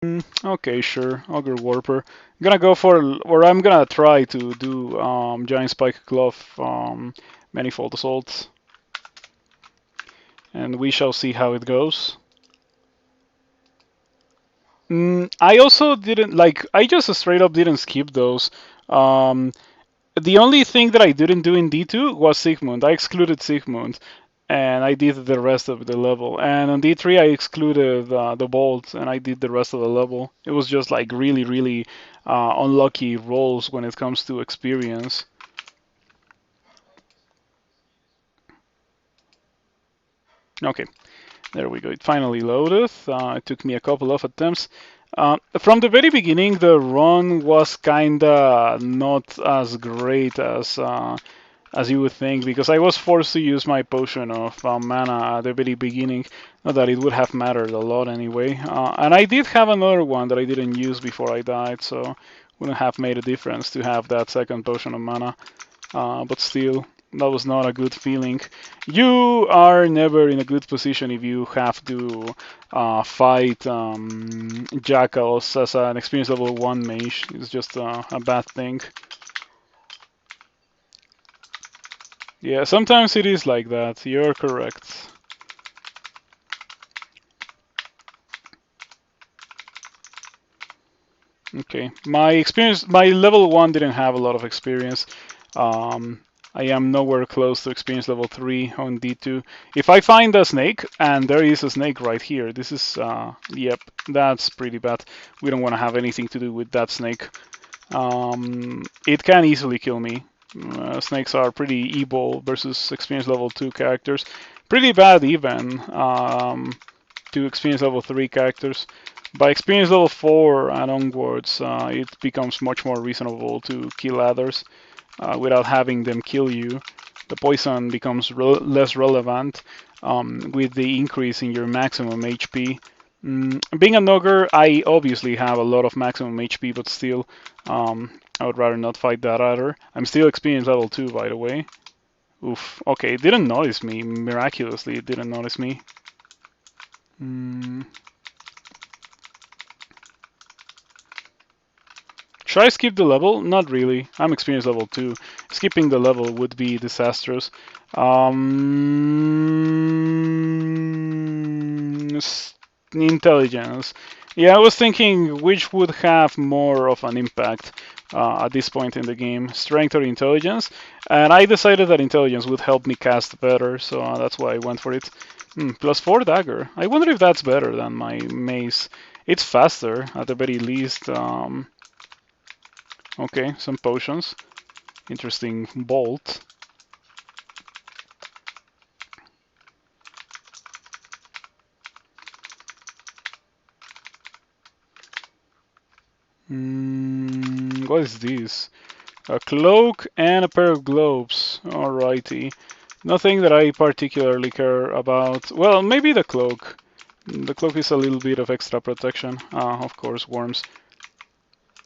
Okay, sure. Ogre Warper. I'm gonna go for, or I'm gonna try to do Giant Spike Glove Manifold Assault, and we shall see how it goes. I also didn't like. I just straight up didn't skip those. Um, the only thing that I didn't do in D2 was Sigmund. I excluded Sigmund, and I did the rest of the level. And on D3, I excluded the Bolt, and I did the rest of the level. It was just like really, really unlucky rolls when it comes to experience. Okay, there we go. It finally loaded. It took me a couple of attempts. From the very beginning, the run was kinda not as great as you would think, because I was forced to use my potion of mana at the very beginning. Not that it would have mattered a lot anyway. And I did have another one that I didn't use before I died, so wouldn't have made a difference to have that second potion of mana. But still, that was not a good feeling. You are never in a good position if you have to fight jackals as an experience level 1 mage. It's just a bad thing. Yeah, sometimes it is like that. You're correct. Okay, my level 1 didn't have a lot of experience. Um, I am nowhere close to experience level 3 on D2. If I find a snake, and there is a snake right here, this is, yep, that's pretty bad. We don't want to have anything to do with that snake. It can easily kill me. Snakes are pretty evil versus experience level 2 characters. Pretty bad even to experience level 3 characters. By experience level 4 and onwards, it becomes much more reasonable to kill others without having them kill you. The poison becomes less relevant with the increase in your maximum HP. Being an ogre, I obviously have a lot of maximum HP, but still, I would rather not fight that either. I'm still experience level 2, by the way. Oof. Okay, it didn't notice me. Miraculously, it didn't notice me. Should I skip the level? Not really. I'm experience level 2. Skipping the level would be disastrous. Intelligence. Yeah, I was thinking which would have more of an impact at this point in the game, strength or intelligence. And I decided that intelligence would help me cast better, so that's why I went for it. +4 dagger. I wonder if that's better than my mace. It's faster, at the very least. Okay, some potions. Interesting bolt. What is this? A cloak and a pair of gloves. Alrighty. Nothing that I particularly care about. Well, maybe the cloak. The cloak is a little bit of extra protection. Of course, worms.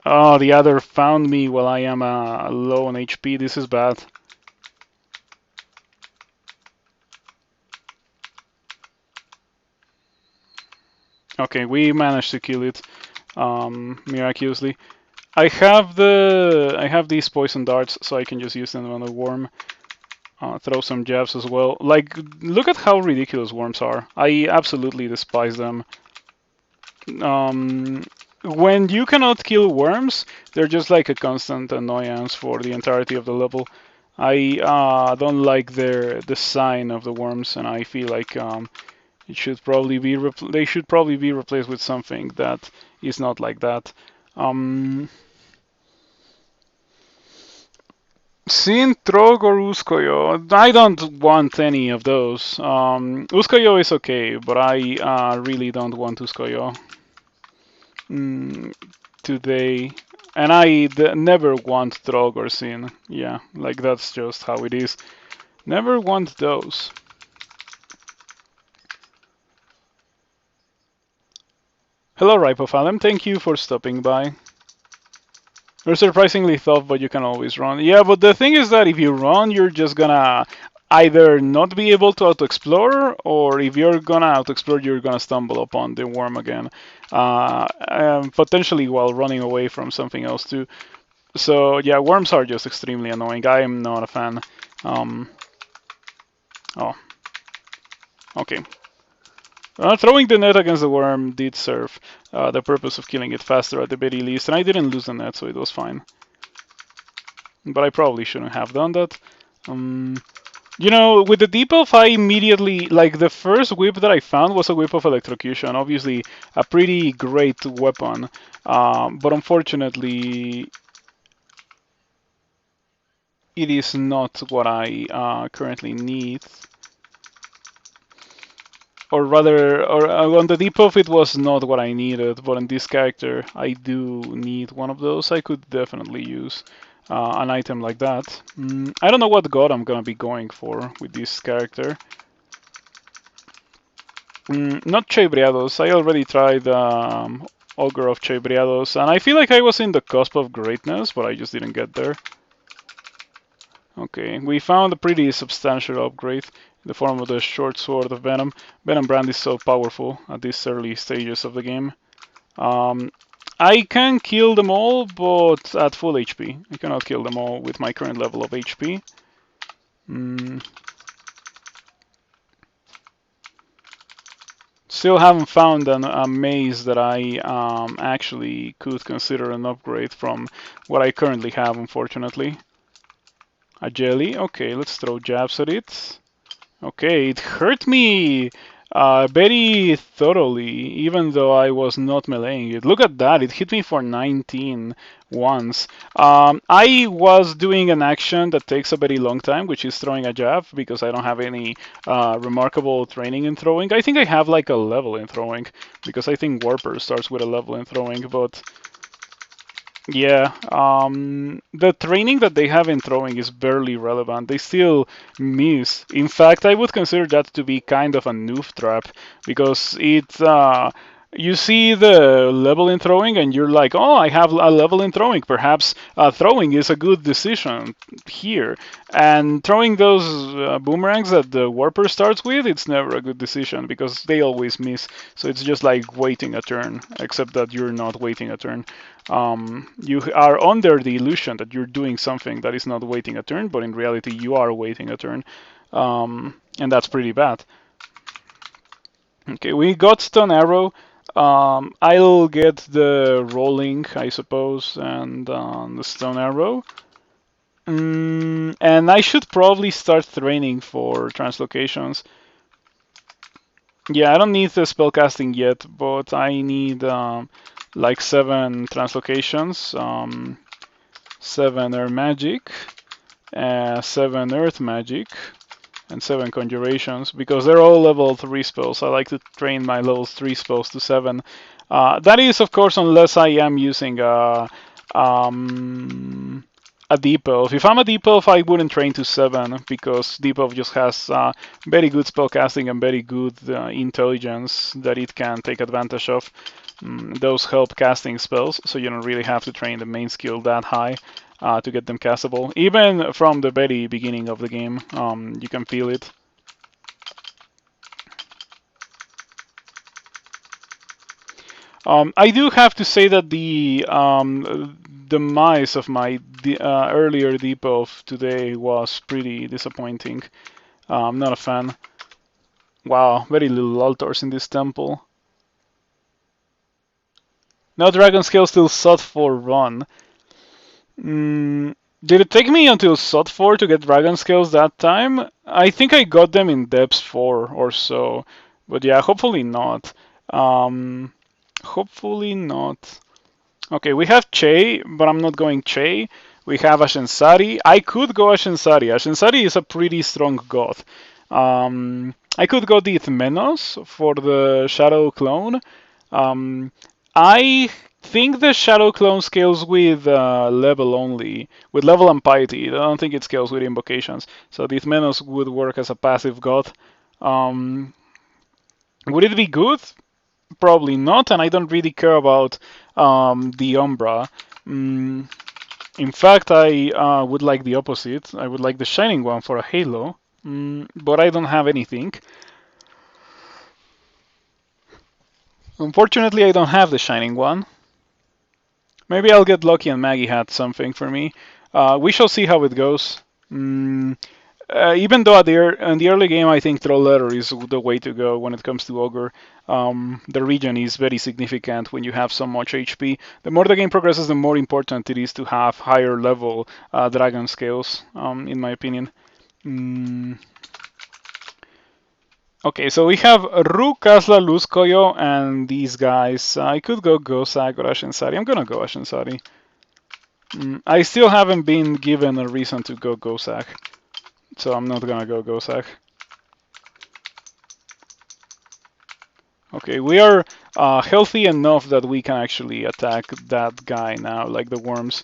Oh, the other found me while I am low on HP. This is bad. Okay, we managed to kill it miraculously. I have these poison darts, so I can just use them on the worm. Throw some jabs as well. Like, look at how ridiculous worms are. I absolutely despise them. When you cannot kill worms, they're just like a constant annoyance for the entirety of the level. I don't like their design of the worms, and I feel like it should probably be they should probably be replaced with something that is not like that. Sin, Trog, or Uskoyo? I don't want any of those. Uskoyo is okay, but I really don't want Uskoyo today. And I never want Trog or Sin. Yeah, like that's just how it is. Never want those. Hello, Ripophalem. Thank you for stopping by. You're surprisingly tough, but you can always run. Yeah, but the thing is that if you run, you're just gonna either not be able to auto-explore, or if you're gonna auto-explore, you're gonna stumble upon the worm again, potentially while running away from something else too. So yeah, worms are just extremely annoying. I am not a fan. Oh, okay. Throwing the net against the worm did serve the purpose of killing it faster at the very least, and I didn't lose the net, so it was fine. But I probably shouldn't have done that. You know, with the debuff, I immediately, like, the first whip that I found was a whip of electrocution. Obviously, a pretty great weapon, but unfortunately, it is not what I currently need. Or rather, or on the debuff, it was not what I needed, but in this character, I do need one of those. I could definitely use an item like that. I don't know what god I'm gonna be going for with this character. Not Chebriados. I already tried Ogre of Chebriados, and I feel like I was in the cusp of greatness, but I just didn't get there. Okay, we found a pretty substantial upgrade in the form of the short sword of Venom. Venom Brand is so powerful at these early stages of the game. I can kill them all, but at full HP. I cannot kill them all with my current level of HP. Still haven't found a maze that I actually could consider an upgrade from what I currently have, unfortunately. A jelly. Okay, let's throw jabs at it. Okay, it hurt me very thoroughly, even though I was not meleeing it. Look at that, it hit me for 19 once. I was doing an action that takes a very long time, which is throwing a jab, because I don't have any remarkable training in throwing. I think I have like a level in throwing, because I think Warper starts with a level in throwing, but yeah, the training that they have in throwing is barely relevant. They still miss. In fact, I would consider that to be kind of a noob trap, because you see the level in throwing and you're like, oh, I have a level in throwing. Perhaps throwing is a good decision here. And throwing those boomerangs that the Warper starts with, it's never a good decision because they always miss. So it's just like waiting a turn, except that you're not waiting a turn. You are under the illusion that you're doing something that is not waiting a turn, but in reality you are waiting a turn. And that's pretty bad. Okay, we got Stone Arrow. I'll get the rolling, I suppose, and the Stone Arrow. And I should probably start training for translocations. Yeah, I don't need the spellcasting yet, but I need like 7 translocations, 7 air magic, 7 earth magic, and 7 conjurations, because they're all level 3 spells. I like to train my level 3 spells to 7. That is, of course, unless I am using a deep elf. If I'm a deep elf, I wouldn't train to 7, because deep elf just has very good spellcasting and very good intelligence that it can take advantage of. Those help casting spells, so you don't really have to train the main skill that high to get them castable. Even from the very beginning of the game, you can feel it. I do have to say that the demise of my earlier depot of today was pretty disappointing. I'm not a fan. Wow, very little altars in this temple. No dragon scale still SOT 4 run. Did it take me until SOT 4 to get dragon scales that time? I think I got them in Depths 4 or so. But yeah, hopefully not. Hopefully not. Okay, we have Che, but I'm not going Che. We have Ashenzari. I could go Ashenzari. Ashenzari is a pretty strong god. I could go Dithmenos for the Shadow Clone. I think the Shadow Clone scales with level only, with level and piety. I don't think it scales with invocations. So Dithmenos would work as a passive god. Would it be good? Probably not, and I don't really care about the Umbra. In fact, I would like the opposite. I would like the Shining one for a Halo. but I don't have anything. Unfortunately, I don't have the shining one. Maybe I'll get lucky and Maggie had something for me. We shall see how it goes. Mm, even though in the early game, I think Troll Letter is the way to go when it comes to Ogre. The region is very significant when you have so much HP. The more the game progresses, the more important it is to have higher level dragon scales, in my opinion. Mm. Okay, so we have Ru, Kazla, Luzkoyo, and these guys. I could go Gosak or Ashenzari. I'm gonna go Ashenzari. I still haven't been given a reason to go Gosak, so I'm not gonna go Gosak. Okay, we are healthy enough that we can actually attack that guy now, like the worms.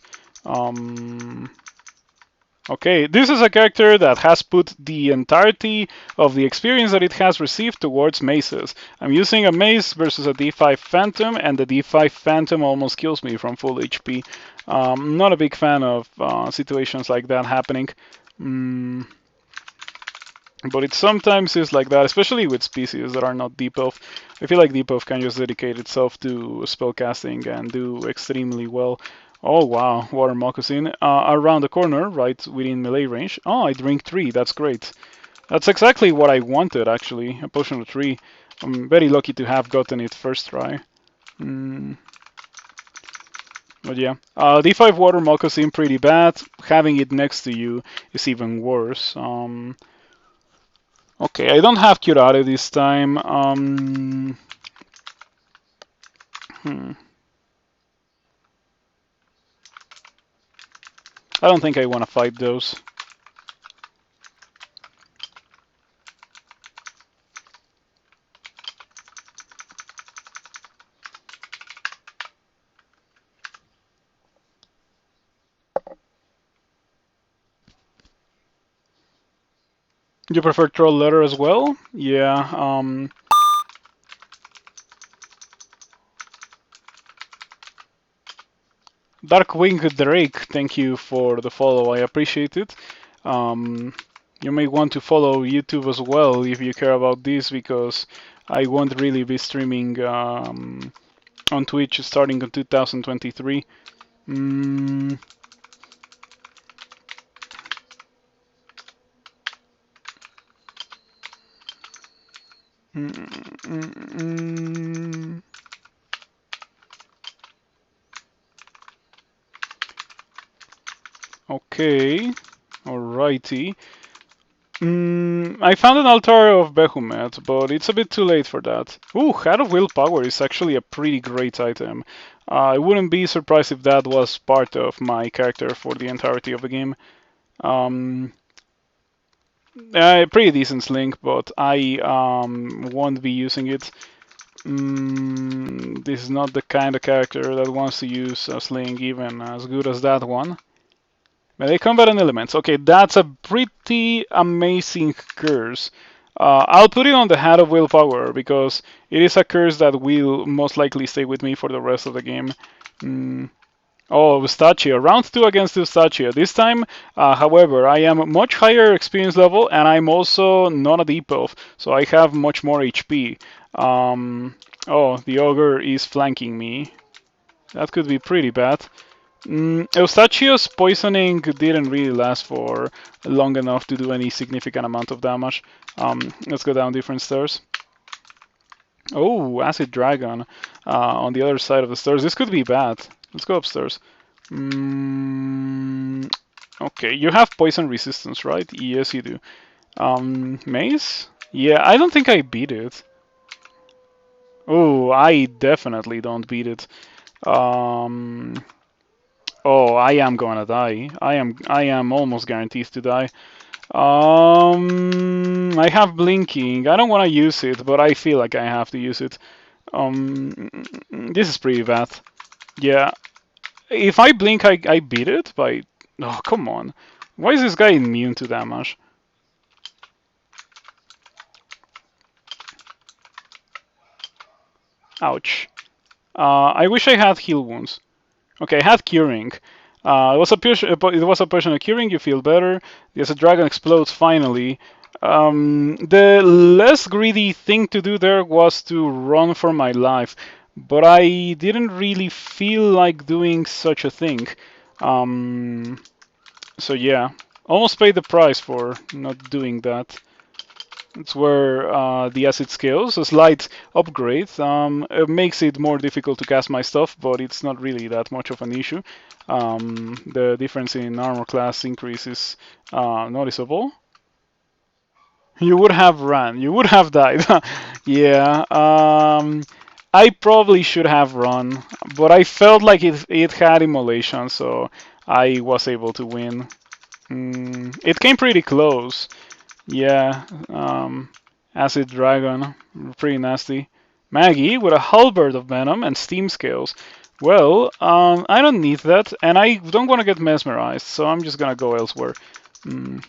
Okay, this is a character that has put the entirety of the experience that it has received towards maces. I'm using a mace versus a D5 Phantom, and the D5 Phantom almost kills me from full HP. Not a big fan of situations like that happening. But it sometimes is like that, especially with species that are not Deep Elf. I feel like Deep Elf can just dedicate itself to spellcasting and do extremely well. Oh wow, Water Moccasin. Around the corner, right within melee range. Oh, I drink 3, that's great. That's exactly what I wanted, actually, a potion of 3. I'm very lucky to have gotten it first try. But yeah, D5 Water Moccasin, pretty bad. Having it next to you is even worse. Okay, I don't have Curare this time. I don't think I want to fight those. You prefer Troll Letter as well? Yeah. Darkwing Drake, thank you for the follow. I appreciate it. You may want to follow YouTube as well if you care about this, because I won't really be streaming on Twitch starting in 2023. Okay, alrighty. I found an altar of Behemoth, but it's a bit too late for that. Ooh, Hat of Willpower is actually a pretty great item. I wouldn't be surprised if that was part of my character for the entirety of the game. Pretty decent slink, but I won't be using it. This is not the kind of character that wants to use a sling even as good as that one. Melee combat and elements. Okay, that's a pretty amazing curse. I'll put it on the Hat of Willpower because it is a curse that will most likely stay with me for the rest of the game. Oh, Eustachia. Round 2 against Eustachia. This time, however, I am much higher experience level and I'm also not a deep elf, so I have much more HP. Oh, the Ogre is flanking me. That could be pretty bad. Eustachio's poisoning didn't really last for long enough to do any significant amount of damage. Let's go down different stairs. Oh, Acid Dragon on the other side of the stairs. This could be bad. Let's go upstairs. Okay, you have poison resistance, right? Yes, you do. Maze? Yeah, I don't think I beat it. Oh, I definitely don't beat it. Oh, I am gonna die. I am almost guaranteed to die. I have blinking. I don't want to use it, but I feel like I have to use it. This is pretty bad. Yeah. If I blink, I beat it by... Oh, come on. Why is this guy immune to damage? Ouch. I wish I had heal wounds. Okay, I had curing. It was a potion of curing. You feel better. Yes, a dragon explodes finally. The less greedy thing to do there was to run for my life, but I didn't really feel like doing such a thing. Um, so yeah, almost paid the price for not doing that. It's where the acid scales, a slight upgrade, it makes it more difficult to cast my stuff, but it's not really that much of an issue. The difference in armor class increase is noticeable. You would have run. You would have died. Yeah. I probably should have run, but I felt like it had immolation, so I was able to win. It came pretty close. Yeah. Acid Dragon, pretty nasty. Maggie with a halberd of venom and steam scales. Well, I don't need that, and I don't want to get mesmerized, so I'm just gonna go elsewhere. Mm,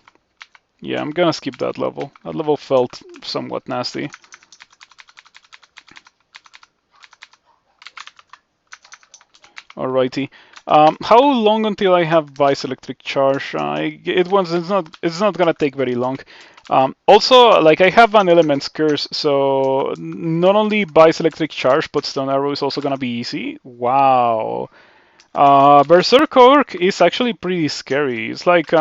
yeah, I'm gonna skip that level. That level felt somewhat nasty. Alrighty. How long until I have Vice Electric Charge? It's not gonna take very long. Also, like I have an Element's Curse, so not only Vice Electric Charge, but Stone Arrow is also gonna be easy. Wow. Berserker is actually pretty scary. It's like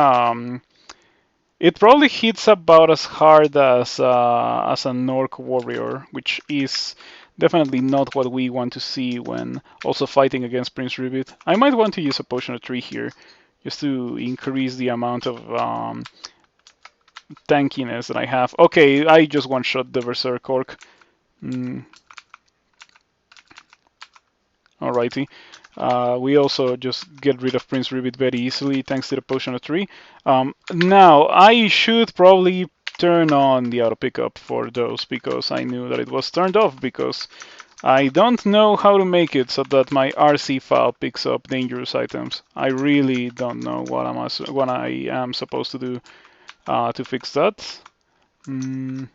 it probably hits about as hard as an Orc warrior, which is definitely not what we want to see when also fighting against Prince Ribbit. I might want to use a potion of tree here, just to increase the amount of tankiness that I have. Okay, I just one-shot the Berserker. Mm, Alrighty. We also just get rid of Prince Ribbit very easily thanks to the Potion of Tree. Now, I should probably turn on the auto pickup for those because I knew that it was turned off because I don't know how to make it so that my RC file picks up dangerous items. I really don't know what I am supposed to do to fix that. Mm.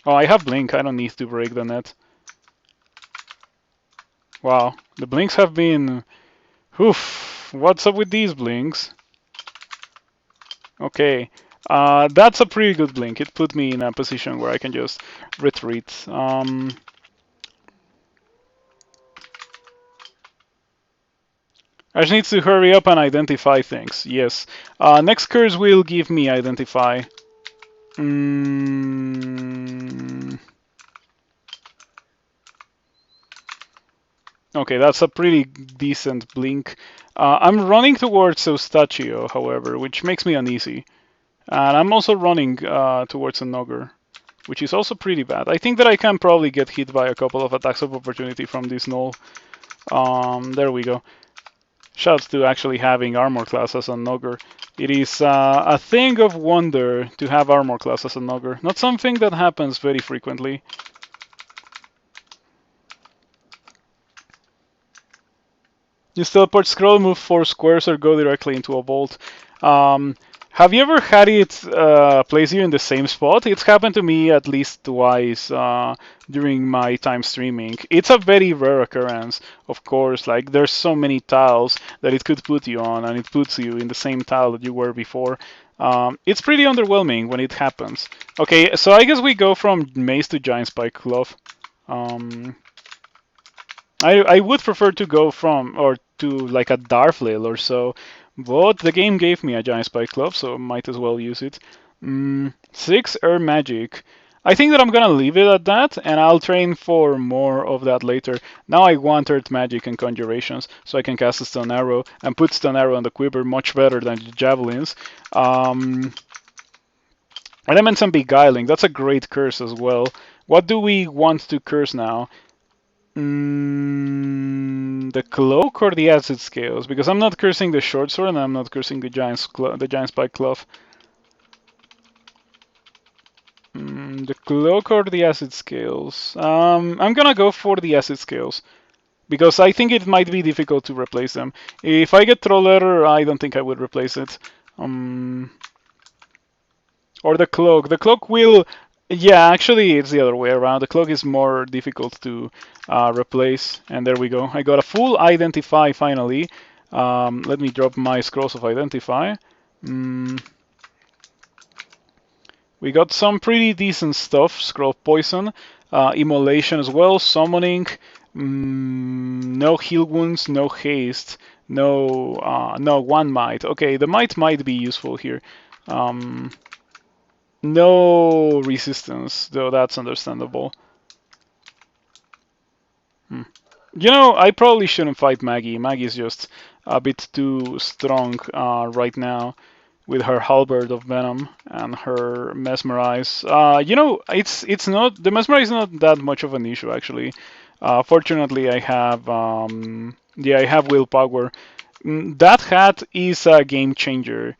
Oh, I have Blink. I don't need to break the net. Wow, the blinks have been... Oof, what's up with these blinks? Okay, that's a pretty good blink. It put me in a position where I can just retreat. I just need to hurry up and identify things. Yes. Next curse will give me identify. Okay, that's a pretty decent blink. I'm running towards Eustachio, however, which makes me uneasy. And I'm also running towards an Ogre, which is also pretty bad. I think that I can probably get hit by a couple of attacks of opportunity from this null. There we go. Shouts to actually having armor class as an Ogre. It is a thing of wonder to have armor class as an Ogre. Not something that happens very frequently. Just teleport, scroll, move 4 squares, or go directly into a vault. Have you ever had it place you in the same spot? It's happened to me at least twice during my time streaming. It's a very rare occurrence, of course. Like, there's so many tiles that it could put you on, and it puts you in the same tile that you were before. It's pretty underwhelming when it happens. Okay, so I guess we go from Mace to Giant Spike Club. I would prefer to go from or to like a Darflail or so, but the game gave me a Giant Spike Club, so might as well use it. 6 Air Magic. I think that I'm gonna leave it at that, and I'll train for more of that later. Now I want Earth Magic and Conjurations, so I can cast a Stone Arrow and put Stone Arrow on the quiver much better than the Javelins. Elements and Beguiling, that's a great curse as well. What do we want to curse now? The cloak or the acid scales? Because I'm not cursing the short sword and I'm not cursing the giant spike club. The cloak or the acid scales? I'm gonna go for the acid scales because I think it might be difficult to replace them. If I get Troll Letter, I don't think I would replace it. Or the cloak. The cloak will... Yeah, actually, it's the other way around. The cloak is more difficult to replace. And there we go. I got a full Identify finally. Let me drop my Scrolls of Identify. We got some pretty decent stuff. Scroll Poison, Immolation as well, Summoning, no Heal Wounds, no Haste, no One Might. Okay, the might be useful here. No Resistance, though that's understandable. You know, I probably shouldn't fight Maggie. Maggie's just a bit too strong right now with her halberd of venom and her mesmerize. You know, it's not the mesmerize is not that much of an issue actually. Fortunately, I have I have willpower. That hat is a game changer.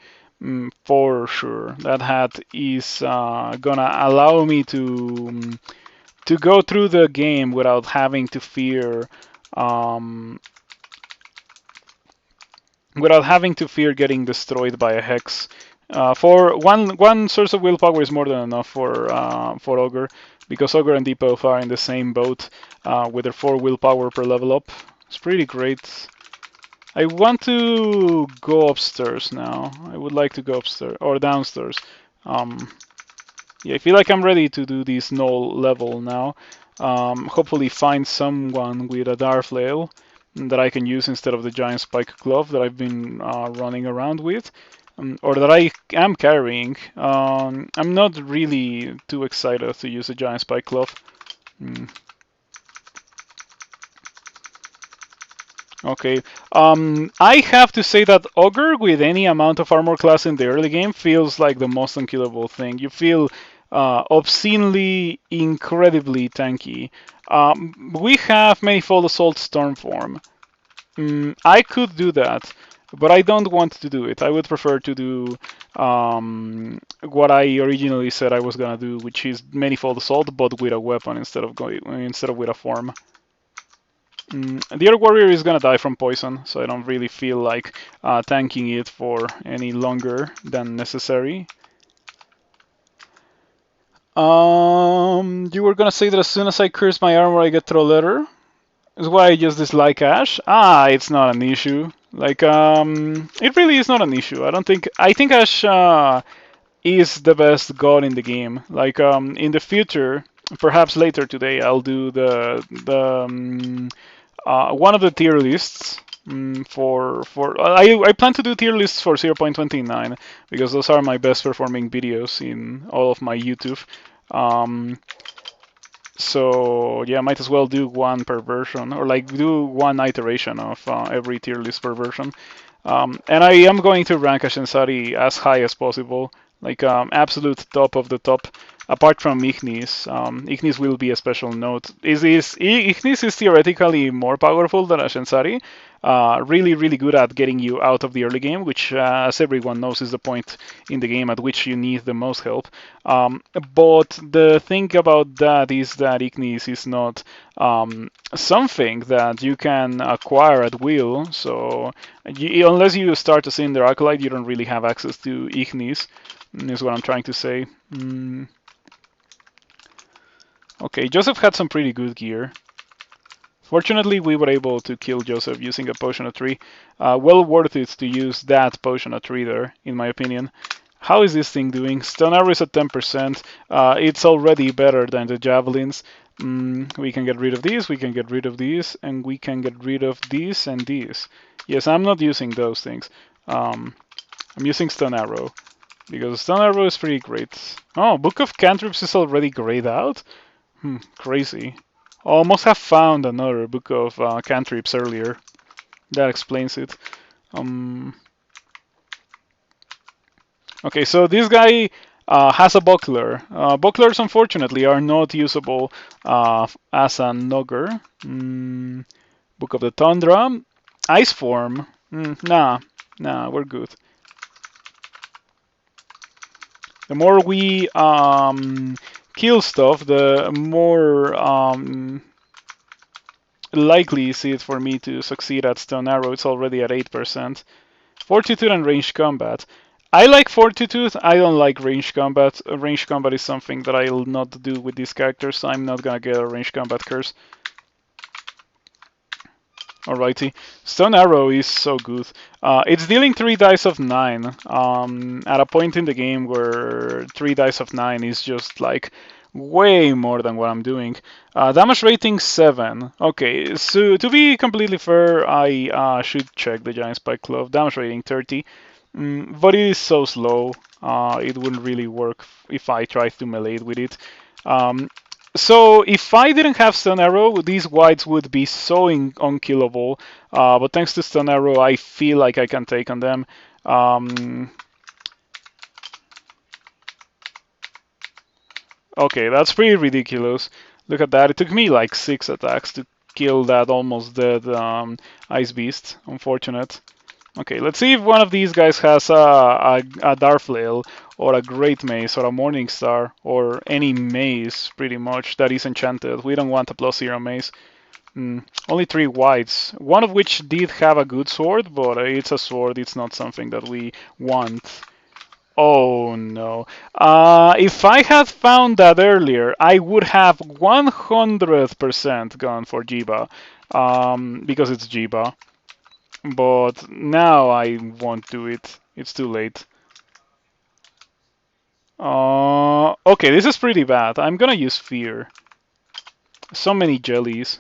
For sure. That hat is gonna allow me to go through the game without having to fear um, getting destroyed by a hex. For one source of willpower is more than enough for Ogre, because Ogre and Depot are in the same boat with their 4 willpower per level up. It's pretty great. I want to go upstairs now. I would like to go upstairs or downstairs. Yeah, I feel like I'm ready to do this null level now. Hopefully find someone with a Darflail that I can use instead of the giant spike glove that I've been running around with, or that I am carrying. I'm not really too excited to use a giant spike glove. Okay. I have to say that Ogre with any amount of armor class in the early game feels like the most unkillable thing. You feel obscenely, incredibly tanky. We have Manifold Assault Stormform. I could do that, but I don't want to do it. I would prefer to do what I originally said I was gonna do, which is Manifold Assault, but with a weapon instead of with a form. The other warrior is gonna die from poison, so I don't really feel like tanking it for any longer than necessary. You were gonna say that as soon as I curse my armor, I get throw letter. Is why I just dislike Ash. It's not an issue. Like, it really is not an issue. I think Ash is the best god in the game. Like, in the future, perhaps later today, I'll do one of the tier lists I plan to do tier lists for 0.29 because those are my best performing videos in all of my YouTube. So yeah, might as well do one per version, or like do one iteration of every tier list per version. And I am going to rank Ashenzari as high as possible, like absolute top of the top. Apart from Ignis, Ignis will be a special note. Ignis is theoretically more powerful than Ashenzari. Really, really good at getting you out of the early game, which, as everyone knows, is the point in the game at which you need the most help. But the thing about that is that Ignis is not something that you can acquire at will. So unless you start to Cinder Acolyte, you don't really have access to Ignis, is what I'm trying to say. Okay, Joseph had some pretty good gear. Fortunately, we were able to kill Joseph using a potion of 3. Well worth it to use that potion of 3 there, in my opinion. How is this thing doing? Stun arrow is at 10%. It's already better than the javelins. We can get rid of these, we can get rid of these, and we can get rid of these and these. Yes, I'm not using those things. I'm using stun arrow, because stun arrow is pretty great. Oh, Book of Cantrips is already grayed out? Crazy. Almost have found another book of cantrips earlier. That explains it. Okay, so this guy has a buckler. Bucklers, unfortunately, are not usable as an ogre. Book of the Tundra. Ice form. Nah, we're good. The more we kill stuff, the more likely is it for me to succeed at Stone Arrow. It's already at 8%. Fortitude and ranged combat. I like Fortitude, I don't like ranged combat. Ranged combat is something that I'll not do with these characters, so I'm not gonna get a ranged combat curse. Alrighty. Stone Arrow is so good. It's dealing 3 dice of 9 at a point in the game where 3 dice of 9 is just like way more than what I'm doing. Damage rating 7. Okay, so to be completely fair, I should check the Giant Spike Glove. Damage rating 30. But it is so slow, it wouldn't really work if I tried to melee it with it. So if I didn't have Stun Arrow, these whites would be so unkillable. But thanks to Stun Arrow, I feel like I can take on them. Okay, that's pretty ridiculous. Look at that. It took me like 6 attacks to kill that almost dead Ice Beast. Unfortunate. Okay, let's see if one of these guys has a Darflail or a Great Mace or a Morning Star or any mace, pretty much, that is enchanted. We don't want a +0 mace. Only 3 whites, one of which did have a good sword, but it's a sword, it's not something that we want. Oh no. If I had found that earlier, I would have 100% gone for Jiba, because it's Jiba. But now I won't do it. It's too late. Okay, this is pretty bad. I'm gonna use Fear. So many jellies.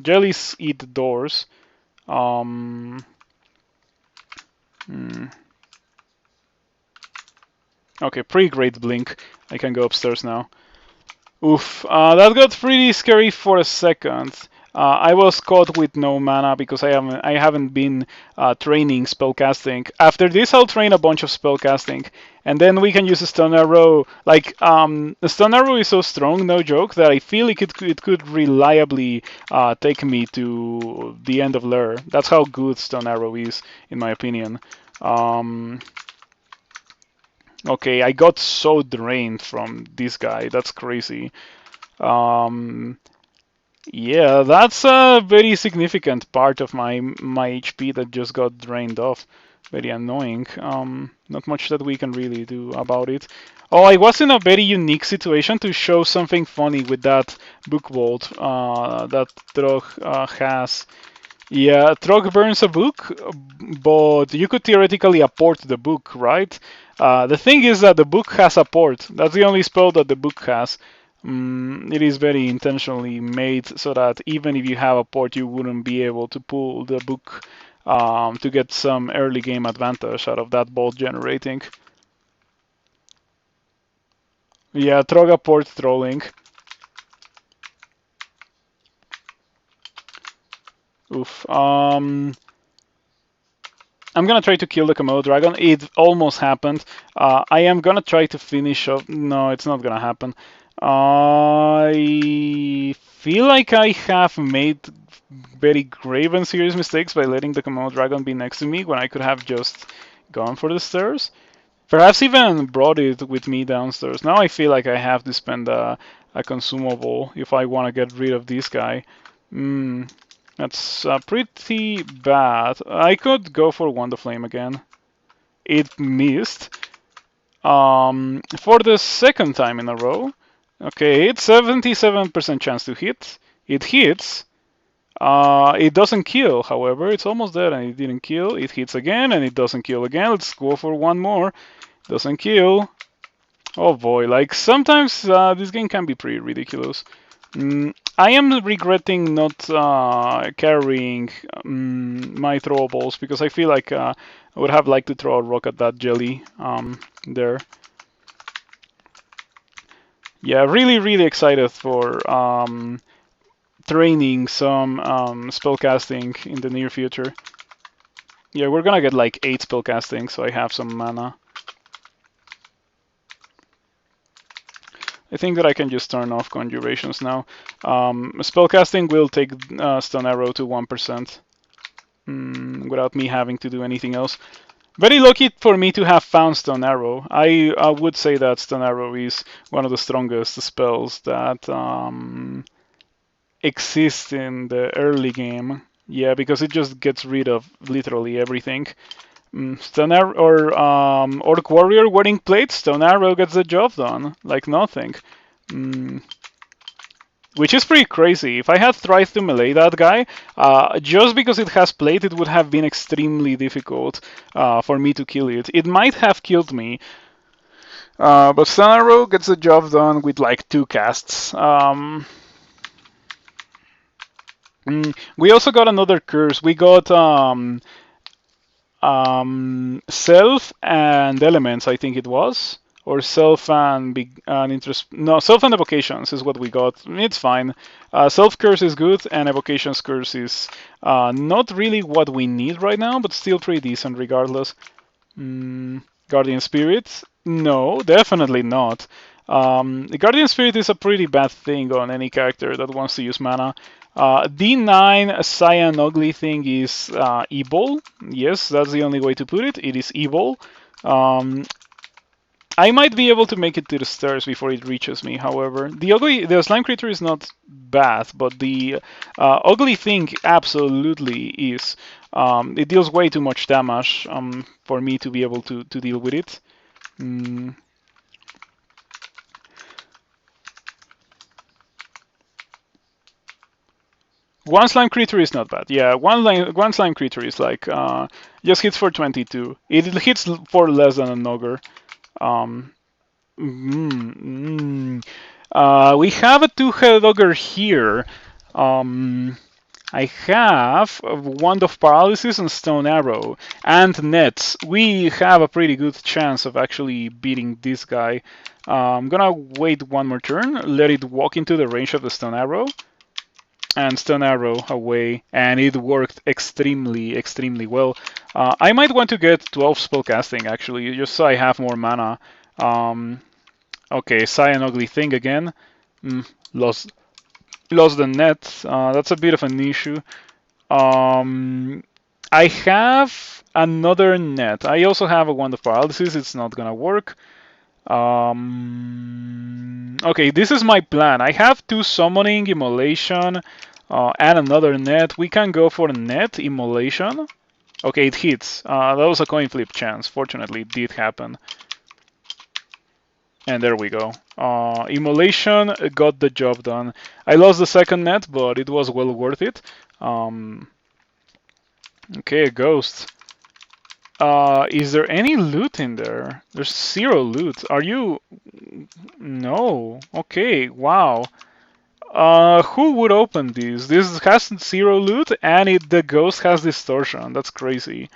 Jellies eat doors. Um, Okay, pretty great blink. I can go upstairs now. Oof, that got pretty scary for a second. I was caught with no mana because I haven't been training spellcasting. After this, I'll train a bunch of spellcasting, and then we can use a stun arrow. Like the stun arrow is so strong, no joke, that I feel like it could reliably take me to the end of Lair. That's how good stun arrow is, in my opinion. Okay, I got so drained from this guy. That's crazy. Yeah, that's a very significant part of my HP that just got drained off. Very annoying. Not much that we can really do about it. Oh, I was in a very unique situation to show something funny with that book vault that Trog has. Yeah, Trog burns a book, but you could theoretically apport the book, right? The thing is that the book has a port. That's the only spell that the book has. It is very intentionally made so that even if you have a port, you wouldn't be able to pull the book to get some early game advantage out of that bolt generating. Yeah, Troga port trolling. Oof. I'm gonna try to kill the Komodo dragon. It almost happened. I am gonna try to finish off. No, it's not gonna happen. I feel like I have made very grave and serious mistakes by letting the Komodo dragon be next to me when I could have just gone for the stairs. Perhaps even brought it with me downstairs. Now I feel like I have to spend a consumable if I want to get rid of this guy. That's pretty bad. I could go for Wand of Flame again. It missed. For the second time in a row. Okay, it's 77% chance to hit. It hits. It doesn't kill, however. It's almost dead and it didn't kill. It hits again and it doesn't kill again. Let's go for one more. Doesn't kill. Oh boy, like sometimes this game can be pretty ridiculous. I am regretting not carrying my throwables because I feel like I would have liked to throw a rock at that jelly there. Yeah, really excited for training some spellcasting in the near future. Yeah, we're gonna get like 8 spellcasting, so I have some mana. I think that I can just turn off conjurations now. Spellcasting will take Stun Arrow to 1% without me having to do anything else. Very lucky for me to have found Stun Arrow. I would say that Stun Arrow is one of the strongest spells that exist in the early game. Yeah, because it just gets rid of literally everything. Stone Arrow or Orc Warrior wearing plates, Stone Arrow gets the job done, like nothing. which is pretty crazy. If I had tried to melee that guy, just because it has plate, it would have been extremely difficult for me to kill it. It might have killed me, but Stun Arrow gets the job done with like 2 casts. We also got another curse. We got self and elements, I think it was, or self and interest. No, self and evocations is what we got. It's fine. Self curse is good, and evocations curse is not really what we need right now, but still pretty decent regardless. Guardian Spirit? No, definitely not. The Guardian Spirit is a pretty bad thing on any character that wants to use mana. D9 Cyan Ugly thing is evil. Yes, that's the only way to put it. It is evil. I might be able to make it to the stairs before it reaches me, however. The slime creature is not bad, but the ugly thing absolutely is. It deals way too much damage for me to be able to deal with it. One slime creature is not bad. Yeah, one slime creature is like just hits for 22. It hits for less than an ogre. We have a 2-headed ogre here. I have a Wand of Paralysis and Stone Arrow and Nets. We have a pretty good chance of actually beating this guy. I'm gonna wait one more turn, let it walk into the range of the Stone Arrow, and Stone Arrow away, and it worked extremely, extremely well. I might want to get 12 spellcasting actually, just so I have more mana. Okay, Cyan Ugly Thing again. Lost the net. That's a bit of an issue. I have another net. I also have a Wand of Paralysis. It's not gonna work. Okay, this is my plan. I have 2 Summoning, Immolation, and another net. We can go for net, Immolation. Okay, it hits. That was a coin flip chance. Fortunately, it did happen. And there we go. Immolation got the job done. I lost the second net, but it was well worth it. Okay, a ghost. Is there any loot in there? There's 0 loot. Are you... No. Okay, wow. Who would open these? This has 0 loot, and the ghost has distortion. That's crazy.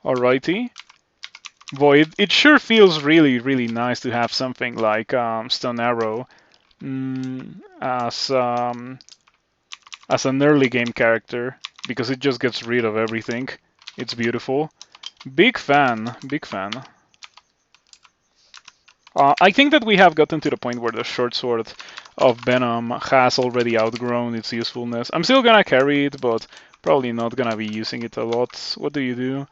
Alrighty. Boy, it sure feels really, really nice to have something like Stone Arrow as an early game character, because it just gets rid of everything. It's beautiful. Big fan, big fan. I think that we have gotten to the point where the short sword of Venom has already outgrown its usefulness. I'm still gonna carry it, but probably not gonna be using it a lot. What do you do?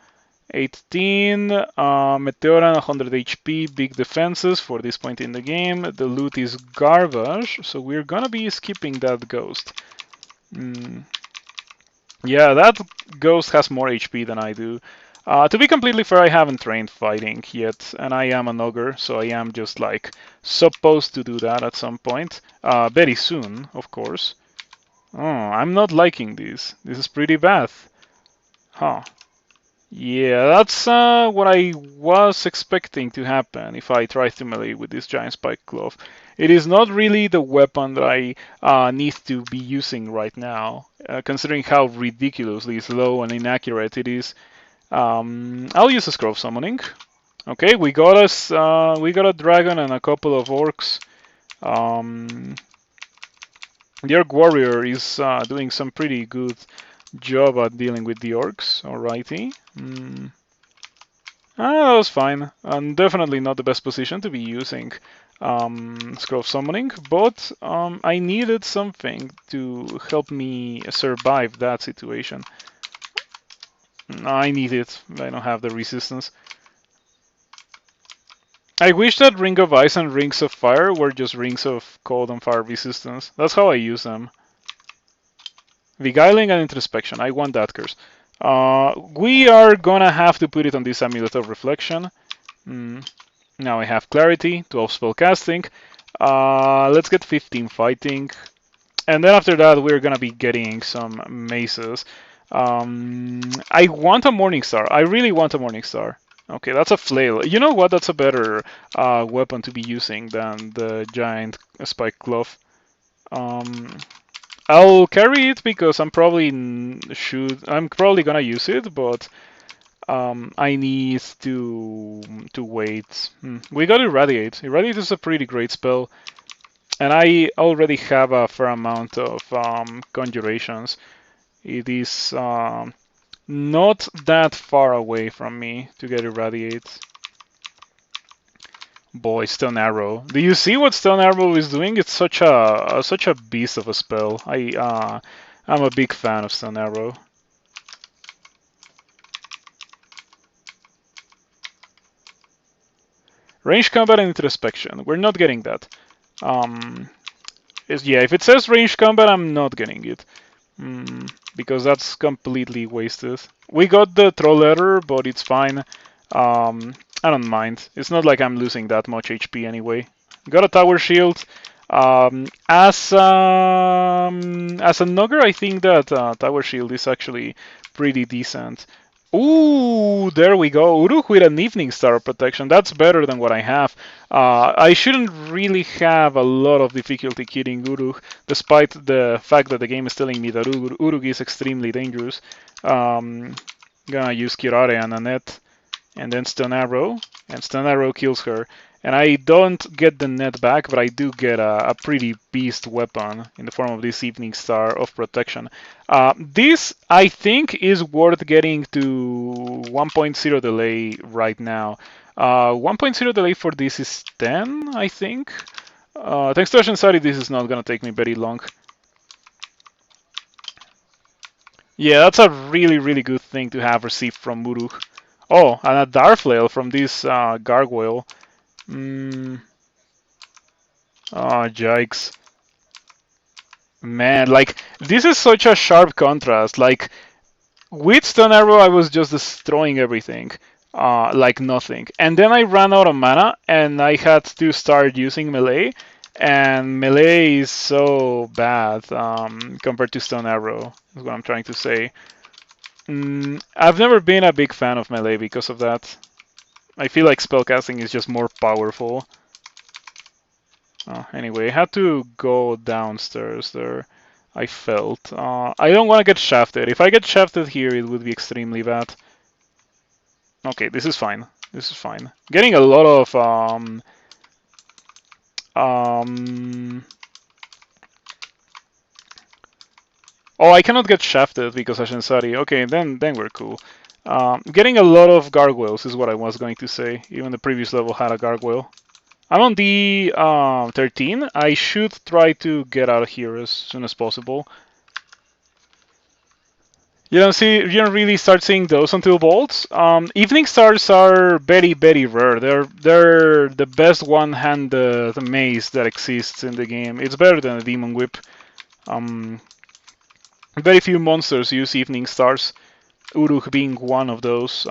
18, Meteora, 100 HP, big defenses for this point in the game. The loot is garbage, so we're gonna be skipping that ghost. Yeah, that ghost has more HP than I do. To be completely fair, I haven't trained fighting yet, and I am an ogre, so I am just like supposed to do that at some point. Very soon, of course. Oh, I'm not liking this. This is pretty bad. Huh. Yeah, that's what I was expecting to happen if I try to melee with this giant spike glove. It is not really the weapon that I need to be using right now, considering how ridiculously slow and inaccurate it is. I'll use a Scroll Summoning. Okay, we got a dragon and a couple of orcs. The Orc Warrior is doing some pretty good job at dealing with the orcs. Alrighty. That was fine. And definitely not the best position to be using Scroll Summoning, but I needed something to help me survive that situation. I need it. I don't have the resistance. I wish that Ring of Ice and Rings of Fire were just Rings of Cold and Fire resistance. That's how I use them. Beguiling and Introspection. I want that curse. We are gonna have to put it on this Amulet of Reflection. Mm. Now I have Clarity, 12 spell casting. Let's get 15 fighting. And then after that, we're gonna be getting some maces. I want a Morning Star. I really want a Morning Star. Okay, that's a flail. You know what? That's a better weapon to be using than the giant spike glove. Um, I'll carry it because I'm probably gonna use it, but I need to wait. We got Irradiate. Irradiate is a pretty great spell. And I already have a fair amount of conjurations. It is not that far away from me to get Irradiate. Boy, Stone Arrow. Do you see what Stone Arrow is doing? It's such a beast of a spell. I'm a big fan of Stone Arrow. Range combat and introspection. We're not getting that. Yeah, if it says range combat, I'm not getting it. Because that's completely wasted. We got the troll error, but it's fine. I don't mind. It's not like I'm losing that much HP anyway. Got a tower shield. As an ogre, I think that tower shield is actually pretty decent. Ooh, there we go. Uruk with an Evening Star protection. That's better than what I have. I shouldn't really have a lot of difficulty killing Uruk, despite the fact that the game is telling me that Uruk is extremely dangerous. Gonna use Kirare and Annette, and then Stone Arrow, and Stone Arrow kills her. And I don't get the net back, but I do get a pretty beast weapon in the form of this Evening Star of protection. This, I think, is worth getting to 1.0 delay right now. 1.0 delay for this is 10, I think. Thanks to Ashenzari, this is not going to take me very long. Yeah, that's a really, really good thing to have received from Uruk. Oh, and a Darflail from this Gargoyle. Oh, yikes. Man, like, this is such a sharp contrast. Like, with Stone Arrow, I was just destroying everything, like nothing. And then I ran out of mana, and I had to start using melee. And melee is so bad compared to Stone Arrow, is what I'm trying to say. I've never been a big fan of melee because of that. I feel like spellcasting is just more powerful. Anyway, I had to go downstairs there. I felt. I don't want to get shafted. If I get shafted here, it would be extremely bad. Okay, this is fine. This is fine. Getting a lot of Oh, I cannot get shafted because Ashenzari. Okay, then we're cool. Getting a lot of gargoyles is what I was going to say. Even the previous level had a gargoyle. I'm on the 13. I should try to get out of here as soon as possible. You don't really start seeing those until bolts. Evening stars are very, very rare. They're the best one-handed maze that exists in the game. It's better than a demon whip. Very few monsters use evening stars. Uruk being one of those.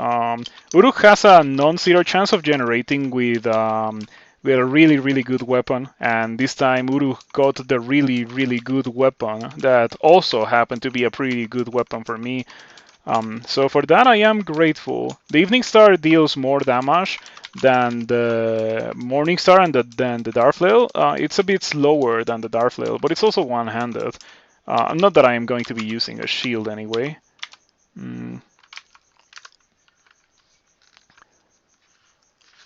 Uruk has a non-zero chance of generating with a really, really good weapon, and this time Uruk got the really, really good weapon that also happened to be a pretty good weapon for me. So for that I am grateful. The Evening Star deals more damage than the Morning Star and than the Darflail. It's a bit slower than the Darflail, but it's also one-handed. Not that I am going to be using a shield anyway.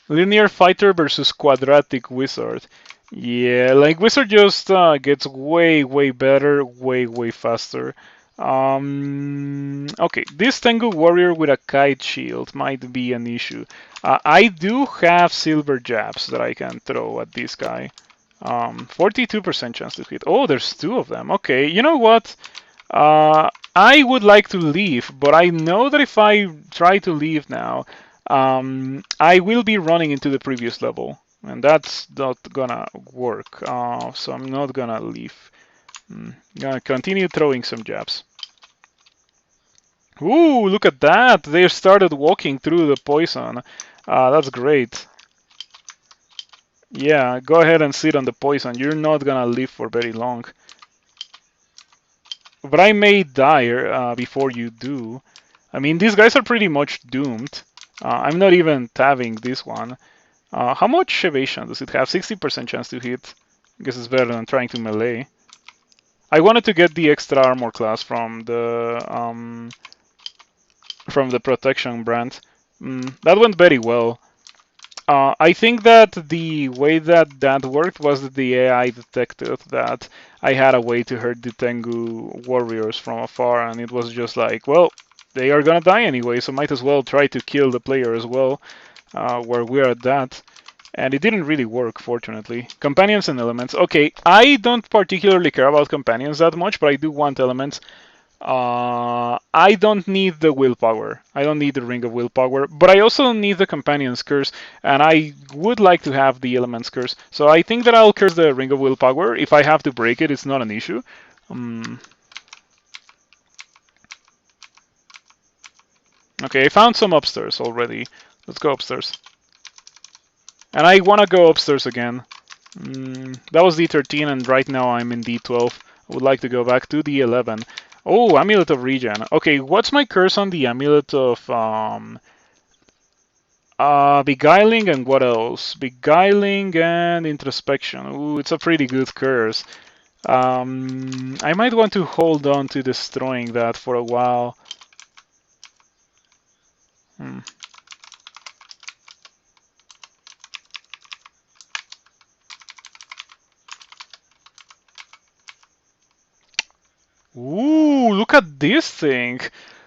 Linear fighter versus quadratic wizard. Yeah, like wizard just gets way, way better, way, way faster. Okay, this Tengu warrior with a kite shield might be an issue. I do have silver jabs that I can throw at this guy. 42% chance to hit. Oh, there's two of them. Okay, you know what? I would like to leave, but I know that if I try to leave now, I will be running into the previous level, and that's not gonna work. So I'm not gonna leave. Gonna continue throwing some jabs. Ooh, look at that! They started walking through the poison. That's great. Yeah, go ahead and sit on the poison. You're not gonna live for very long. But I may die before you do. I mean, these guys are pretty much doomed. I'm not even tabbing this one. How much evasion does it have? 60% chance to hit. I guess it's better than trying to melee. I wanted to get the extra armor class from the protection brand. That went very well. I think that the way that that worked was that the AI detected that I had a way to hurt the Tengu warriors from afar, and it was just like, well, they are gonna die anyway, so might as well try to kill the player as well, where we're at that. And it didn't really work, fortunately. Companions and elements. Okay, I don't particularly care about companions that much, but I do want elements. I don't need the willpower. I don't need the ring of willpower, but I also don't need the companion's curse, and I would like to have the element's curse. So I think that I'll curse the ring of willpower. If I have to break it, it's not an issue. Okay, I found some upstairs already. Let's go upstairs. And I want to go upstairs again. That was D13, and right now I'm in D12. I would like to go back to D11. Oh, Amulet of Regen. Okay, what's my curse on the Amulet of Beguiling and what else? Beguiling and Introspection. Ooh, it's a pretty good curse. I might want to hold on to destroying that for a while. Ooh, look at this thing.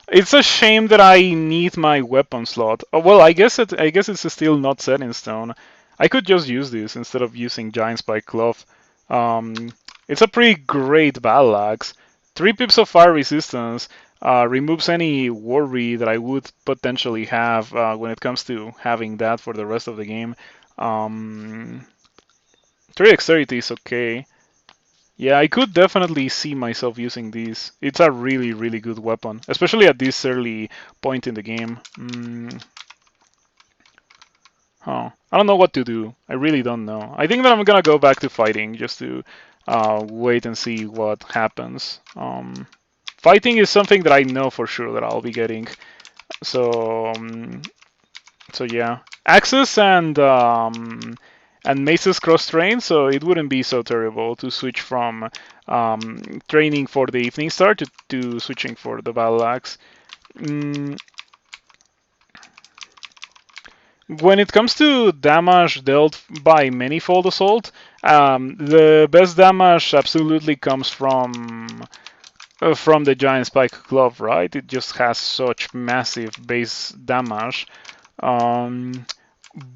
It's a shame that I need my weapon slot. Oh, well, I guess it's still not set in stone. I could just use this instead of using Giant Spike Cloth. It's a pretty great battle axe. 3 pips of fire resistance removes any worry that I would potentially have when it comes to having that for the rest of the game. 3 dexterity is okay. Yeah, I could definitely see myself using these. It's a really, really good weapon, especially at this early point in the game. Huh. I don't know what to do. I really don't know. I think that I'm gonna go back to fighting just to wait and see what happens. Fighting is something that I know for sure that I'll be getting. So, so yeah, Axis and Mace's cross-train, so it wouldn't be so terrible to switch from training for the Evening Star to switching for the Battle Axe. When it comes to damage dealt by Manifold Assault, the best damage absolutely comes from the Giant Spike Glove, right? It just has such massive base damage.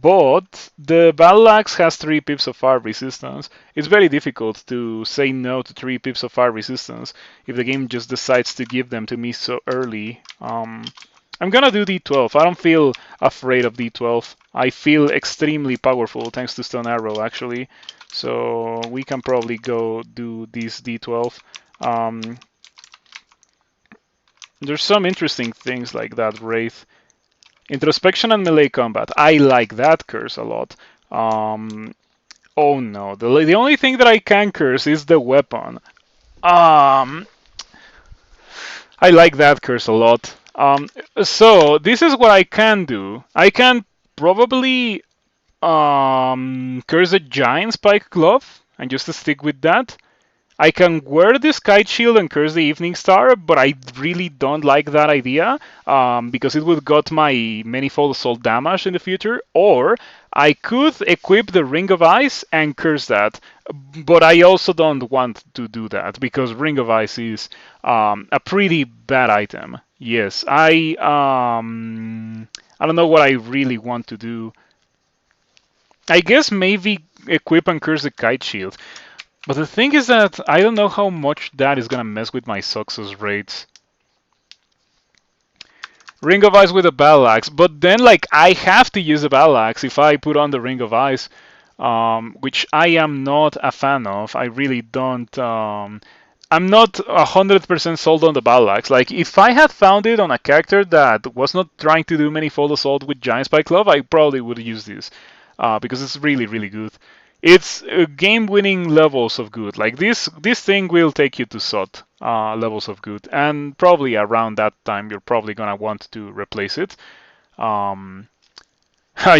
But the Battle Axe has 3 pips of fire resistance. It's very difficult to say no to 3 pips of fire resistance if the game just decides to give them to me so early. I'm gonna do D12. I don't feel afraid of D12. I feel extremely powerful thanks to Stone Arrow, actually. So we can probably go do this D12. There's some interesting things like that Wraith. Introspection and melee combat. I like that curse a lot. Oh no, the only thing that I can curse is the weapon. I like that curse a lot. So this is what I can do. I can probably curse a giant spike glove and just to stick with that. I can wear this kite shield and curse the Evening Star, but I really don't like that idea because it would got my manifold assault damage in the future. Or I could equip the Ring of Ice and curse that, but I also don't want to do that because Ring of Ice is a pretty bad item. Yes, I don't know what I really want to do. I guess maybe equip and curse the kite shield. But the thing is that I don't know how much that is gonna mess with my success rates. Ring of Ice with a Battle Axe, but then like I have to use a Battle Axe if I put on the Ring of Ice, which I am not a fan of. I really don't. I'm not 100% sold on the battle axe. Like, if I had found it on a character that was not trying to do many fold assault with Giant Spike Glove, I probably would use this because it's really, really good. It's game-winning levels of good. Like this thing will take you to SOT levels of good, and probably around that time you're probably gonna want to replace it. Um,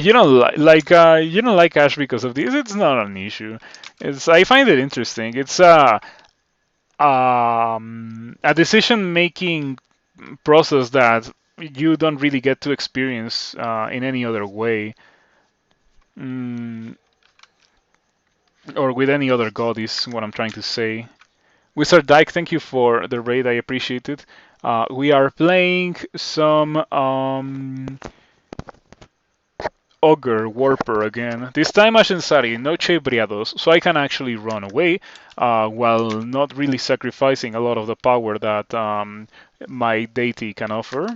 you don't you don't like Ash because of this. It's not an issue. It's I find it interesting. It's a decision-making process that you don't really get to experience in any other way, mm, or with any other god is what I'm trying to say. Wizard Dyke, thank you for the raid. I appreciate it. We are playing some Ogre Warper again. This time Ashenzari, no Chebriados, so I can actually run away while not really sacrificing a lot of the power that my deity can offer.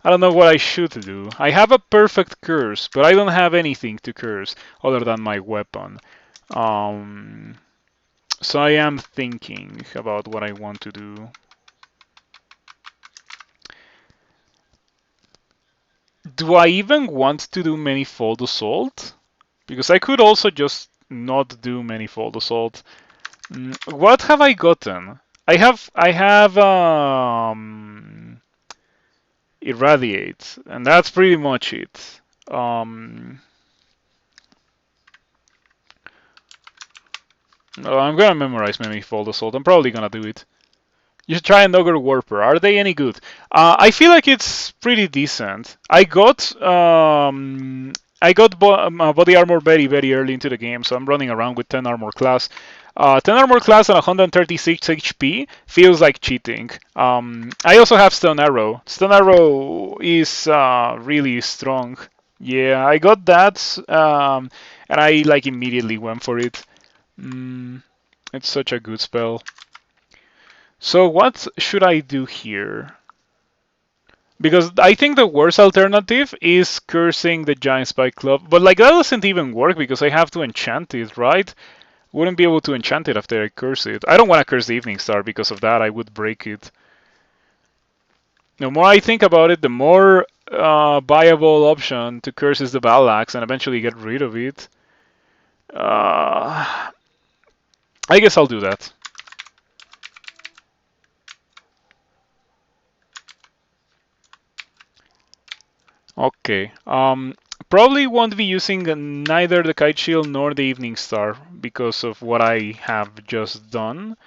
I don't know what I should do. I have a perfect curse, but I don't have anything to curse other than my weapon. Um, so I am thinking about what I want to do. Do I even want to do manifold assault? Because I could also just not do manifold assault. What have I gotten? I have irradiate, and that's pretty much it. No, I'm gonna memorize manifold assault. I'm probably gonna do it. You should try an Ogre Warper. Are they any good? I feel like it's pretty decent. I got body armor very, very early into the game, so I'm running around with 10 armor class. 10 armor class and 136 HP feels like cheating. I also have Stone Arrow. Stone Arrow is really strong. Yeah, I got that, and I like immediately went for it. It's such a good spell. So what should I do here? Because I think the worst alternative is cursing the Giant Spike Club. But like that doesn't even work because I have to enchant it, right? Wouldn't be able to enchant it after I curse it. I don't want to curse the Evening Star because of that. I would break it. The more I think about it, the more viable option to curse is the Battle Axe and eventually get rid of it. I guess I'll do that. Okay. Probably won't be using neither the Kite Shield nor the Evening Star because of what I have just done.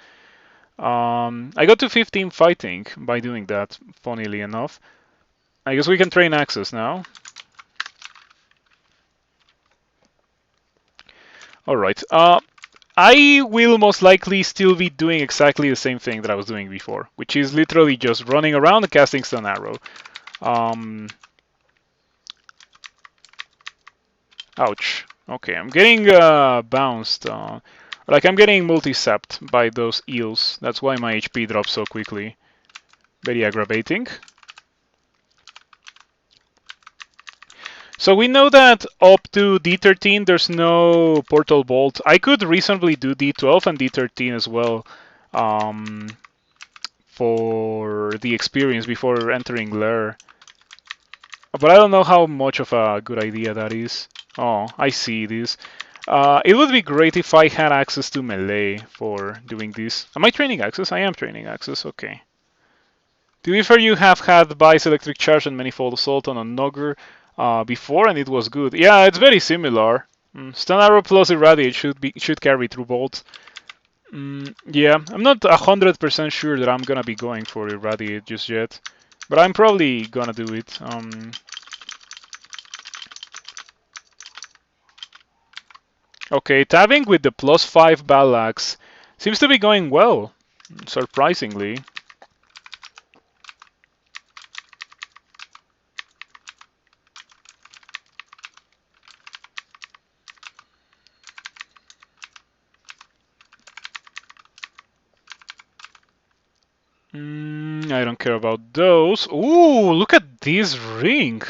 I got to 15 fighting by doing that, funnily enough. I guess we can train Axis now. Alright. I will most likely still be doing exactly the same thing that I was doing before, which is literally just running around and casting Stun Arrow. Ouch. Okay, I'm getting bounced. Like I'm getting multi-sapped by those eels. That's why my HP drops so quickly. Very aggravating. So we know that up to D13 there's no Portal Bolt. I could reasonably do D12 and D13 as well for the experience before entering Lair. But I don't know how much of a good idea that is. Oh, I see this. It would be great if I had access to melee for doing this. Am I training access? I am training access, okay. To be fair, you have had Vice Electric Charge and Manifold Assault on a Ogre before, and it was good. Yeah, it's very similar. Stun Arrow plus Irradiate should carry through bolts. Yeah, I'm not 100% sure that I'm gonna be going for Irradiate just yet, but I'm probably gonna do it. Okay, tabbing with the +5 Battle Axe seems to be going well, surprisingly. I don't care about those. Ooh, look at this ring.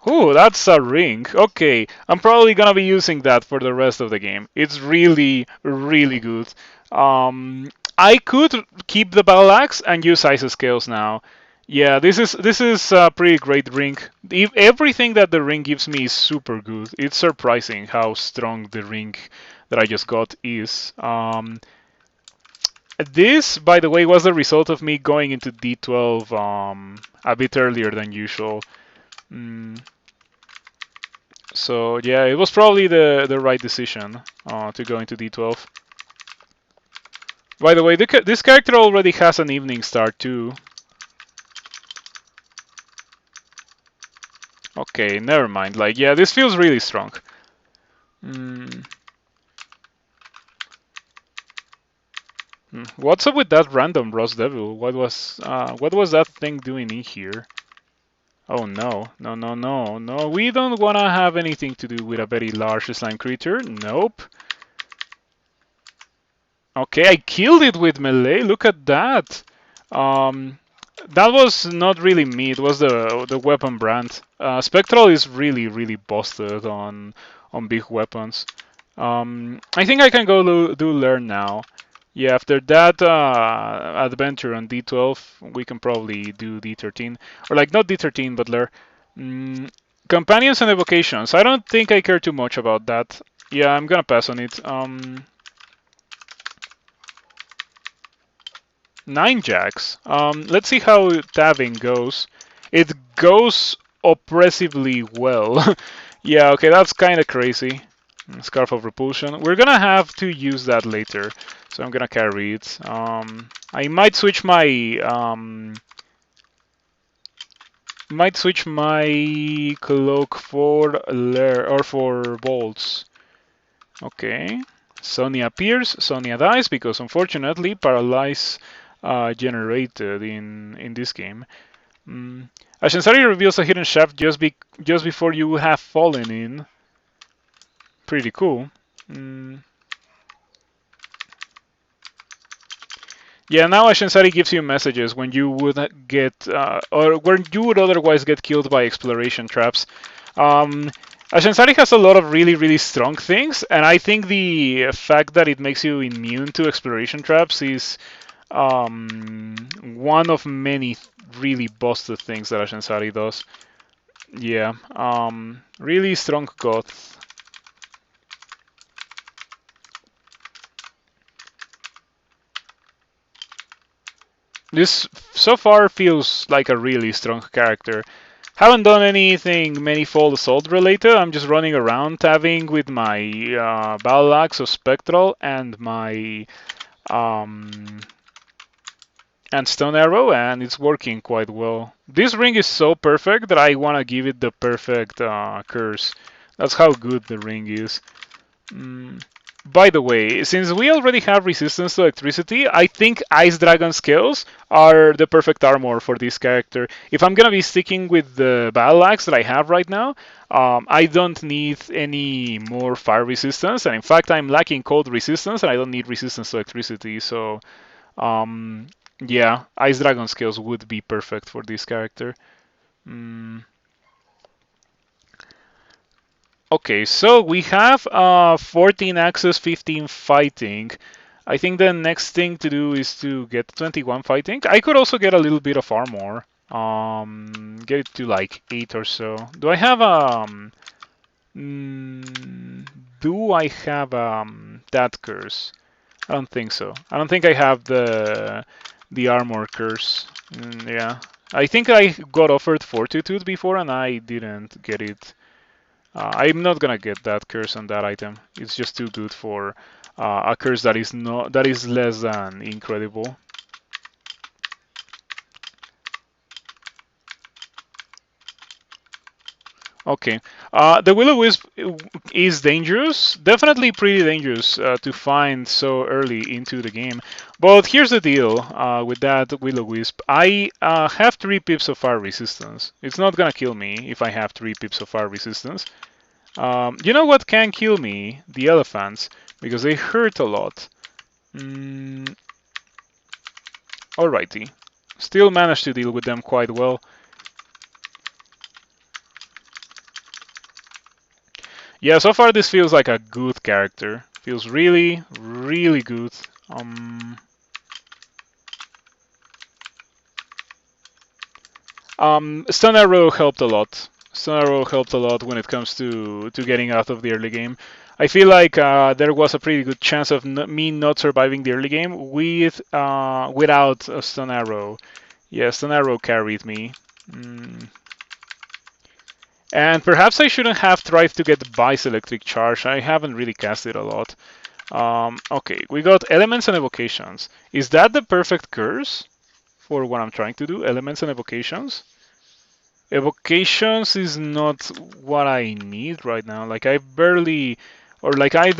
Ooh, Ooh, that's a ring. Okay, I'm probably gonna be using that for the rest of the game. It's really, really good. I could keep the battle axe and use ice scales now. Yeah, this is a pretty great ring. Everything that the ring gives me is super good. It's surprising how strong the ring that I just got is. This, by the way, was the result of me going into D12 a bit earlier than usual. Mm, so yeah, it was probably the right decision to go into D12. By the way, this character already has an evening start too. Okay, never mind. Like, yeah, this feels really strong. Mm. What's up with that random Rose Devil? What was that thing doing in here? Oh no, no, no, no, no. We don't wanna have anything to do with a very large slime creature. Nope. Okay, I killed it with melee. Look at that. Um, that was not really me. It was the weapon brand. Spectral is really really busted on big weapons. I think I can go do learn now. Yeah, after that adventure on D12, we can probably do D13, or like not D13 but learn. Companions and evocations. I don't think I care too much about that. Yeah, I'm gonna pass on it. 9 jacks. Let's see how tabbing goes. It goes oppressively well. Yeah, okay, that's kind of crazy. Scarf of Repulsion. We're gonna have to use that later, so I'm gonna carry it. I might switch my cloak for or for bolts. Okay. Sonia appears, Sonia dies because unfortunately paralyze generated in this game. Ashenzari reveals a hidden shaft just before you have fallen in. Pretty cool. Yeah, now Ashenzari gives you messages when you would get or when you would otherwise get killed by exploration traps. Ashenzari has a lot of really, really strong things, and I think the fact that it makes you immune to exploration traps is one of many really busted things that Ashenzari does. Yeah, really strong goth. This so far feels like a really strong character. Haven't done anything Manifold Assault related. I'm just running around tabbing with my Battle Axe of Spectral and my um, and Stone Arrow, and it's working quite well. This ring is so perfect that I want to give it the perfect curse. That's how good the ring is. By the way, since we already have resistance to electricity, I think Ice Dragon scales are the perfect armor for this character. If I'm gonna be sticking with the Battle Axe that I have right now, I don't need any more fire resistance, and in fact I'm lacking cold resistance and I don't need resistance to electricity, so yeah, Ice Dragon scales would be perfect for this character. Okay, so we have 14 access, 15 fighting. I think the next thing to do is to get 21 fighting. I could also get a little bit of armor. Get it to like 8 or so. Do I have do I have that curse? I don't think so. I don't think I have the armor curse. Yeah. I think I got offered Fortitude before and I didn't get it. I'm not gonna get that curse on that item. It's just too good for a curse that is less than incredible. Okay, the Will-O-Wisp is dangerous, definitely pretty dangerous to find so early into the game. But here's the deal with that Will-O-Wisp. I have 3 pips of fire resistance. It's not gonna kill me if I have 3 pips of fire resistance. You know what can kill me? The elephants, because they hurt a lot. Alrighty. Still managed to deal with them quite well. Yeah, so far this feels like a good character. Feels really, really good. Stun Arrow helped a lot. Stun Arrow helped a lot when it comes to getting out of the early game. I feel like there was a pretty good chance of me not surviving the early game without a Stun Arrow. Yeah, Stun Arrow carried me. Mm. And perhaps I shouldn't have tried to get Vice Electric Charge. I haven't really cast it a lot. Okay, we got Elements and Evocations. Is that the perfect curse for what I'm trying to do? Elements and Evocations? Evocations is not what I need right now. Like I barely, or like I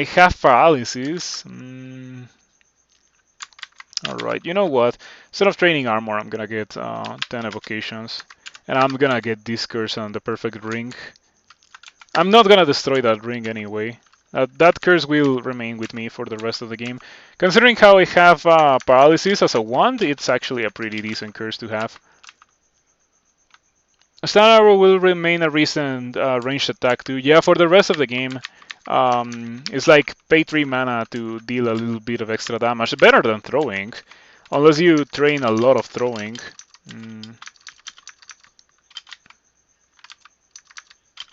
have paralysis. All right, you know what? Instead of training armor, I'm gonna get 10 evocations, and I'm gonna get this curse on the perfect ring. I'm not gonna destroy that ring anyway. That curse will remain with me for the rest of the game. Considering how I have paralysis as a wand, it's actually a pretty decent curse to have. Stun Arrow will remain a recent ranged attack too. Yeah, for the rest of the game, it's like pay 3 mana to deal a little bit of extra damage. Better than throwing, unless you train a lot of throwing.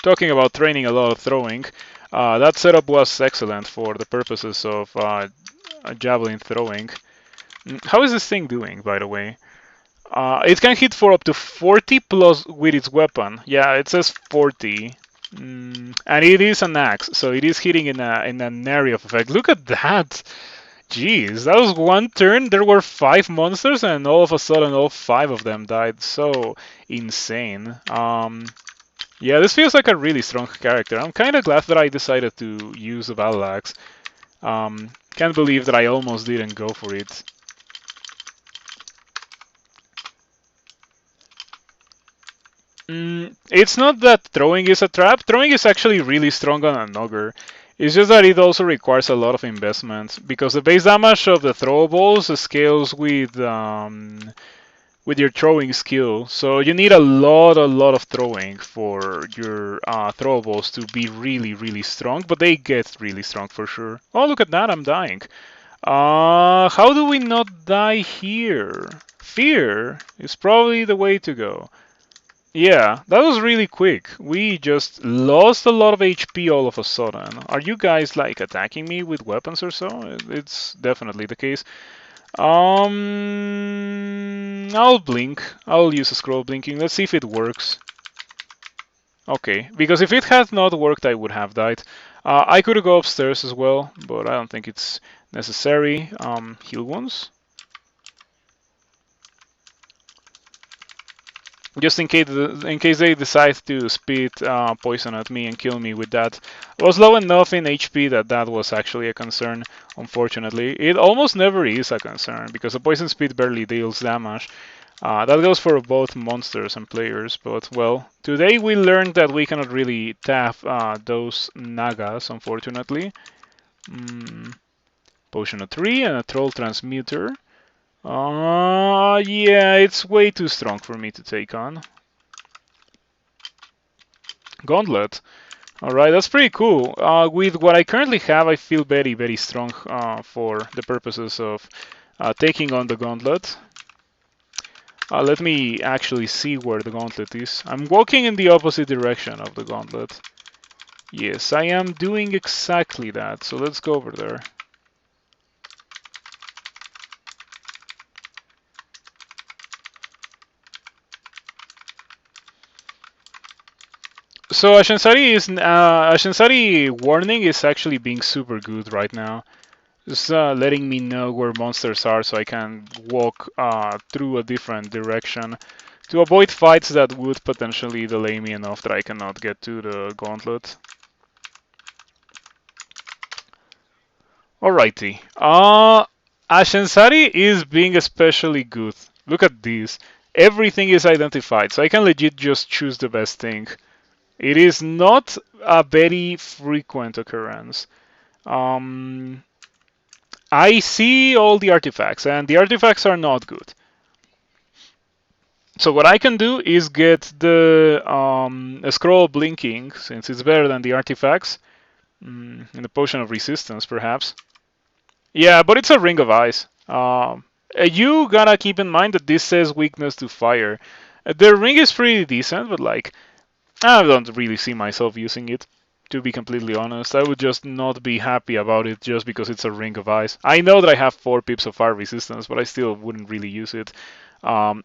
Talking about training a lot of throwing, that setup was excellent for the purposes of javelin throwing. How is this thing doing, by the way? It can hit for up to 40 plus with its weapon. Yeah, it says 40. And it is an axe, so it is hitting in an area of effect. Look at that! Jeez, that was one turn. There were 5 monsters, and all of a sudden, all 5 of them died. So insane. Yeah, this feels like a really strong character. I'm kind of glad that I decided to use the battle axe. Can't believe that I almost didn't go for it. It's not that throwing is a trap. Throwing is actually really strong on an Ogre. It's just that it also requires a lot of investment because the base damage of the throwables scales with your throwing skill. So you need a lot of throwing for your throwables to be really, really strong. But they get really strong for sure. Oh, look at that! I'm dying. How do we not die here? Fear is probably the way to go. Yeah, that was really quick. We just lost a lot of HP all of a sudden. Are you guys like attacking me with weapons or so? It's definitely the case. I'll blink. I'll use a scroll blinking. Let's see if it works. Okay, because if it had not worked, I would have died. I could go upstairs as well, but I don't think it's necessary. Heal wounds. Just in case they decide to spit poison at me and kill me with that. I was low enough in HP that that was actually a concern, unfortunately. It almost never is a concern, because the poison spit barely deals damage. That goes for both monsters and players, but well, today we learned that we cannot really tap those Nagas, unfortunately. Potion of 3 and a Troll Transmuter. Yeah, it's way too strong for me to take on. Gauntlet. Alright, that's pretty cool. With what I currently have, I feel very, very strong for the purposes of taking on the Gauntlet. Let me actually see where the Gauntlet is. I'm walking in the opposite direction of the Gauntlet. Yes, I am doing exactly that, so let's go over there. So Ashenzari warning is actually being super good right now. Just letting me know where monsters are so I can walk through a different direction to avoid fights that would potentially delay me enough that I cannot get to the gauntlet. Alrighty. Ashenzari is being especially good. Look at this. Everything is identified, so I can legit just choose the best thing. It is not a very frequent occurrence. I see all the artifacts, and the artifacts are not good. So what I can do is get the scroll blinking, since it's better than the artifacts, and the potion of resistance, perhaps. Yeah, but it's a ring of ice. You gotta keep in mind that this says weakness to fire. The ring is pretty decent, but like, I don't really see myself using it. To be completely honest, I would just not be happy about it just because it's a ring of ice. I know that I have 4 pips of fire resistance, but I still wouldn't really use it.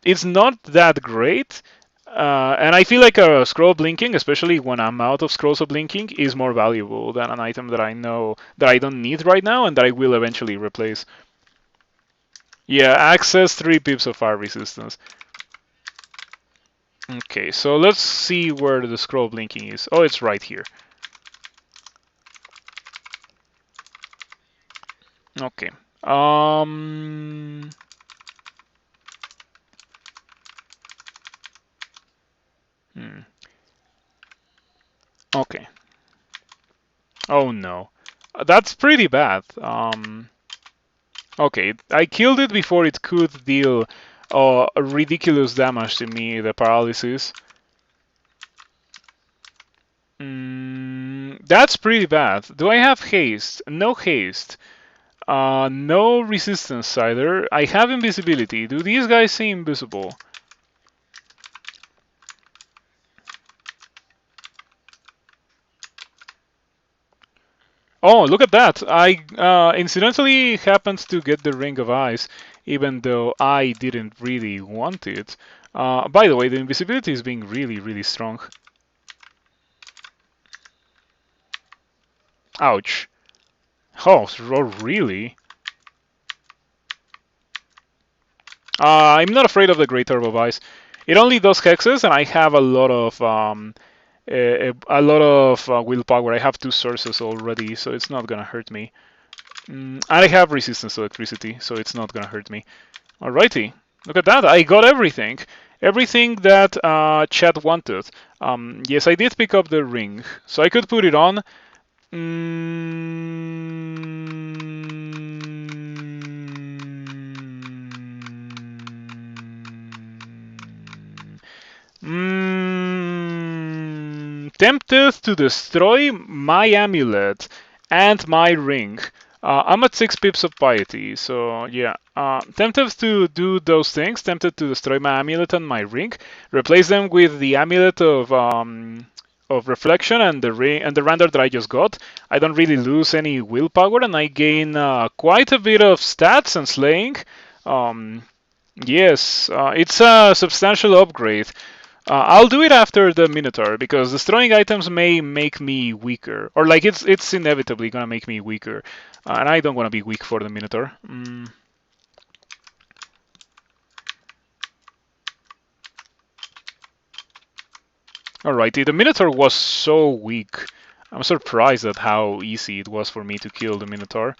It's not that great, and I feel like a scroll blinking, especially when I'm out of scrolls of blinking, is more valuable than an item that I know that I don't need right now and that I will eventually replace. Yeah, access 3 pips of fire resistance. Okay, so let's see where the scroll blinking is. Oh, it's right here. Okay. Um. Hmm. Okay. Oh no, that's pretty bad. Okay, I killed it before it could deal ridiculous damage to me. The paralysis. That's pretty bad. Do I have haste? No haste. No resistance either. I have invisibility. Do these guys seem invisible? Oh, look at that! I incidentally happened to get the Ring of Ice, even though I didn't really want it. By the way, the invisibility is being really, really strong. Ouch. Oh, really? I'm not afraid of the Great Orb of Ice. It only does hexes, and I have a lot of willpower. I have 2 sources already, so it's not gonna hurt me. And I have resistance to electricity, so it's not gonna hurt me. Alrighty, look at that! I got everything, everything that chat wanted. Yes, I did pick up the ring, so I could put it on. Tempted to destroy my amulet and my ring. I'm at 6 pips of piety, so yeah. Tempted to do those things, tempted to destroy my amulet and my ring, replace them with the amulet of reflection and the ring and the render that I just got. I don't really lose any willpower, and I gain quite a bit of stats and slaying. Yes, it's a substantial upgrade. I'll do it after the Minotaur because destroying items may make me weaker, or like it's inevitably gonna make me weaker, and I don't want to be weak for the Minotaur. Alrighty, the Minotaur was so weak. I'm surprised at how easy it was for me to kill the Minotaur.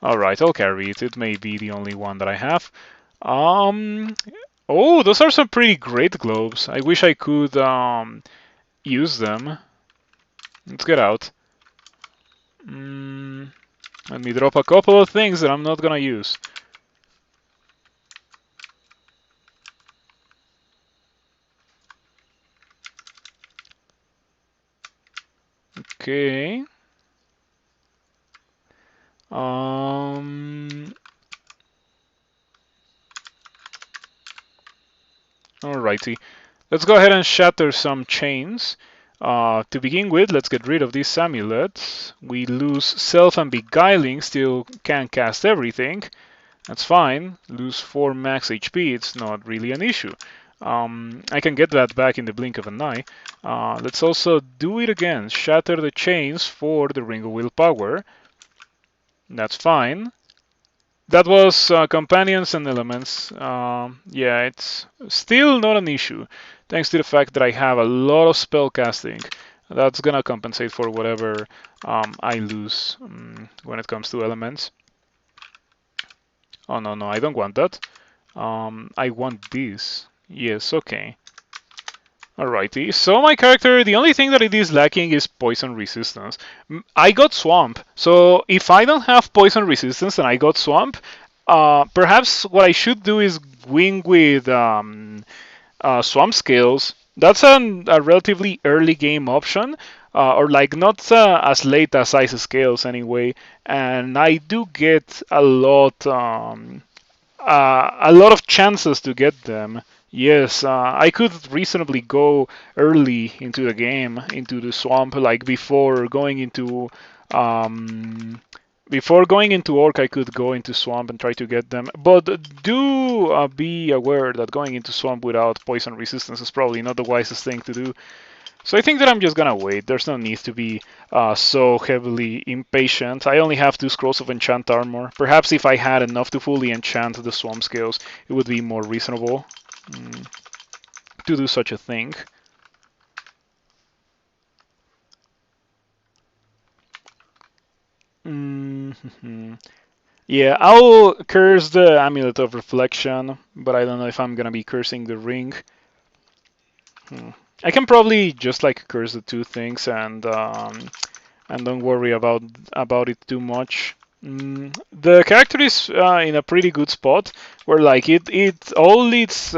Alright, I'll carry it. It may be the only one that I have. Oh, those are some pretty great globes. I wish I could use them. Let's get out. Let me drop a couple of things that I'm not gonna use. Okay. Alrighty. Let's go ahead and shatter some chains. To begin with, let's get rid of this amulet. We lose Self and Beguiling, still can cast everything. That's fine. Lose 4 max HP, it's not really an issue. I can get that back in the blink of an eye. Let's also do it again. Shatter the chains for the Ring of Willpower. That's fine. That was companions and elements. Yeah, it's still not an issue, thanks to the fact that I have a lot of spell casting. That's gonna compensate for whatever I lose when it comes to elements. Oh no, I don't want that. I want this. Yes, okay. Alrighty, so my character, the only thing that it is lacking is poison resistance. I got swamp, so if I don't have poison resistance and I got swamp, perhaps what I should do is wing with swamp scales. That's a relatively early game option, or like not as late as ice scales anyway. And I do get a lot of chances to get them. Yes, I could reasonably go early into the game, into the swamp, like before going into Orc, I could go into Swamp and try to get them. But do be aware that going into Swamp without poison resistance is probably not the wisest thing to do. So I think that I'm just gonna wait. There's no need to be so heavily impatient. I only have 2 scrolls of enchant armor. Perhaps if I had enough to fully enchant the Swamp scales, it would be more reasonable to do such a thing. Yeah, I'll curse the Amulet of Reflection, but I don't know if I'm gonna be cursing the ring. I can probably just like curse the 2 things and don't worry about it too much. The character is in a pretty good spot where like it all its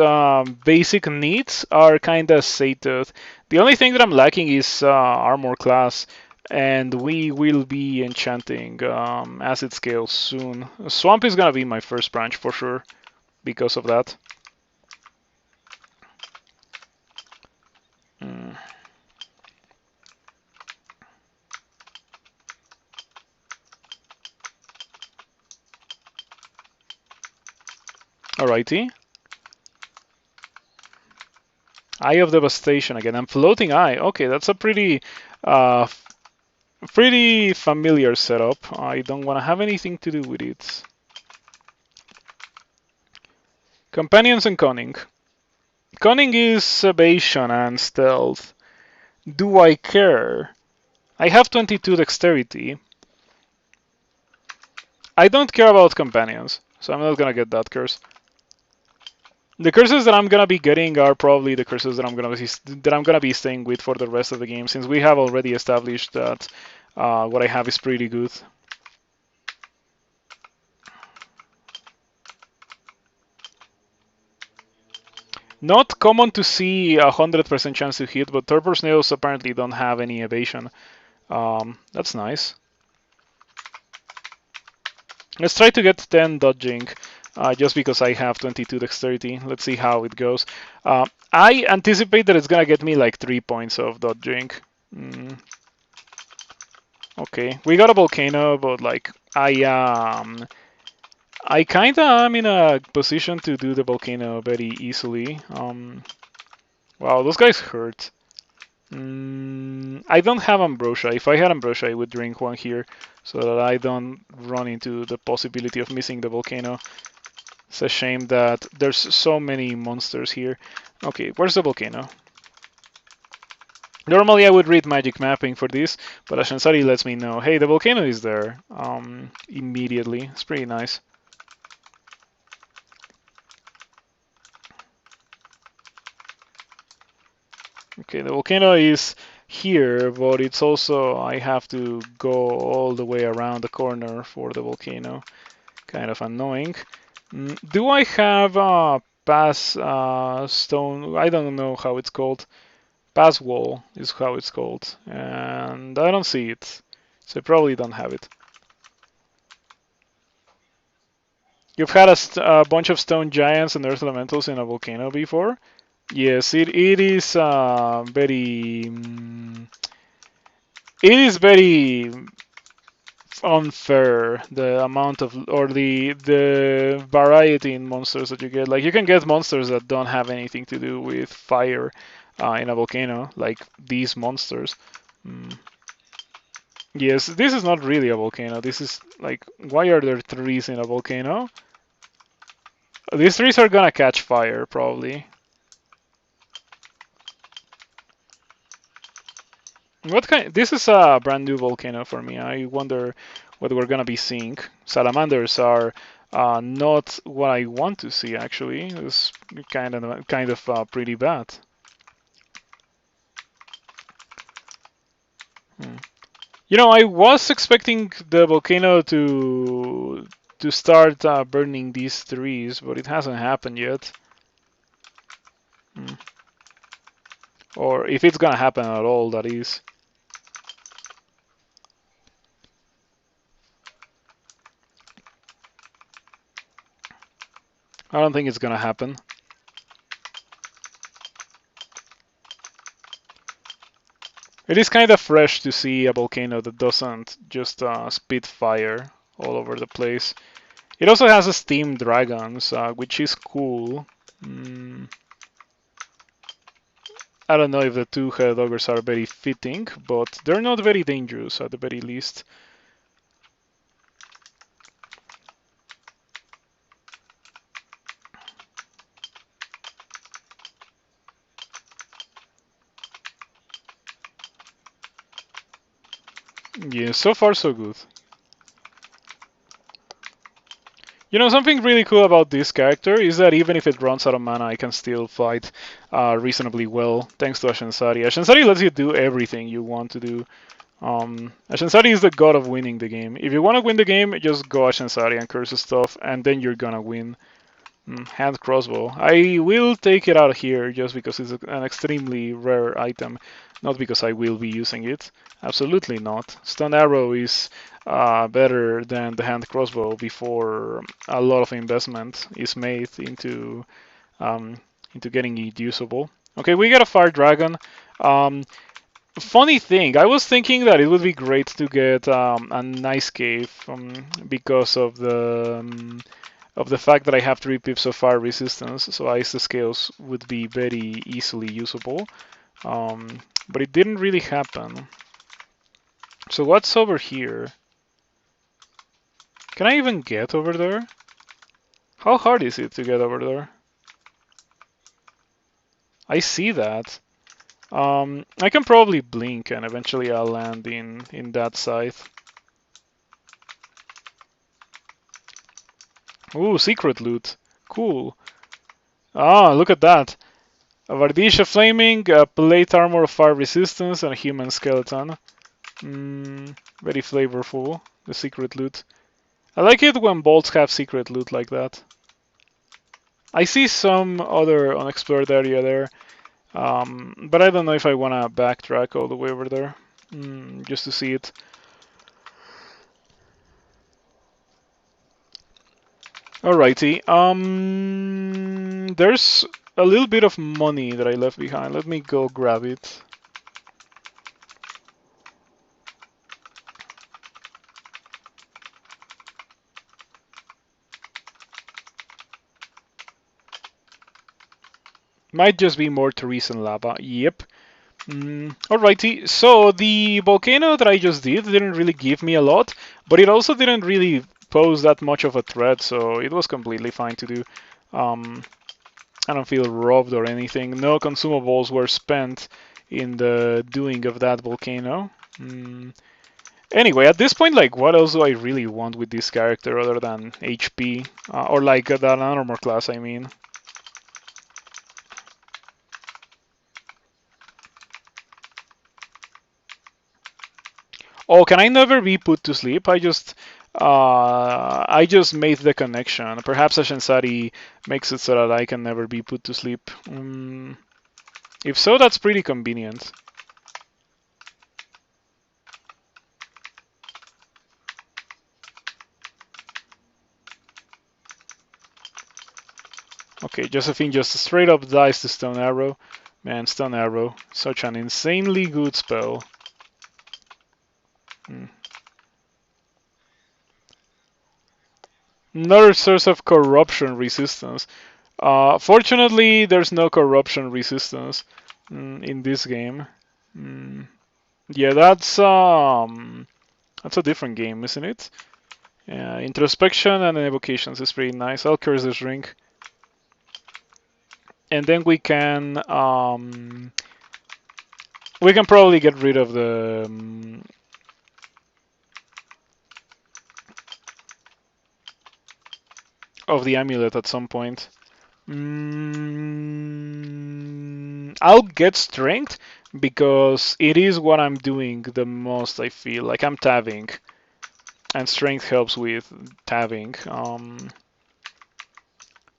basic needs are kind of sated. The only thing that I'm lacking is armor class, and we will be enchanting acid scales soon. Swamp is gonna be my first branch for sure because of that. Alrighty. Eye of Devastation again. I'm floating eye. Okay, that's a uh, pretty familiar setup. I don't want to have anything to do with it. Companions and Cunning. Cunning is evasion and stealth. Do I care? I have 22 dexterity. I don't care about companions, so I'm not gonna get that curse. The curses that I'm gonna be getting are probably the curses that I'm gonna be staying with for the rest of the game, since we have already established that what I have is pretty good. Not common to see 100% chance to hit, but turbo snails apparently don't have any evasion. That's nice. Let's try to get 10 dodging, just because I have 22 dexterity. Let's see how it goes. I anticipate that it's gonna get me like 3 points of dodging. Okay, we got a volcano, but like I kinda am in a position to do the volcano very easily. Wow, those guys hurt. I don't have ambrosia. If I had ambrosia, I would drink one here so that I don't run into the possibility of missing the volcano. It's a shame that there's so many monsters here. Okay, where's the volcano? Normally I would read magic mapping for this, but Ashenzari lets me know, hey, the volcano is there immediately. It's pretty nice. Okay, the volcano is here, but it's also, I have to go all the way around the corner for the volcano. Kind of annoying. Do I have a pass stone? I don't know how it's called. Pass wall is how it's called. And I don't see it. So I probably don't have it. You've had a bunch of stone giants and earth elementals in a volcano before? Yes, it is very. It is very unfair, the amount of, or the variety in monsters that you get. Like you can get monsters that don't have anything to do with fire in a volcano, like these monsters. Yes, this is not really a volcano. This is like, why are there trees in a volcano? These trees are gonna catch fire probably. What kind? This is a brand new volcano for me. I wonder what we're gonna be seeing. Salamanders are not what I want to see. Actually, it's kind of pretty bad. You know, I was expecting the volcano to start burning these trees, but it hasn't happened yet. Or if it's gonna happen at all, that is. I don't think it's gonna happen. It is kind of fresh to see a volcano that doesn't just spit fire all over the place. It also has a steam dragons, which is cool. I don't know if the two-headed ogres are very fitting, but they're not very dangerous at the very least. Yeah, so far so good. You know, something really cool about this character is that even if it runs out of mana, I can still fight reasonably well, thanks to Ashenzari. Ashenzari lets you do everything you want to do. Ashenzari is the god of winning the game. If you want to win the game, just go Ashenzari and curse stuff, and then you're gonna win. Hand crossbow. I will take it out here just because it's an extremely rare item, not because I will be using it. Absolutely not. Stun arrow is better than the hand crossbow before a lot of investment is made into getting it usable. Okay, we got a fire dragon. Funny thing, I was thinking that it would be great to get a nice cave because of the fact that I have 3 pips of fire resistance, so ice scales would be very easily usable. But it didn't really happen. So what's over here? Can I even get over there? How hard is it to get over there? I see that. I can probably blink and eventually I'll land in that side. Ooh, secret loot. Cool. Ah, look at that. A Vardisha Flaming, a plate armor of fire resistance, and a human skeleton. Very flavorful, the secret loot. I like it when bolts have secret loot like that. I see some other unexplored area there, but I don't know if I want to backtrack all the way over there, just to see it. Alrighty, there's a little bit of money that I left behind. Let me go grab it. Might just be more Teresian lava. Yep. Alrighty, so the volcano that I just didn't really give me a lot, but it also didn't really pose that much of a threat, so it was completely fine to do. I don't feel robbed or anything. No consumables were spent in the doing of that volcano. Anyway, at this point, like, what else do I really want with this character other than HP? Or like that armor class, I mean. Oh, can I never be put to sleep? I just made the connection. Perhaps Ashenzari makes it so that I can never be put to sleep. If so, that's pretty convenient. Okay, Josephine just straight up dies to Stone Arrow. Man, Stone Arrow, such an insanely good spell. Another source of corruption resistance. Fortunately, there's no corruption resistance in this game. Yeah, that's a different game, isn't it? Introspection and evocations is pretty nice. I'll curse this ring, and then we can probably get rid of the amulet at some point. I'll get strength because it is what I'm doing the most, I feel. Like I'm tabbing, and strength helps with tabbing.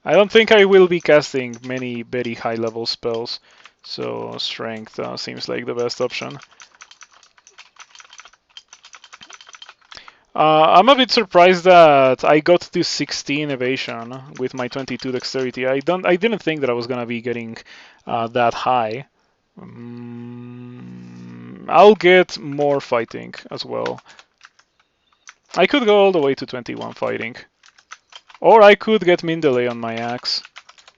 I don't think I will be casting many very high level spells, so strength seems like the best option. I'm a bit surprised that I got to 16 evasion with my 22 dexterity. I didn't think that I was gonna be getting that high. I'll get more fighting as well. I could go all the way to 21 fighting. Or I could get Mindele on my axe.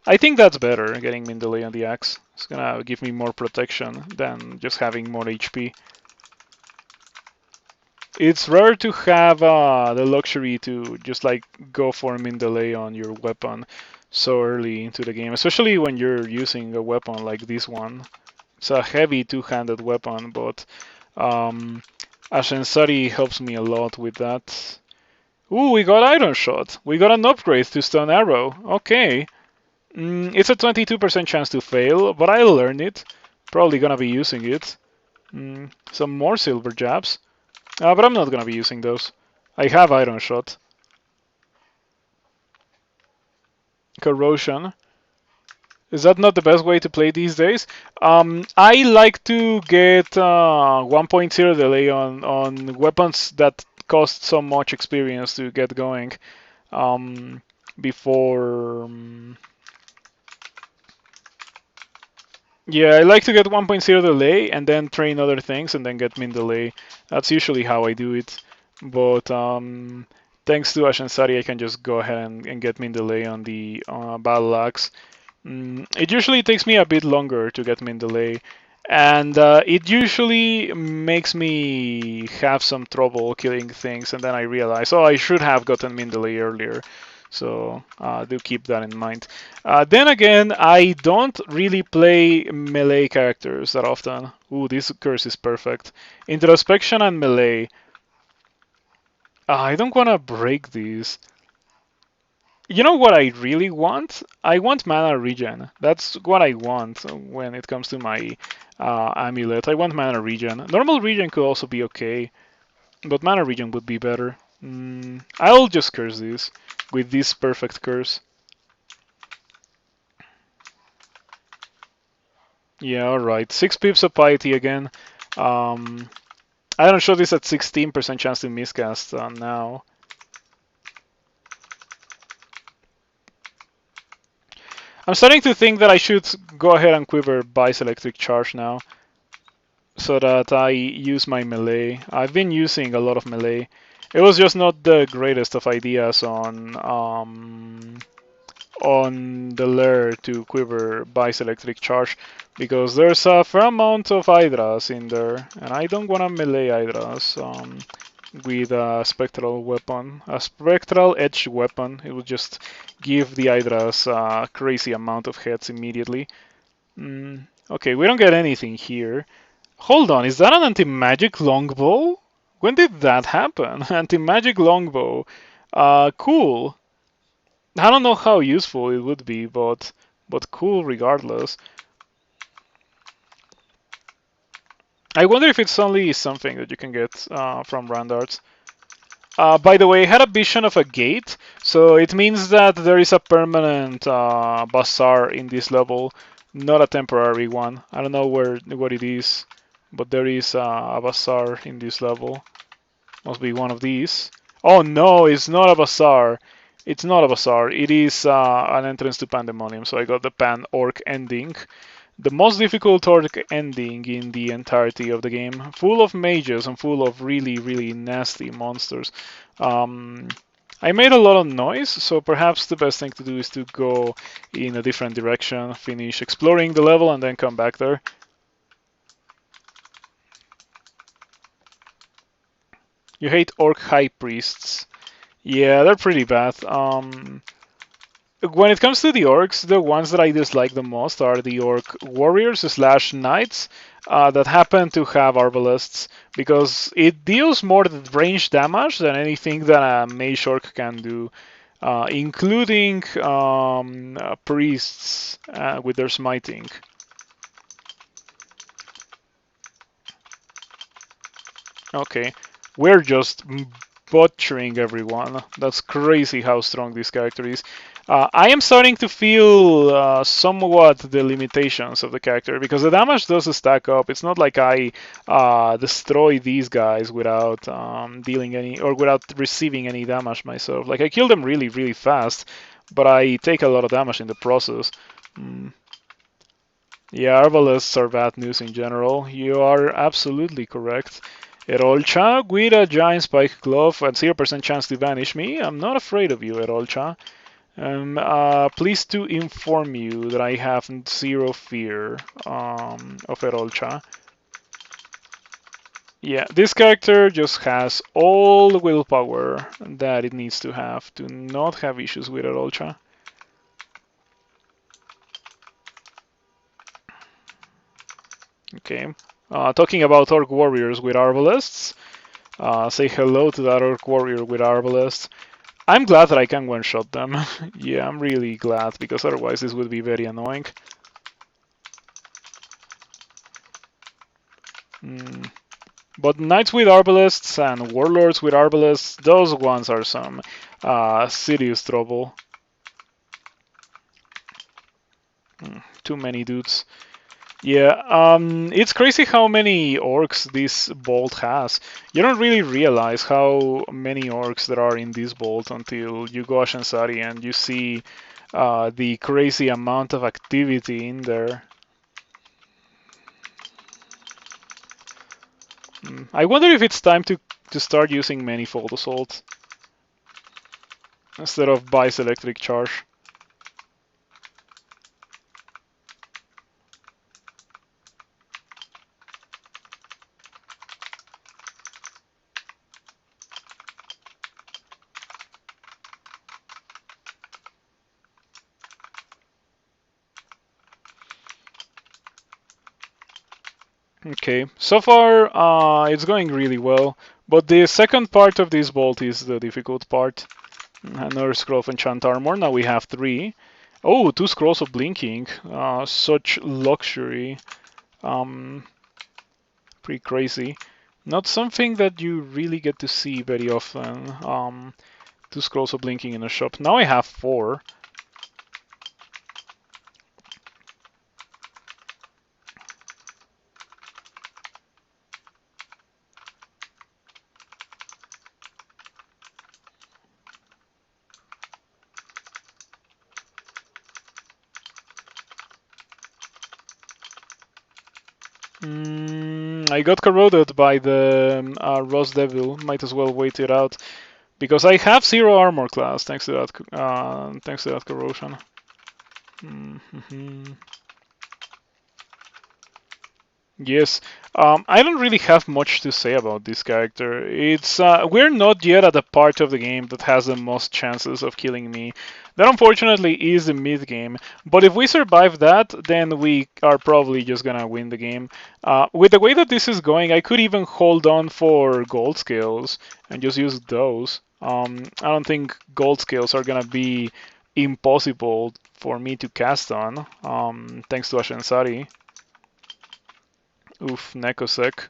I think that's better, getting Mindele on the axe. It's gonna give me more protection than just having more HP. It's rare to have the luxury to just like go for Mindele on your weapon so early into the game, especially when you're using a weapon like this one. It's a heavy two-handed weapon, but um, Ashenzari helps me a lot with that. Ooh, we got Iron Shot. We got an upgrade to Stone Arrow. Okay. It's a 22% chance to fail, but I'll learn it. Probably gonna be using it. Some more Silver Jabs. But I'm not gonna be using those. I have Iron Shot. Corrosion. Is that not the best way to play these days? I like to get 1.0 delay on weapons that cost so much experience to get going before. Yeah, I like to get 1.0 delay and then train other things and then get min delay. That's usually how I do it. But thanks to Ashenzari, I can just go ahead and get min delay on the battle axe. It usually takes me a bit longer to get min delay, and it usually makes me have some trouble killing things, and then I realize, oh, I should have gotten min delay earlier. So do keep that in mind. Then again, I don't really play melee characters that often. Ooh, this curse is perfect. Introspection and melee. I don't want to break these. You know what I really want? I want mana regen. That's what I want when it comes to my amulet. I want mana regen. Normal regen could also be okay, but mana regen would be better. I'll just curse this with this perfect curse. Yeah, alright. 6 pips of piety again. I don't show this at 16% chance to miscast now. I'm starting to think that I should go ahead and quiver Bice Electric Charge now, so that I use my melee. I've been using a lot of melee. It was just not the greatest of ideas on the lair to quiver Bice Electric Charge, because there's a fair amount of Hydras in there, and I don't want to melee Hydras with a spectral weapon. A spectral edge weapon, it would just give the Hydras a crazy amount of hits immediately. Okay, we don't get anything here. Hold on, is that an anti-magic longbow? When did that happen? Anti-magic longbow. Cool. I don't know how useful it would be, but cool regardless. I wonder if it's only something that you can get from Randarts. By the way, I had a vision of a gate, so it means that there is a permanent bazaar in this level, not a temporary one. I don't know what it is, but there is a bazaar in this level. Must be one of these. Oh no, it's not a bazaar. It's not a bazaar. It is an entrance to Pandemonium, so I got the Pan Orc ending. The most difficult orc ending in the entirety of the game, full of mages and full of really, really nasty monsters. I made a lot of noise, so perhaps the best thing to do is to go in a different direction, finish exploring the level, and then come back there. You hate orc high priests. Yeah, they're pretty bad. When it comes to the orcs, the ones that I dislike the most are the orc warriors slash knights that happen to have arbalests, because it deals more range damage than anything that a mage orc can do, including priests with their smiting. Okay, we're just butchering everyone. That's crazy how strong this character is. I am starting to feel somewhat the limitations of the character because the damage does stack up. It's not like I destroy these guys without dealing any or without receiving any damage myself. Like I kill them really, really fast, but I take a lot of damage in the process. Mm. Yeah, arbalists are bad news in general. You are absolutely correct. Erolcha with a giant spike glove and 0% chance to vanish me. I'm not afraid of you, Erolcha. Pleased to inform you that I have zero fear of Erolcha. Yeah, this character just has all the willpower that it needs to have to not have issues with Erolcha. Okay. Talking about Orc Warriors with Arbalists. Say hello to that Orc Warrior with Arbalists. I'm glad that I can one-shot them. Yeah, I'm really glad, because otherwise this would be very annoying. Mm. But Knights with Arbalists and Warlords with Arbalists, those ones are some serious trouble. Too many dudes. Yeah, it's crazy how many orcs this bolt has. You don't really realize how many orcs there are in this bolt until you go Ashenzari and you see the crazy amount of activity in there. I wonder if it's time to start using Manifold Assault instead of Vice Electric Charge. Okay, so far it's going really well, but the second part of this bolt is the difficult part. Another scroll of enchant armor. Now we have 3. Oh, 2 scrolls of blinking. Such luxury. Um, Pretty crazy. Not something that you really get to see very often. 2 scrolls of blinking in a shop. Now I have 4. I got corroded by the Rose Devil. Might as well wait it out because I have 0 armor class thanks to that corrosion. Yes, I don't really have much to say about this character. It's we're not yet at the part of the game that has the most chances of killing me. That unfortunately is the mid game. But if we survive that, then we are probably just gonna win the game. With the way that this is going, I could even hold on for gold scales and just use those. I don't think gold scales are gonna be impossible for me to cast on, thanks to Ashenzari. Oof, Nekosek.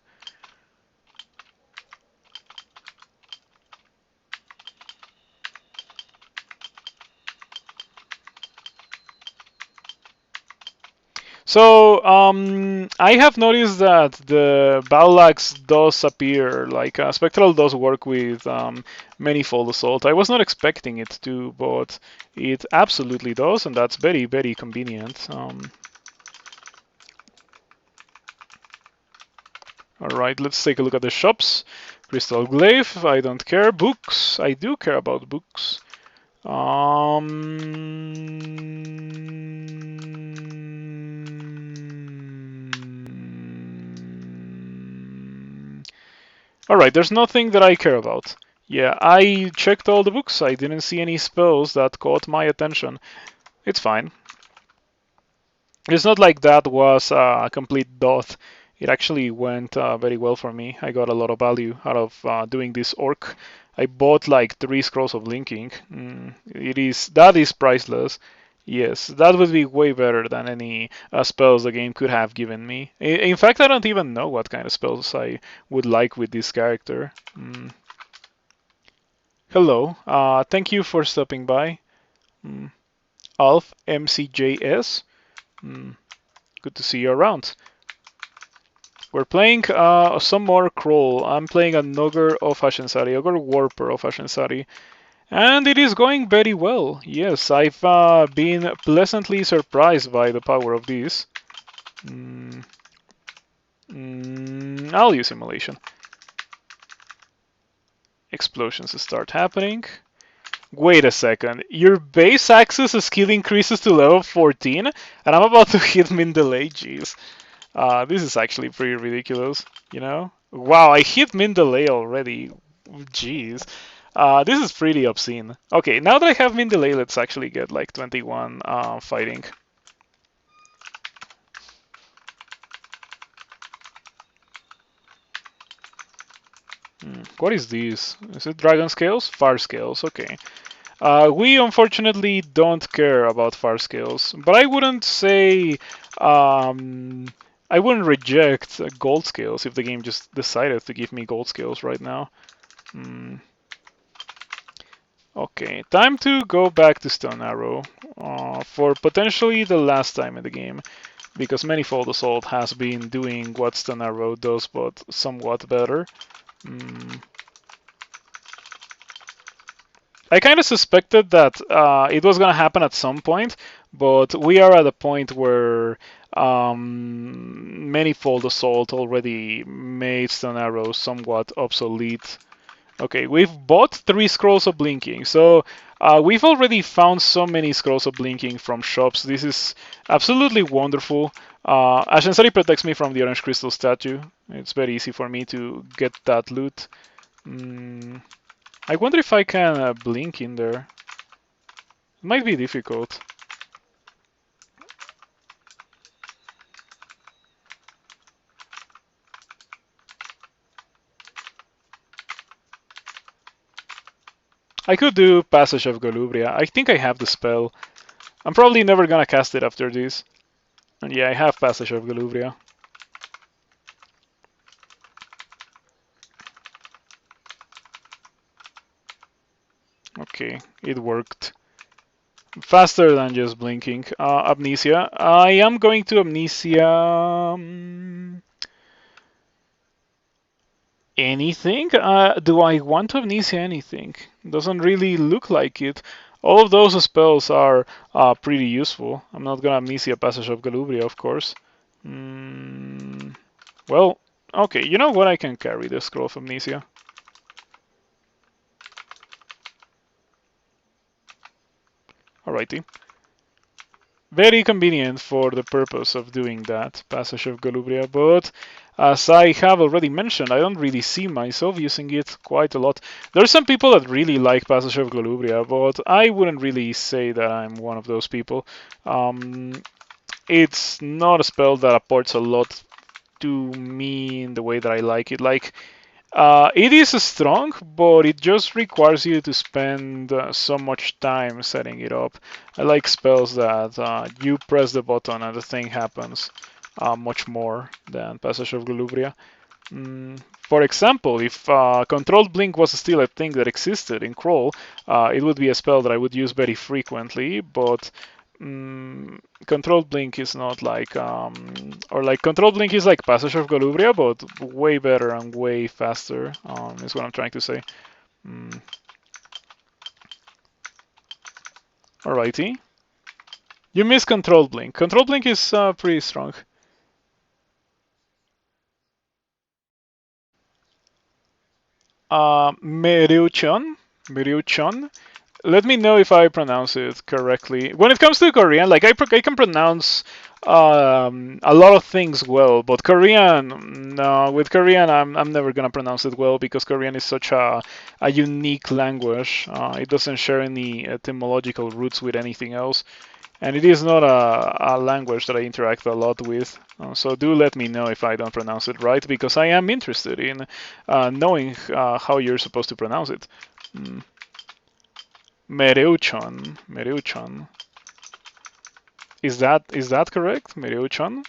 So, I have noticed that the Ballax does appear, like Spectral does work with Manifold Assault. I was not expecting it to, but it absolutely does, and that's very, very convenient. Alright, let's take a look at the shops. Crystal Glaive, I don't care. Books, I do care about books. Alright, there's nothing that I care about. Yeah, I checked all the books. I didn't see any spells that caught my attention. It's fine. It's not like that was a complete dot. It actually went very well for me. I got a lot of value out of doing this orc. I bought like 3 scrolls of linking. That is priceless. Yes, that would be way better than any spells the game could have given me. In fact, I don't even know what kind of spells I would like with this character. Hello, thank you for stopping by. Alf MCJS. Good to see you around. We're playing some more Crawl. I'm playing an Ogre of Ashenzari, Ogre Warper of Ashenzari. And it is going very well. Yes, I've been pleasantly surprised by the power of this. I'll use simulation. Explosions start happening. Wait a second. Your base access skill increases to level 14, and I'm about to hit min delay. Jeez. This is actually pretty ridiculous, you know? Wow, I hit min delay already. Jeez. This is pretty obscene. Okay, now that I have min delay, let's actually get like 21 fighting. What is this? Is it dragon scales? Far scales, okay. We unfortunately don't care about far scales, but I wouldn't say I wouldn't reject gold scales if the game just decided to give me gold scales right now. Okay, time to go back to Stone Arrow for potentially the last time in the game, because Manifold Assault has been doing what Stone Arrow does, but somewhat better. I kind of suspected that it was going to happen at some point, but we are at a point where Manifold Assault already made Stone Arrow somewhat obsolete. Okay, we've bought 3 Scrolls of Blinking, so we've already found so many Scrolls of Blinking from shops. This is absolutely wonderful. Ashenzari protects me from the Orange Crystal statue. It's very easy for me to get that loot. I wonder if I can blink in there. It might be difficult. I could do Passage of Golubria. I think I have the spell. I'm probably never gonna cast it after this. And yeah, I have Passage of Golubria. Okay, it worked. Faster than just blinking. Amnesia. I am going to Amnesia. Anything? Do I want to Amnesia anything? Doesn't really look like it. All of those spells are pretty useful. I'm not gonna Amnesia Passage of Golubria, of course. Well, okay, you know what? I can carry the Scroll of Amnesia. Alrighty. Very convenient for the purpose of doing that, Passage of Golubria, but as I have already mentioned, I don't really see myself using it quite a lot. There are some people that really like Passage of Golubria, but I wouldn't really say that I'm one of those people. It's not a spell that apports a lot to me in the way that I like it. Like, it is strong, but it just requires you to spend so much time setting it up. I like spells that you press the button and the thing happens much more than Passage of Golubria. For example, if Controlled Blink was still a thing that existed in Crawl, it would be a spell that I would use very frequently, but Controlled Blink is not like, or like Controlled Blink is like Passage of Golubria, but way better and way faster, is what I'm trying to say. Alrighty. You miss Controlled Blink. Controlled Blink is pretty strong. Mereuchon? Mereuchon? Let me know if I pronounce it correctly. When it comes to Korean, like I can pronounce a lot of things well, but Korean, no, with Korean I'm never gonna pronounce it well because Korean is such a unique language. It doesn't share any etymological roots with anything else, and it is not a language that I interact a lot with. So do let me know if I don't pronounce it right, because I am interested in knowing how you're supposed to pronounce it. Mereuchon. Mereuchon. Is that correct? Mereuchon?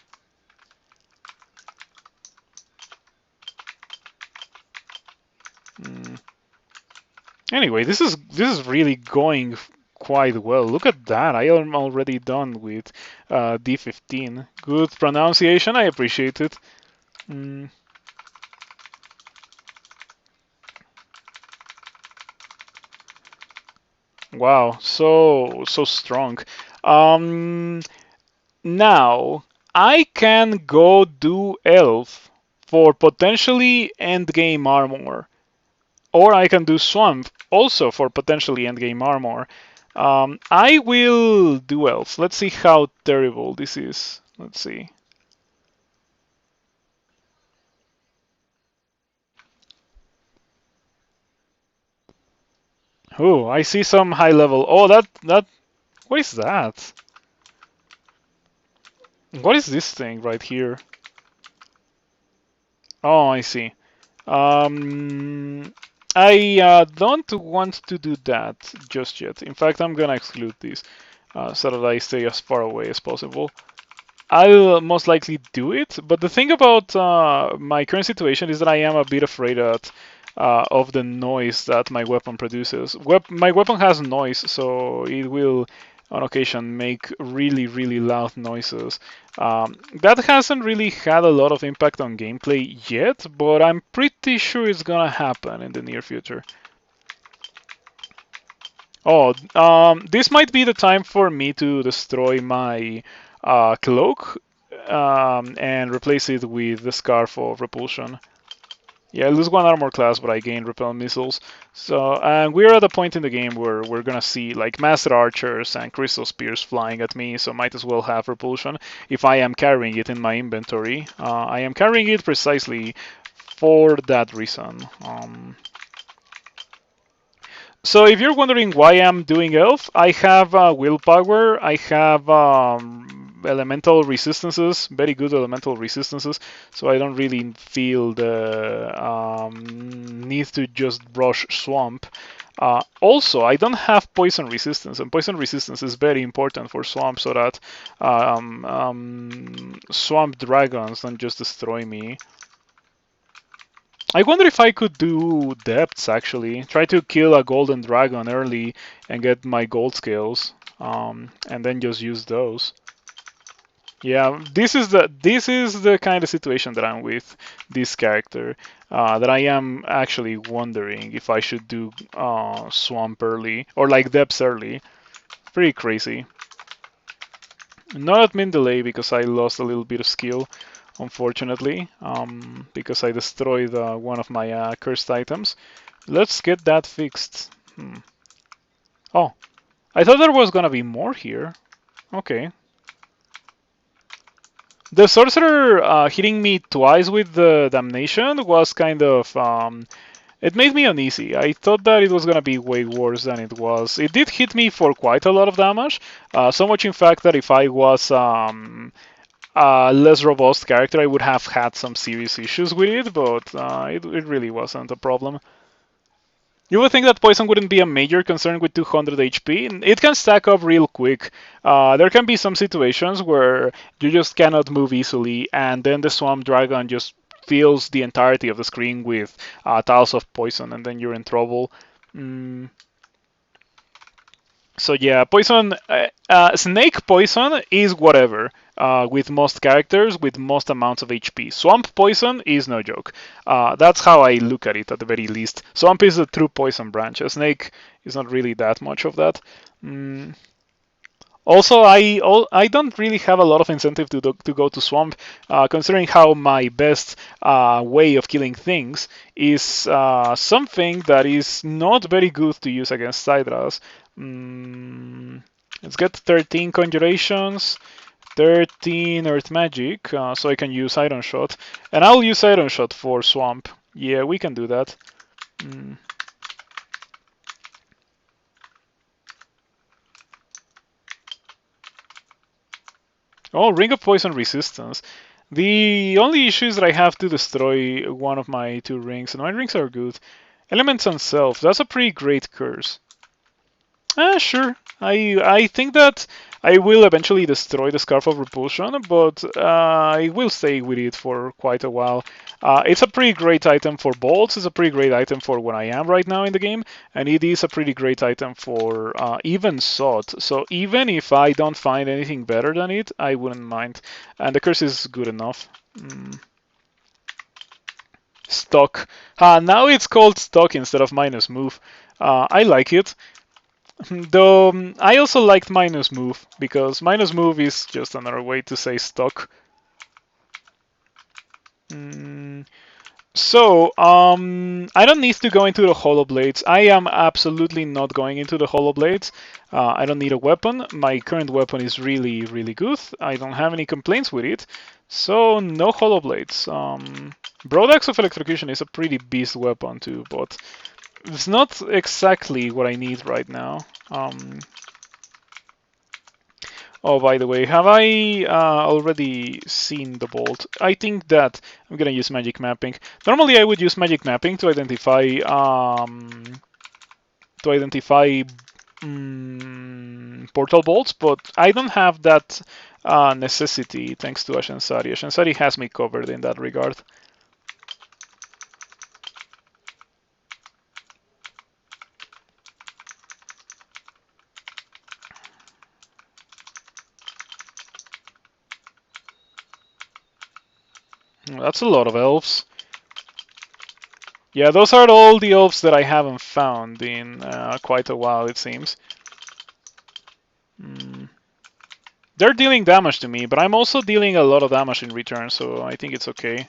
Anyway, this is really going quite well. Look at that. I am already done with D15. Good pronunciation. I appreciate it. Mm. Wow, so strong. Um, Now I can go do elf for potentially endgame armor, or I can do swamp also for potentially endgame armor. I will do elf. Let's see how terrible this is. Let's see. Oh, I see some high level. Oh, that. What is that? What is this thing right here? Oh, I see. Um, I don't want to do that just yet. In fact, I'm gonna exclude this so that I stay as far away as possible. I'll most likely do it, but the thing about my current situation is that I am a bit afraid of the noise that my weapon produces. My weapon has noise, so it will on occasion make really, really loud noises. That hasn't really had a lot of impact on gameplay yet, but I'm pretty sure it's gonna happen in the near future. Oh, this might be the time for me to destroy my cloak and replace it with the Scarf of Repulsion. Yeah, I lose one armor class, but I gain repel missiles. So, and we're at a point in the game where we're gonna see like Master Archers and Crystal Spears flying at me, so might as well have repulsion if I am carrying it in my inventory. I am carrying it precisely for that reason. So if you're wondering why I'm doing elf, I have willpower, I have elemental resistances, very good elemental resistances, so I don't really feel the need to just brush swamp. Also, I don't have poison resistance, and poison resistance is very important for swamp so that swamp dragons don't just destroy me. I wonder if I could do depths actually. Try to kill a golden dragon early and get my gold scales, and then just use those. Yeah, this is the kind of situation that I'm with this character. That I am actually wondering if I should do swamp early or like depths early. Pretty crazy. Not at min delay because I lost a little bit of skill, unfortunately, because I destroyed one of my cursed items. Let's get that fixed. Oh, I thought there was gonna be more here. Okay. The sorcerer hitting me twice with the damnation was kind of it made me uneasy. I thought that it was gonna be way worse than it was. It did hit me for quite a lot of damage, so much in fact that if I was a less robust character, I would have had some serious issues with it, but it really wasn't a problem. You would think that poison wouldn't be a major concern with 200 HP. It can stack up real quick. There can be some situations where you just cannot move easily, and then the swamp dragon just fills the entirety of the screen with tiles of poison, and then you're in trouble. Mm, so yeah, poison, snake poison is whatever. With most characters, with most amounts of HP. Swamp poison is no joke. That's how I look at it at the very least. Swamp is a true poison branch. A snake is not really that much of that. Mm. Also, I don't really have a lot of incentive to go to swamp, considering how my best way of killing things is something that is not very good to use against Hydras. Mm, let's get 13 conjurations, 13 earth magic, so I can use iron shot, and I'll use iron shot for swamp. Yeah, we can do that. Mm. Oh, Ring of Poison Resistance. The only issue is that I have to destroy one of my two rings, and my rings are good. Elements and Self, that's a pretty great curse. Sure. I think that I will eventually destroy the Scarf of Repulsion, but I will stay with it for quite a while. It's a pretty great item for bolts, it's a pretty great item for when I am right now in the game, and it is a pretty great item for even Sot. So even if I don't find anything better than it, I wouldn't mind. And the curse is good enough. Stock. Now it's called stock instead of minus move. I like it. Though I also liked minus move because minus move is just another way to say stock. So, I don't need to go into the Hollow Blades. I am absolutely not going into the Hollow Blades. I don't need a weapon. My current weapon is really, really good. I don't have any complaints with it. So, no Hollow Blades. Broadaxe of Electrocution is a pretty beast weapon too, but it's not exactly what I need right now. Oh, by the way, have I already seen the bolt? I think that I'm gonna use magic mapping. Normally, I would use magic mapping to identify portal bolts, but I don't have that necessity thanks to Ashenzari. Ashenzari has me covered in that regard. That's a lot of elves. Yeah, those are all the elves that I haven't found in quite a while, it seems. They're dealing damage to me, but I'm also dealing a lot of damage in return, so I think it's okay.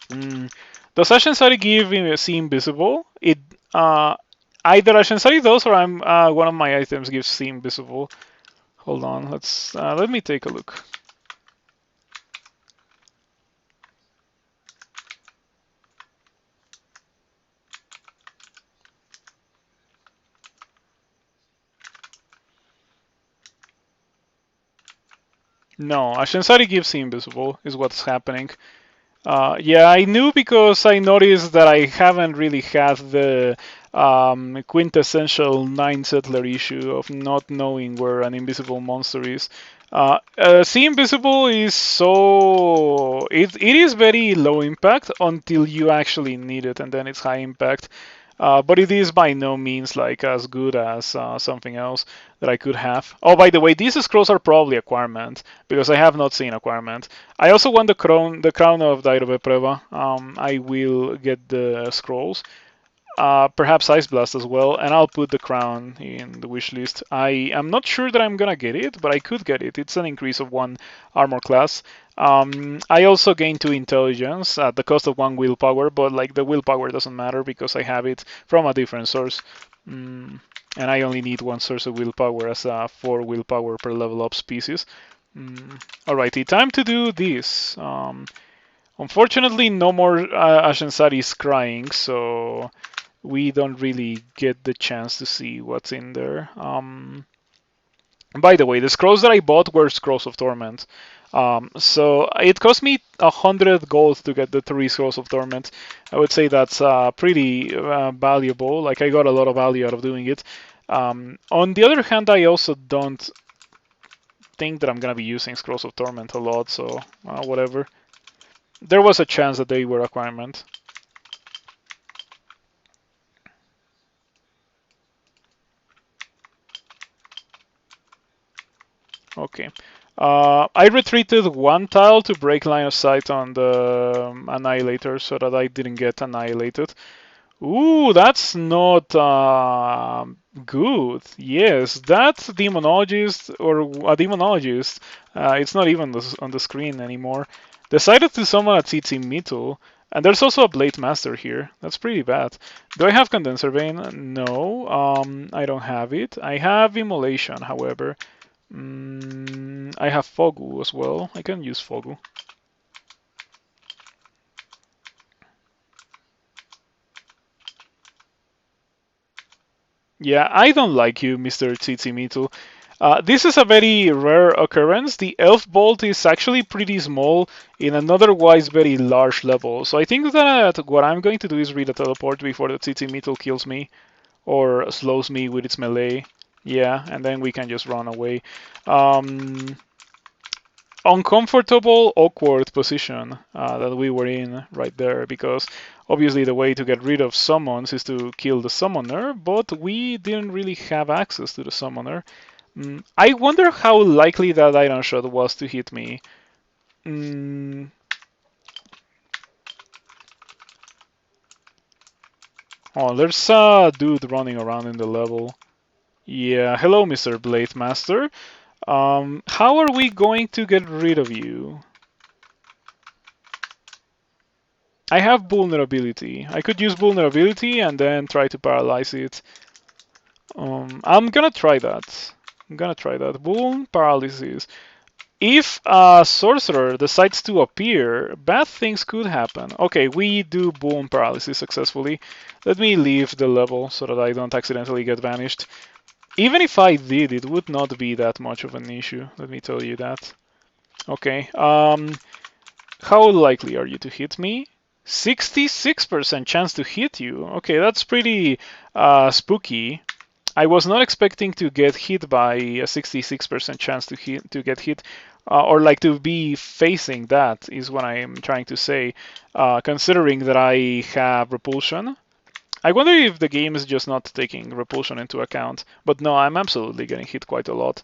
Does Ashenzari give See Invisible? It either Ashenzari does or I'm one of my items gives See Invisible. Hold on, let me take a look. No, Ashenzari gives See Invisible is what's happening. Yeah, I knew because I noticed that I haven't really had the quintessential 9 settler issue of not knowing where an invisible monster is. See Invisible is so... It is very low impact until you actually need it, and then it's high impact. But it is by no means like as good as something else that I could have. Oh, by the way, these scrolls are probably acquirement because I have not seen acquirement. I also want the crown of Dairobe Preva. I will get the scrolls. Perhaps Ice Blast as well, and I'll put the crown in the wish list. I am not sure that I'm gonna get it, but I could get it. It's an increase of 1 armor class. I also gain 2 intelligence at the cost of 1 willpower, but like the willpower doesn't matter because I have it from a different source. And I only need 1 source of willpower as a 4 willpower per level up species. Alrighty, time to do this. Unfortunately, no more Ashenzari's crying, so we don't really get the chance to see what's in there. By the way, the scrolls that I bought were Scrolls of Torment. So it cost me 100 gold to get the 3 Scrolls of Torment. I would say that's pretty valuable. Like, I got a lot of value out of doing it. On the other hand, I also don't think that I'm going to be using Scrolls of Torment a lot, so whatever. There was a chance that they were acquirement. Okay. I retreated 1 tile to break line of sight on the Annihilator so that I didn't get annihilated. Ooh, that's not good. Yes, that demonologist, or a demonologist, it's not even on the screen anymore, decided to summon a Tsitsi Mitu. And there's also a Blade Master here. That's pretty bad. Do I have Condenser Vein? No, I don't have it. I have Immolation, however. I have Fogu as well. I can use Fogu. Yeah, I don't like you, Mr. Tsitsimitu. This is a very rare occurrence. The Elf Bolt is actually pretty small in an otherwise very large level. So I think that what I'm going to do is read a teleport before the Tsitsimitu kills me or slows me with its melee. Yeah, and then we can just run away. Um, Uncomfortable, awkward position that we were in right there, because obviously the way to get rid of summons is to kill the summoner, but we didn't really have access to the summoner. I wonder how likely that iron shot was to hit me. Mm, oh, there's a dude running around in the level. Yeah, hello, Mr. Blade Master. How are we going to get rid of you? I have vulnerability. I could use vulnerability and then try to paralyze it. I'm gonna try that. I'm gonna try that. Vuln paralysis. If a sorcerer decides to appear, bad things could happen. Okay, we do Vuln paralysis successfully. Let me leave the level so that I don't accidentally get vanished. Even if I did, it would not be that much of an issue. Let me tell you that. Okay. How likely are you to hit me? 66% chance to hit you. Okay, that's pretty spooky. I was not expecting to get hit by a 66% chance to get hit, or like to be facing that is what I am trying to say. Considering that I have repulsion, I wonder if the game is just not taking repulsion into account. But no, I'm absolutely getting hit quite a lot.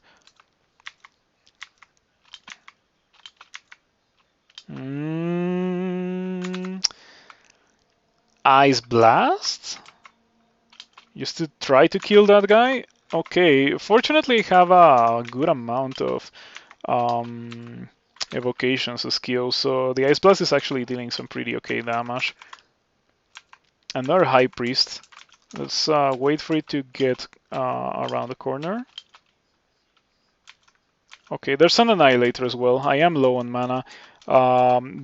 Ice Blast? Just to try to kill that guy? Okay, fortunately I have a good amount of um, evocations skills, so the Ice Blast is actually dealing some pretty okay damage. Another High Priest. Let's wait for it to get around the corner. Okay, there's an Annihilator as well. I am low on mana.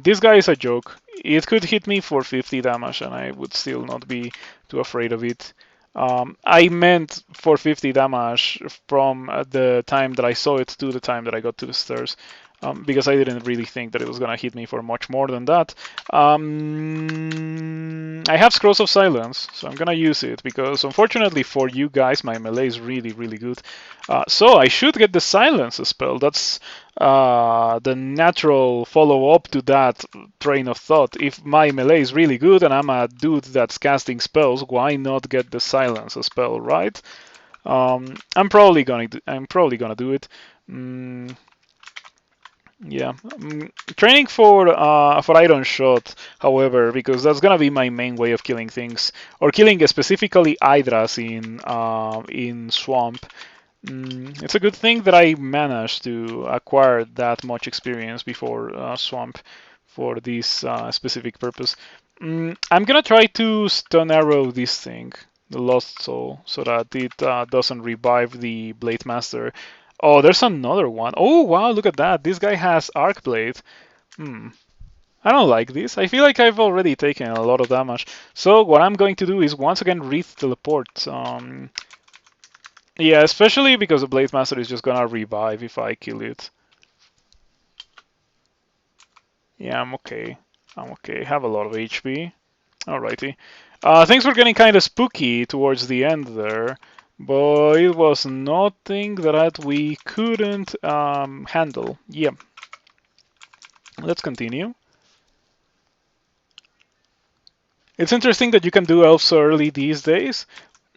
This guy is a joke. It could hit me for 50 damage and I would still not be too afraid of it. I meant for 50 damage from the time that I saw it to the time that I got to the stairs. Because I didn't really think that it was gonna hit me for much more than that. I have Scrolls of Silence, so I'm gonna use it because unfortunately for you guys, my melee is really, really good. So I should get the Silence spell. That's the natural follow-up to that train of thought. If my melee is really good and I'm a dude that's casting spells, why not get the Silence spell, right? I'm probably gonna do it. Yeah, training for iron shot, however, because that's gonna be my main way of killing things, or killing specifically hydras in swamp. It's a good thing that I managed to acquire that much experience before swamp for this specific purpose. I'm gonna try to stun arrow this thing, the lost soul, so that it doesn't revive the blade master. Oh, there's another one. Oh, wow, look at that. This guy has Arc Blade. I don't like this. I feel like I've already taken a lot of damage. So what I'm going to do is once again Wreath Teleport. Yeah, especially because the Blade Master is just gonna revive if I kill it. Yeah, I'm okay. I'm okay. Have a lot of HP. Alrighty. Things were getting kind of spooky towards the end there, but it was nothing that we couldn't handle. Yeah. Let's continue. It's interesting that you can do elves so early these days.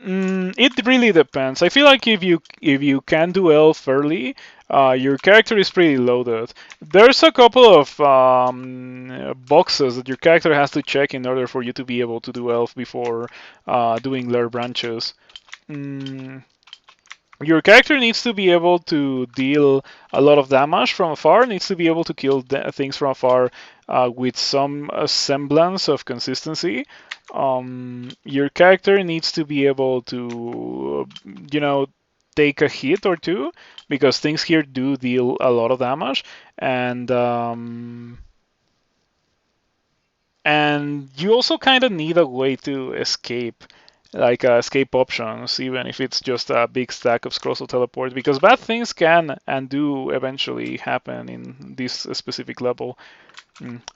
It really depends. I feel like if you can do elf early, your character is pretty loaded. There's a couple of boxes that your character has to check in order for you to be able to do elf before doing lair branches. Mm, your character needs to be able to deal a lot of damage from afar, needs to be able to kill things from afar with some semblance of consistency. Your character needs to be able to, take a hit or two, because things here do deal a lot of damage, and you also kind of need a way to escape, like escape options, even if it's just a big stack of scrolls of teleport, because bad things can and do eventually happen in this specific level.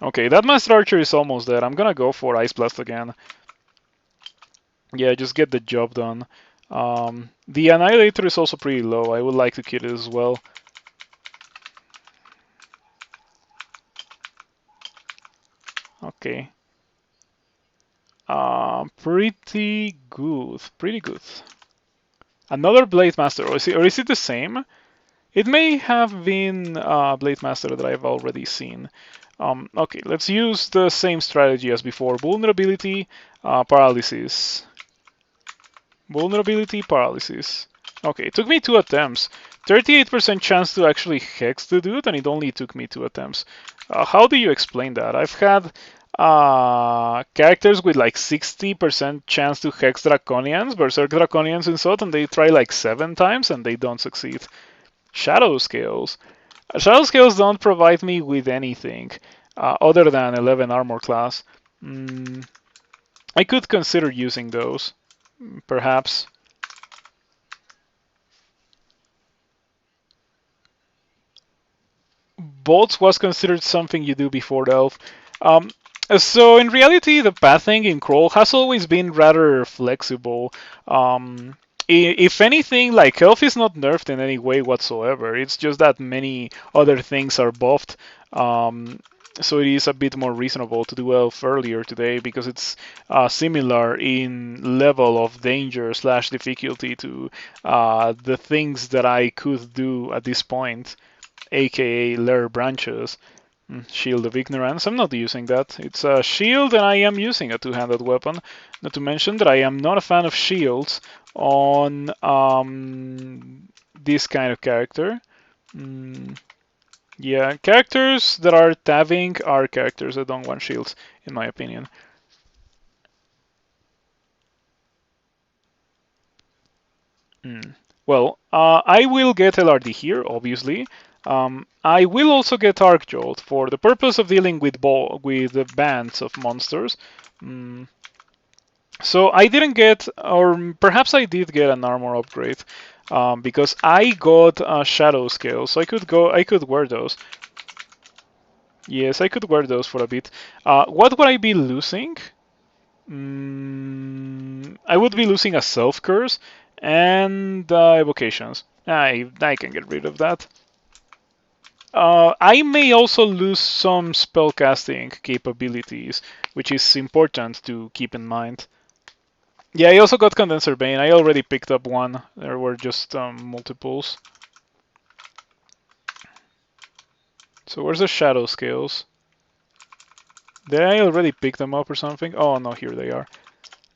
Okay, that Master Archer is almost dead. I'm gonna go for Ice Blast again. Yeah, just get the job done. The Annihilator is also pretty low. I would like to kill it as well. Okay. Pretty good. Pretty good. Another Blade Master, or is it the same? It may have been Blade Master that I've already seen. Okay, let's use the same strategy as before. Vulnerability, paralysis. Vulnerability, paralysis. Okay, it took me 2 attempts. 38% chance to actually hex the dude, and it only took me 2 attempts. How do you explain that? I've had characters with like 60% chance to hex Draconians, Berserk Draconians in SOT, and they try like 7 times and they don't succeed. Shadow Scales. Shadow Scales don't provide me with anything other than 11 armor class. I could consider using those, perhaps. Bolts was considered something you do before Delve. Um, so in reality, the pathing in Crawl has always been rather flexible. If anything, like health is not nerfed in any way whatsoever. It's just that many other things are buffed. So it is a bit more reasonable to do Elf earlier today because it's similar in level of danger slash difficulty to the things that I could do at this point, aka Lair Branches. Shield of Ignorance. I'm not using that. It's a shield and I am using a two-handed weapon. Not to mention that I am not a fan of shields on this kind of character. Yeah, characters that are tabbing are characters that don't want shields, in my opinion. Well, I will get LRD here, obviously. I will also get Arc Jolt for the purpose of dealing with bands of monsters. So I didn't get, or perhaps I did get an armor upgrade, because I got a Shadow Scale, so I could wear those. Yes, I could wear those for a bit. What would I be losing? I would be losing a Self Curse and Evocations. I can get rid of that. I may also lose some spellcasting capabilities, which is important to keep in mind. Yeah, I also got Condenser Bane. I already picked up one. There were just multiples. So where's the Shadow Scales? Did I already pick them up or something? Oh no, here they are.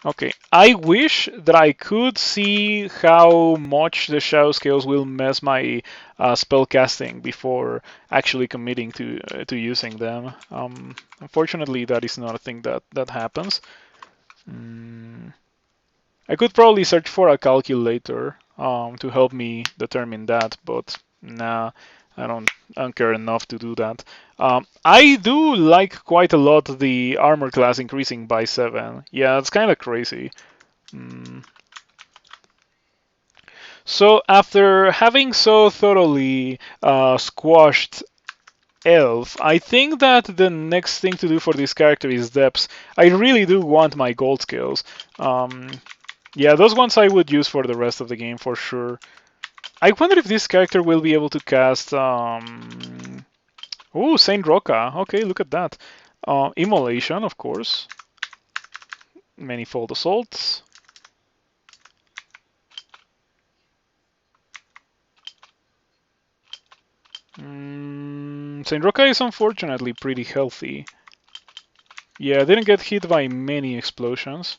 Okay, I wish that I could see how much the Shadow Scales will mess my spell casting before actually committing to using them. Unfortunately, that is not a thing that happens. I could probably search for a calculator to help me determine that, but nah, I don't care enough to do that. I do like quite a lot the armor class increasing by 7. Yeah, it's kind of crazy. So after having so thoroughly squashed Elf, I think that the next thing to do for this character is depths. I really do want my gold skills. Yeah, those ones I would use for the rest of the game for sure. I wonder if this character will be able to cast... Ooh, Saint Roca. Okay, look at that. Immolation, of course. Manifold Assaults. Saint Roca is unfortunately pretty healthy. Yeah, didn't get hit by many explosions.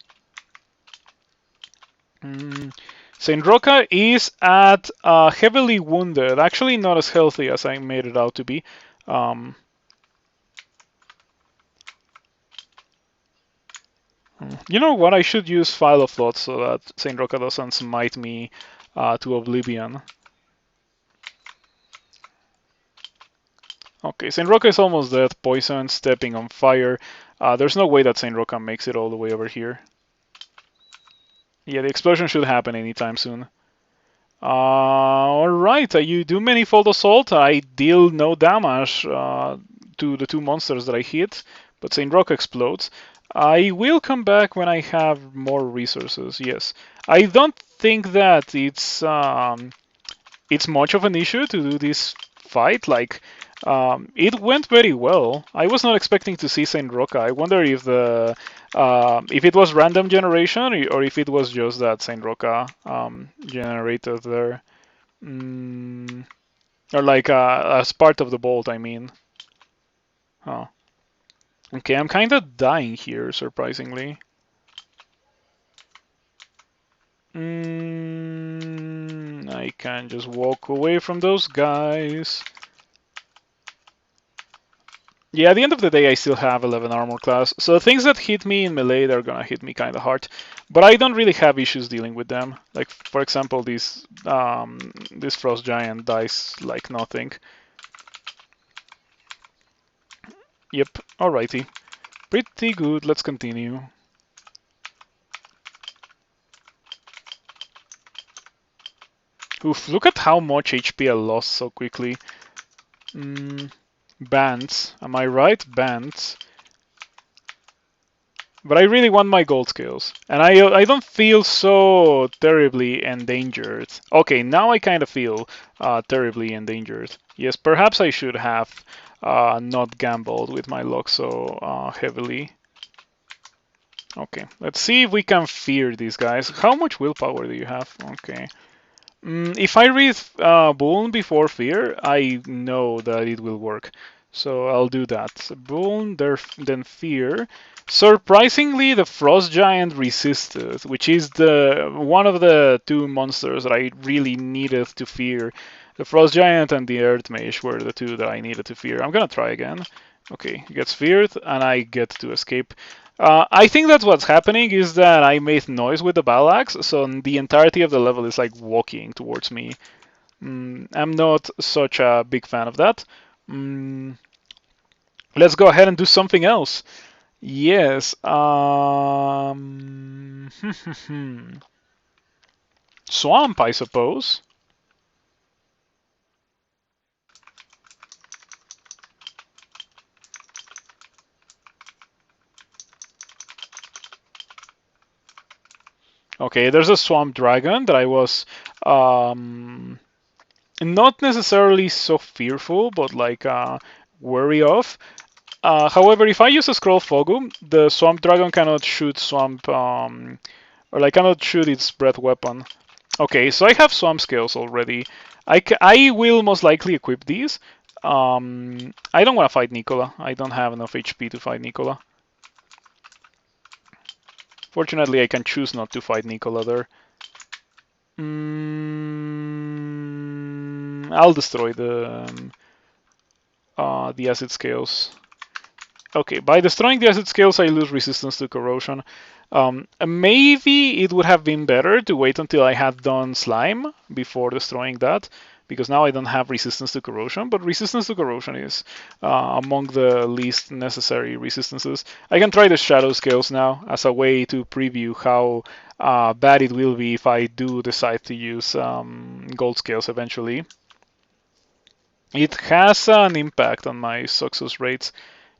Saint Roca is at heavily wounded. Actually, not as healthy as I made it out to be. You know what? I should use File of Thought so that Saint Roca doesn't smite me to oblivion. Okay, Saint Roca is almost dead. Poison, stepping on fire. There's no way that Saint Roca makes it all the way over here. Yeah, the explosion should happen anytime soon. Alright, you do Manifold Assault. I deal no damage to the two monsters that I hit, but Saint Roca explodes. I will come back when I have more resources. Yes, I don't think that it's much of an issue to do this fight. Like, it went very well. I was not expecting to see Saint Roca. I wonder if it was random generation or if it was just that Saint Roca generated there, or like as part of the bolt. I mean, huh. Okay, I'm kind of dying here, surprisingly. I can just walk away from those guys. Yeah, at the end of the day, I still have 11 armor class, so things that hit me in melee, they're gonna hit me kind of hard. But I don't really have issues dealing with them. Like, for example, this frost giant dies like nothing. Yep, alrighty. Pretty good, let's continue. Oof, look at how much HP I lost so quickly. Bands, am I right? Bands. But I really want my gold skills. And I don't feel so terribly endangered. Okay, now I kind of feel terribly endangered. Yes, perhaps I should have not gambled with my luck so heavily. Okay, let's see if we can fear these guys. How much willpower do you have? Okay. If I read Boon before Fear, I know that it will work. So I'll do that. Boon, then Fear. Surprisingly, the Frost Giant resisted, which is the one of the two monsters that I really needed to fear. The Frost Giant and the Earth Mage were the two that I needed to fear. I'm gonna try again. Okay, he gets feared, and I get to escape. I think that's what's happening is that I made noise with the battle axe, so the entirety of the level is like walking towards me. I'm not such a big fan of that. Let's go ahead and do something else. Yes. Swamp, I suppose. Okay, there's a swamp dragon that I was not necessarily so fearful, but like wary of. However, if I use a scroll Fogu, the swamp dragon cannot shoot swamp, or like cannot shoot its breath weapon. Okay, so I have swamp skills already. I will most likely equip these. I don't want to fight Nicola. I don't have enough HP to fight Nicola. Fortunately, I can choose not to fight Nicola there. I'll destroy the acid scales. Okay, by destroying the acid scales, I lose resistance to corrosion. Maybe it would have been better to wait until I had done slime before destroying that, because now I don't have resistance to corrosion, but resistance to corrosion is among the least necessary resistances. I can try the shadow scales now as a way to preview how bad it will be if I do decide to use gold scales eventually. It has an impact on my success rates,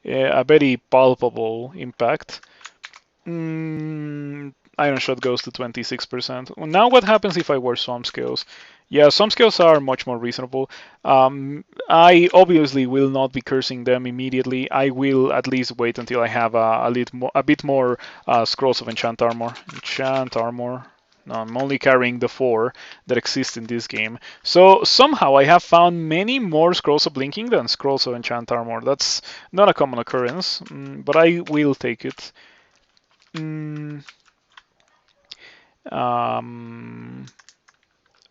a very palpable impact. Iron Shot goes to 26%. Now what happens if I wear Swamp Scales? Yeah, some skills are much more reasonable. I obviously will not be cursing them immediately. I will at least wait until I have a bit more Scrolls of Enchant Armor. Enchant Armor. No, I'm only carrying the 4 that exist in this game. So somehow I have found many more Scrolls of Blinking than Scrolls of Enchant Armor. That's not a common occurrence, but I will take it.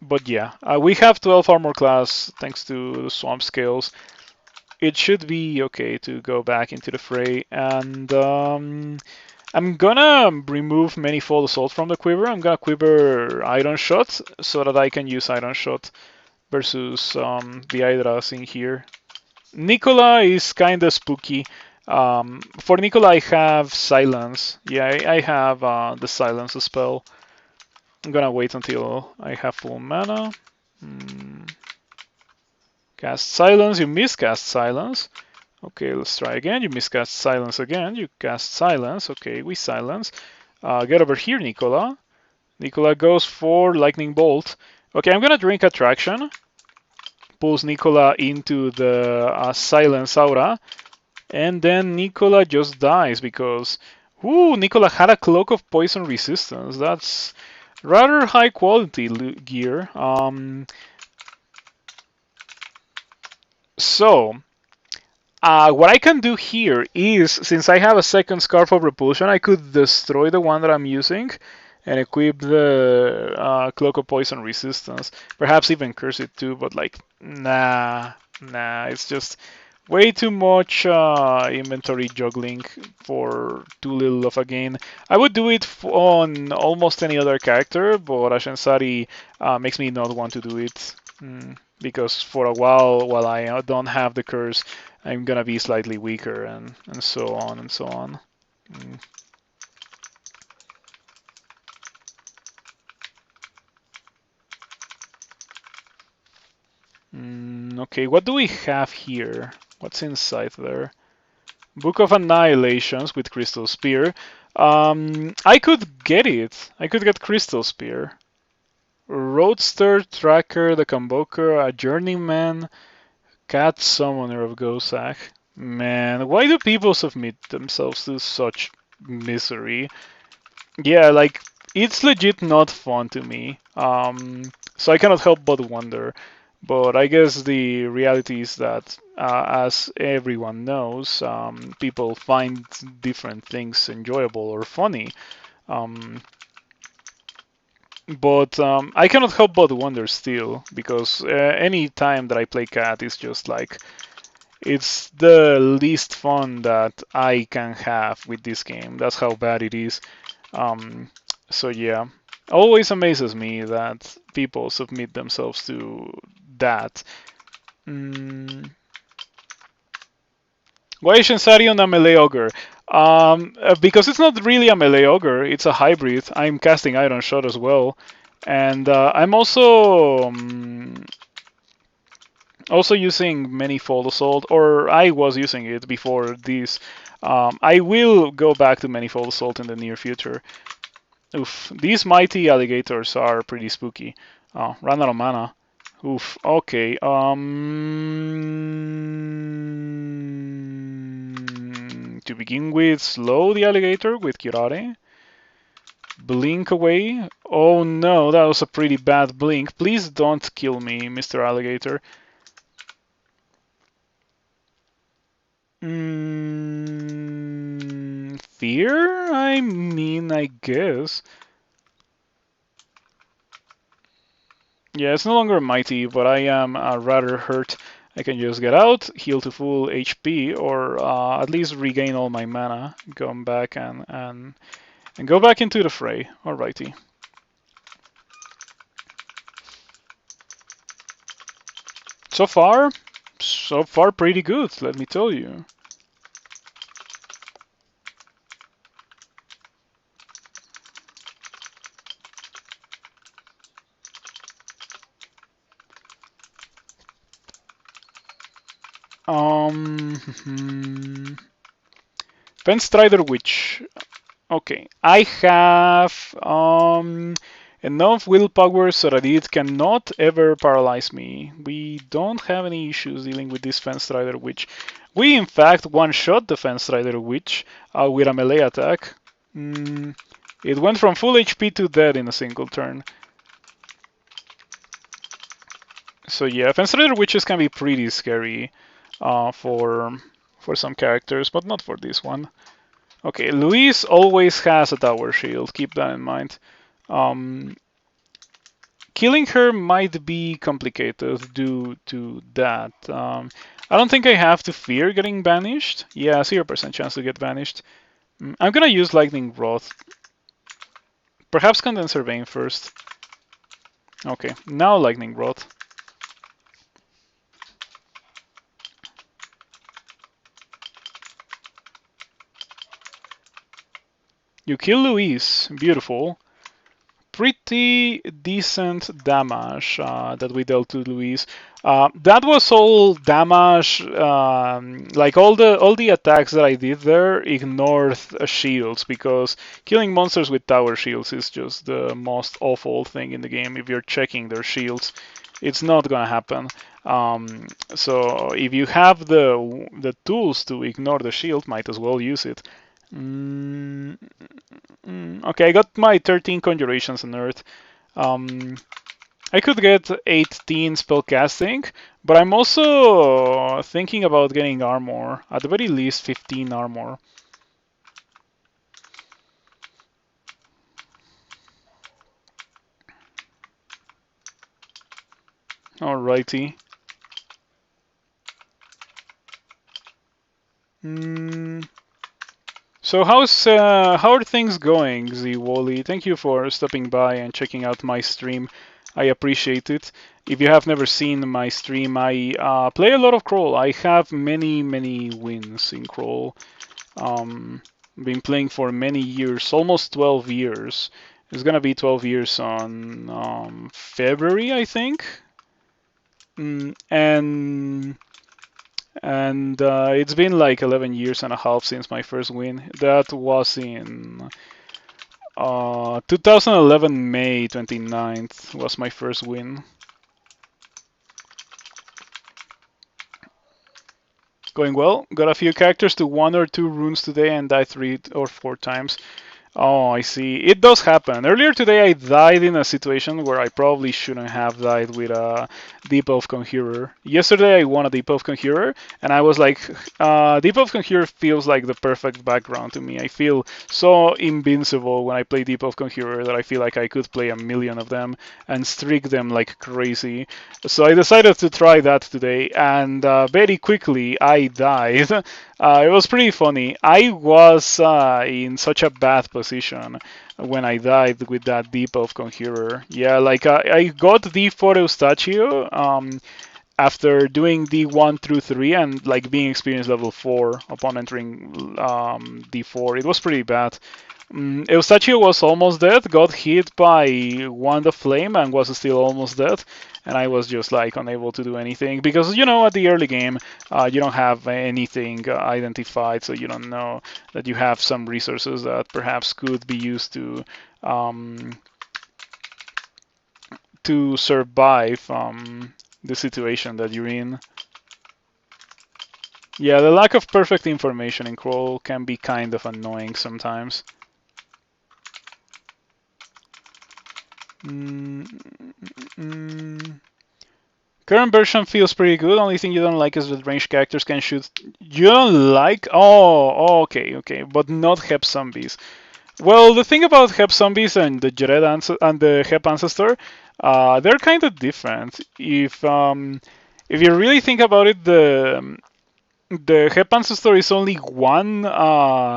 But yeah, we have 12 armor class thanks to the swamp scales. It should be okay to go back into the fray, and I'm gonna remove Manifold Assault from the quiver. I'm gonna quiver Iron Shot so that I can use Iron Shot versus the Hydras in here. Nicola is kinda spooky. For Nicola, I have Silence. Yeah, I have the Silence spell. I'm gonna wait until I have full mana. Cast Silence, you miscast Silence. Okay, let's try again. You miscast silence again. You cast silence. Okay, we silence. Get over here, Nicola. Nicola goes for lightning bolt. Okay, I'm gonna drink attraction. Pulls Nicola into the silence aura. And then Nicola just dies because, ooh, Nicola had a cloak of poison resistance. That's rather high quality gear. So, what I can do here is, since I have a second Scarf of Repulsion, I could destroy the one that I'm using and equip the Cloak of Poison Resistance. Perhaps even curse it too, but like, nah, it's just way too much inventory juggling for too little of a gain. I would do it on almost any other character, but Ashenzari makes me not want to do it. Because for a while I don't have the curse, I'm gonna be slightly weaker and so on and so on. Mm. Okay, what do we have here? What's inside there? Book of Annihilations with Crystal Spear. I could get it. I could get Crystal Spear. Roadster, Tracker, the Convoker, a Journeyman, Cat Summoner of Gosak. Man, why do people submit themselves to such misery? Yeah, like it's legit not fun to me. So I cannot help but wonder. But I guess the reality is that, as everyone knows, people find different things enjoyable or funny. Um, but I cannot help but wonder still, because any time that I play cat is just like it's the least fun that I can have with this game. That's how bad it is. Um, so yeah, always amazes me that people submit themselves to that. Mm. Why is Shensari on a melee ogre? Because it's not really a melee ogre, it's a hybrid. I'm casting Iron Shot as well. And I'm also using Manifold Assault, or I was using it before this. I will go back to Manifold Assault in the near future. Oof, these mighty alligators are pretty spooky. Oh, ran out of mana. Oof, okay. To begin with, slow the alligator with Curare. Blink away. Oh no, that was a pretty bad blink. Please don't kill me, Mr. Alligator. Fear? I mean, I guess. Yeah, it's no longer mighty, but I am rather hurt. I can just get out, heal to full HP, or at least regain all my mana, come back and go back into the fray. Alrighty. So far pretty good, let me tell you. Fenstrider Witch. Okay, I have enough willpower so that it cannot ever paralyze me. We don't have any issues dealing with this Fenstrider Witch. We, in fact, one-shot the Fenstrider Witch with a melee attack. It went from full HP to dead in a single turn. So yeah, Fenstrider Witches can be pretty scary for some characters, but not for this one. Okay, Luis always has a tower shield, keep that in mind. Killing her might be complicated due to that. I don't think I have to fear getting banished. Yeah, 0% chance to get banished. I'm gonna use Lightning Rod. Perhaps Condenser Vein first. Okay, now Lightning Rod. You kill Luis. Beautiful. pretty decent damage that we dealt to Luis. That was all damage. Like all the attacks that I did there ignored shields, because killing monsters with tower shields is just the most awful thing in the game. If you're checking their shields, it's not gonna happen. So if you have the tools to ignore the shield, might as well use it. Okay, I got my 13 conjurations on Earth. I could get 18 spell casting, but I'm also thinking about getting armor. At the very least, 15 armor. Alrighty. So how are things going, Zwally? Thank you for stopping by and checking out my stream. I appreciate it. If you have never seen my stream, I play a lot of Crawl. I have many wins in Crawl. Been playing for many years, almost 12 years. It's gonna be 12 years on February, I think. And it's been like 11 years and a half since my first win. That was in 2011, May 29th was my first win. Going well. Got a few characters to 1 or 2 runes today and died 3 or 4 times. Oh, I see. It does happen. Earlier today, I died in a situation where I probably shouldn't have died with a Deep Elf Conjurer. Yesterday, I won a Deep Elf Conjurer, and I was like, Deep Elf Conjurer feels like the perfect background to me. I feel so invincible when I play Deep Elf Conjurer that I feel like I could play a million of them and streak them like crazy. So I decided to try that today, and very quickly, I died. It was pretty funny. I was in such a bad position when I died with that Deep Elf Conjurer. Yeah, like I got D4 Eustachio after doing D1 through 3 and like being experience level 4 upon entering D4. It was pretty bad. Eustachio was almost dead, got hit by Wand of Flame and was still almost dead. And I was just like unable to do anything because, at the early game, you don't have anything identified, so you don't know that you have some resources that perhaps could be used to survive the situation that you're in. Yeah, the lack of perfect information in Crawl can be kind of annoying sometimes. Current version feels pretty good. Only thing you don't like is that ranged characters can shoot. You don't like? Oh, okay. But not Hep zombies. Well, the thing about Hep zombies and the Jared and the Hep ancestor, they're kind of different. If you really think about it, the Hep ancestor is only one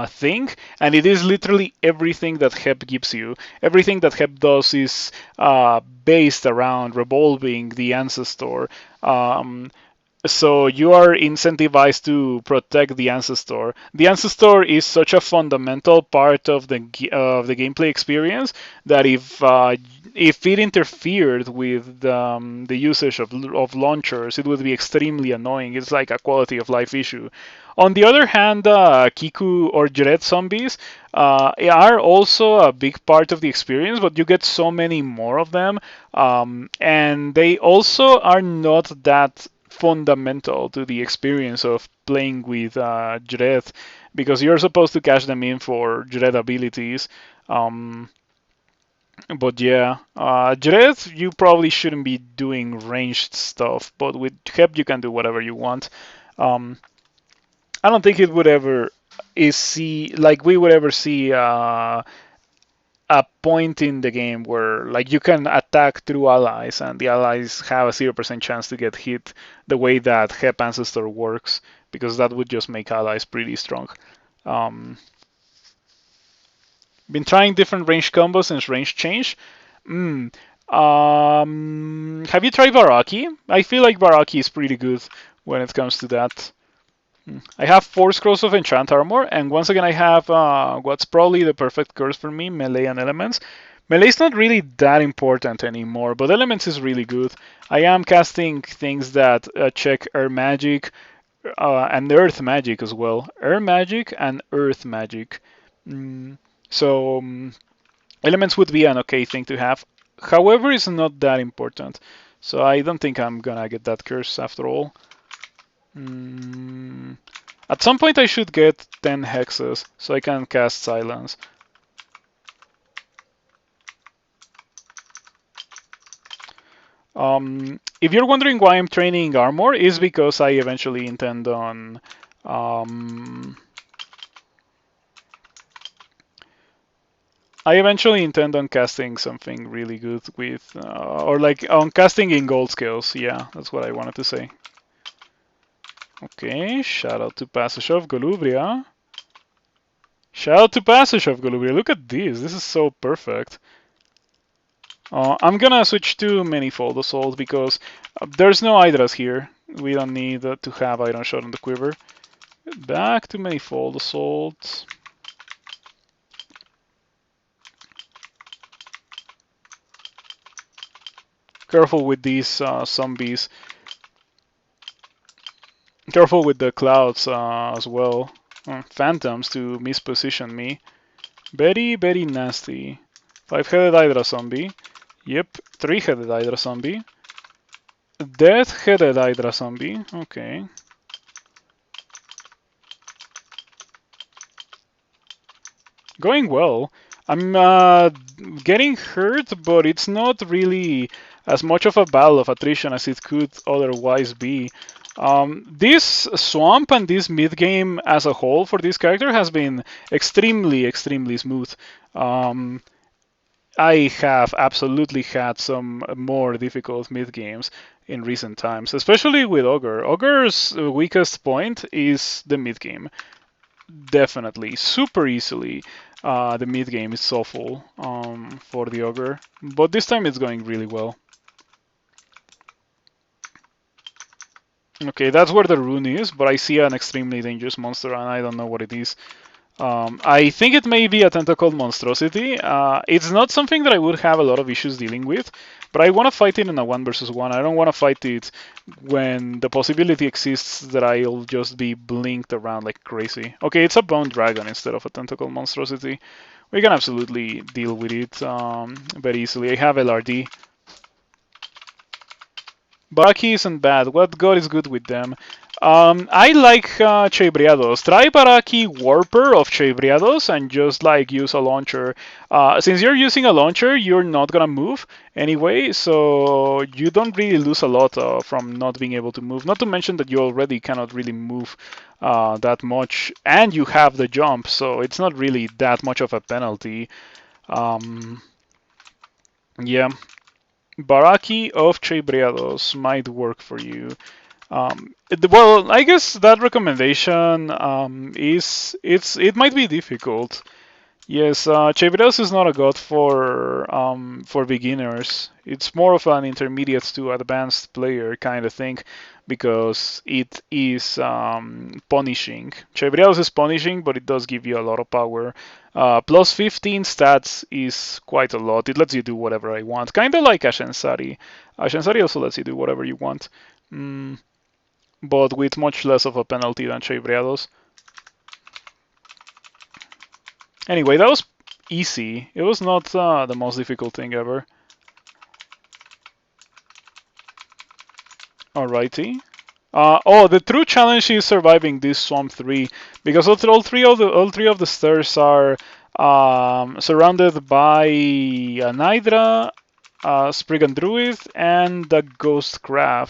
thing, and it is literally everything that Hep gives you. Everything that Hep does is based around revolving the ancestor. So you are incentivized to protect the ancestor. The ancestor is such a fundamental part of the gameplay experience that if it interfered with the usage of launchers, it would be extremely annoying. It's like a quality of life issue. On the other hand, Kiku or Dread zombies are also a big part of the experience, but you get so many more of them, and they also are not that fundamental to the experience of playing with Dread, because you're supposed to cash them in for Dread abilities. But yeah, Dread, you probably shouldn't be doing ranged stuff, but with Hep you can do whatever you want. I don't think it would ever we would ever see a point in the game where like you can attack through allies and the allies have a 0% chance to get hit the way that Hep Ancestor works, because that would just make allies pretty strong. Been trying different range combos since range change. Have you tried Baraki? I feel like Baraki is pretty good when it comes to that. I have 4 scrolls of enchant armor, and once again I have what's probably the perfect curse for me, melee and elements. Melee is not really that important anymore, but elements is really good. I am casting things that check air magic and earth magic as well. Air magic and earth magic. So elements would be an okay thing to have. However, it's not that important. So I don't think I'm gonna get that curse after all. At some point I should get 10 hexes so I can cast silence. If you're wondering why I'm training armor, is because I eventually intend on casting something really good with, or like on casting in gold skills. Yeah, that's what I wanted to say. Okay, shout out to Passage of Golubria. Shout out to Passage of Golubria. Look at this. This is so perfect. I'm gonna switch to Manifold Assault because there's no Hydras here. We don't need to have Iron Shot on the quiver. Back to Manifold Assault. Careful with these zombies. Careful with the clouds as well. Phantoms to misposition me. Very, very nasty. 5-headed Hydra zombie. Yep, 3-headed Hydra zombie. Death-headed Hydra zombie. Okay. Going well. I'm getting hurt, but it's not really as much of a battle of attrition as it could otherwise be. This swamp and this mid game as a whole for this character has been extremely, extremely smooth. I have absolutely had some more difficult mid games in recent times, especially with Ogre. Ogre's weakest point is the mid game. Definitely, super easily. The mid game is so full for the Ogre, but this time it's going really well. Okay, that's where the rune is, but I see an extremely dangerous monster and I don't know what it is. I think it may be a tentacled monstrosity. It's not something that I would have a lot of issues dealing with, but I want to fight it in a 1 versus 1. I don't want to fight it when the possibility exists that I'll just be blinked around like crazy. Okay, it's a bone dragon instead of a tentacled monstrosity. We can absolutely deal with it very easily. I have LRD. Baraki isn't bad. What god is good with them? I like Chevriados. Try Baraki Warper of Chevriados and just like use a launcher. Since you're using a launcher, you're not gonna move anyway, so you don't really lose a lot from not being able to move. Not to mention that you already cannot really move that much, and you have the jump, so it's not really that much of a penalty. Yeah. Baraki of Chebreados might work for you. Well, I guess that recommendation it might be difficult. Yes, Chebreados is not a god for beginners. It's more of an intermediate to advanced player kind of thing because it is punishing. Chebreados is punishing, but it does give you a lot of power. Plus 15 stats is quite a lot. It lets you do whatever I want. Kind of like Ashenzari. Ashenzari also lets you do whatever you want. But with much less of a penalty than Chebreados. Anyway, that was easy. It was not the most difficult thing ever. Alrighty. The true challenge is surviving this Swamp 3 because all three of the stairs are surrounded by an Hydra, a Spriggan Druid, and a Ghost Crab.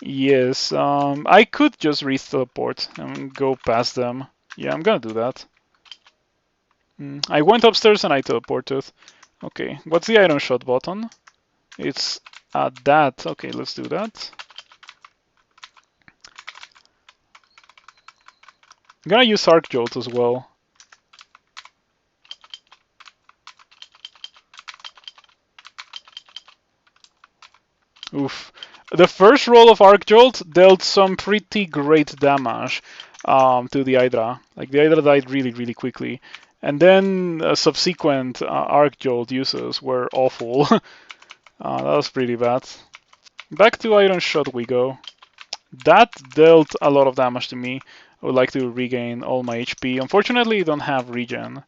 Yes, I could just re-teleport and go past them. Yeah, I'm gonna do that. I went upstairs and I teleported. Okay, what's the iron shot button? It's that. Okay, let's do that. I'm gonna use Arc Jolt as well. Oof. The first roll of Arc Jolt dealt some pretty great damage to the Hydra. Like the Hydra died really, really quickly. And then subsequent Arc Jolt uses were awful. That was pretty bad. Back to Iron Shot we go. That dealt a lot of damage to me. I would like to regain all my HP. Unfortunately, I don't have regen.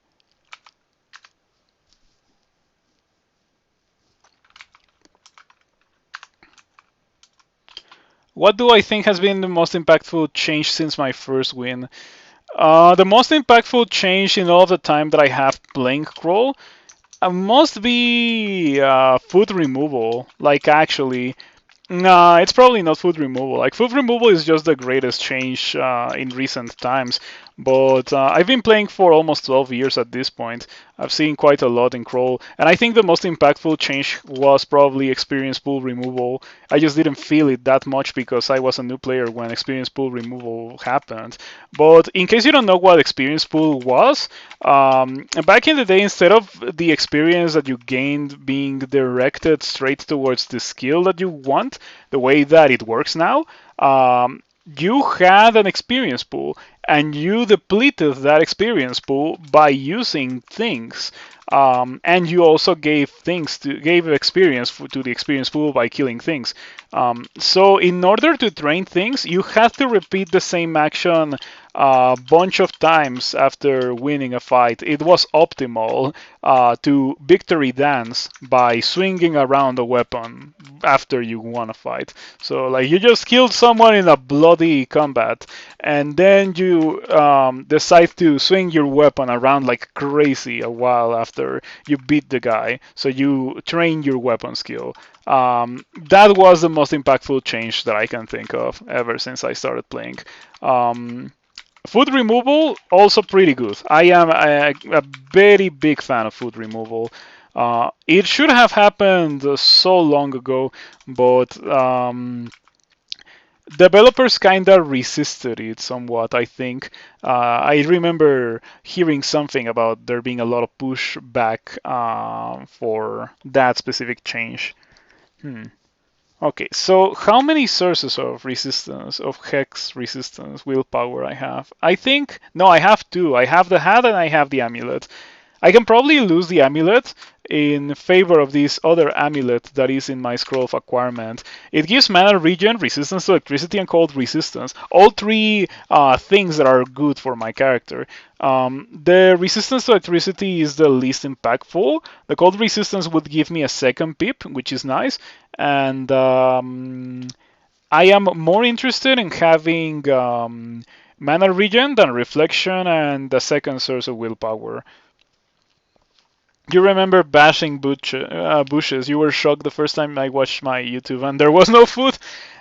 What do I think has been the most impactful change since my first win? The most impactful change in all of the time that I have playing Crawl must be food removal. Like, actually, nah, it's probably not food removal. Like, food removal is just the greatest change in recent times. But I've been playing for almost 12 years at this point. I've seen quite a lot in Crawl, and I think the most impactful change was probably experience pool removal. I just didn't feel it that much because I was a new player when experience pool removal happened. But in case you don't know what experience pool was, back in the day, instead of the experience that you gained being directed straight towards the skill that you want, the way that it works now, you had an experience pool and you depleted that experience pool by using things. And you also gave experience to the experience pool by killing things. So in order to train things, you have to repeat the same action a bunch of times after winning a fight. It was optimal to victory dance by swinging around a weapon after you won a fight. So like you just killed someone in a bloody combat, and then you decide to swing your weapon around like crazy a while after you beat the guy. So you train your weapon skill. That was the most impactful change that I can think of ever since I started playing. Food removal, also pretty good. I am a very big fan of food removal. It should have happened so long ago, but developers kinda resisted it somewhat, I think. I remember hearing something about there being a lot of pushback for that specific change. Hmm. Okay, so how many sources of resistance, of hex resistance, willpower I have? I think, no, I have two. I have the hat and I have the amulet. I can probably lose the amulet in favor of this other amulet that is in my scroll of acquirement. It gives mana regen, resistance to electricity, and cold resistance. All three things that are good for my character. The resistance to electricity is the least impactful. The cold resistance would give me a second pip, which is nice. And I am more interested in having mana regen than reflection and the second source of willpower. You remember bashing bushes. You were shocked the first time I watched my YouTube and there was no food.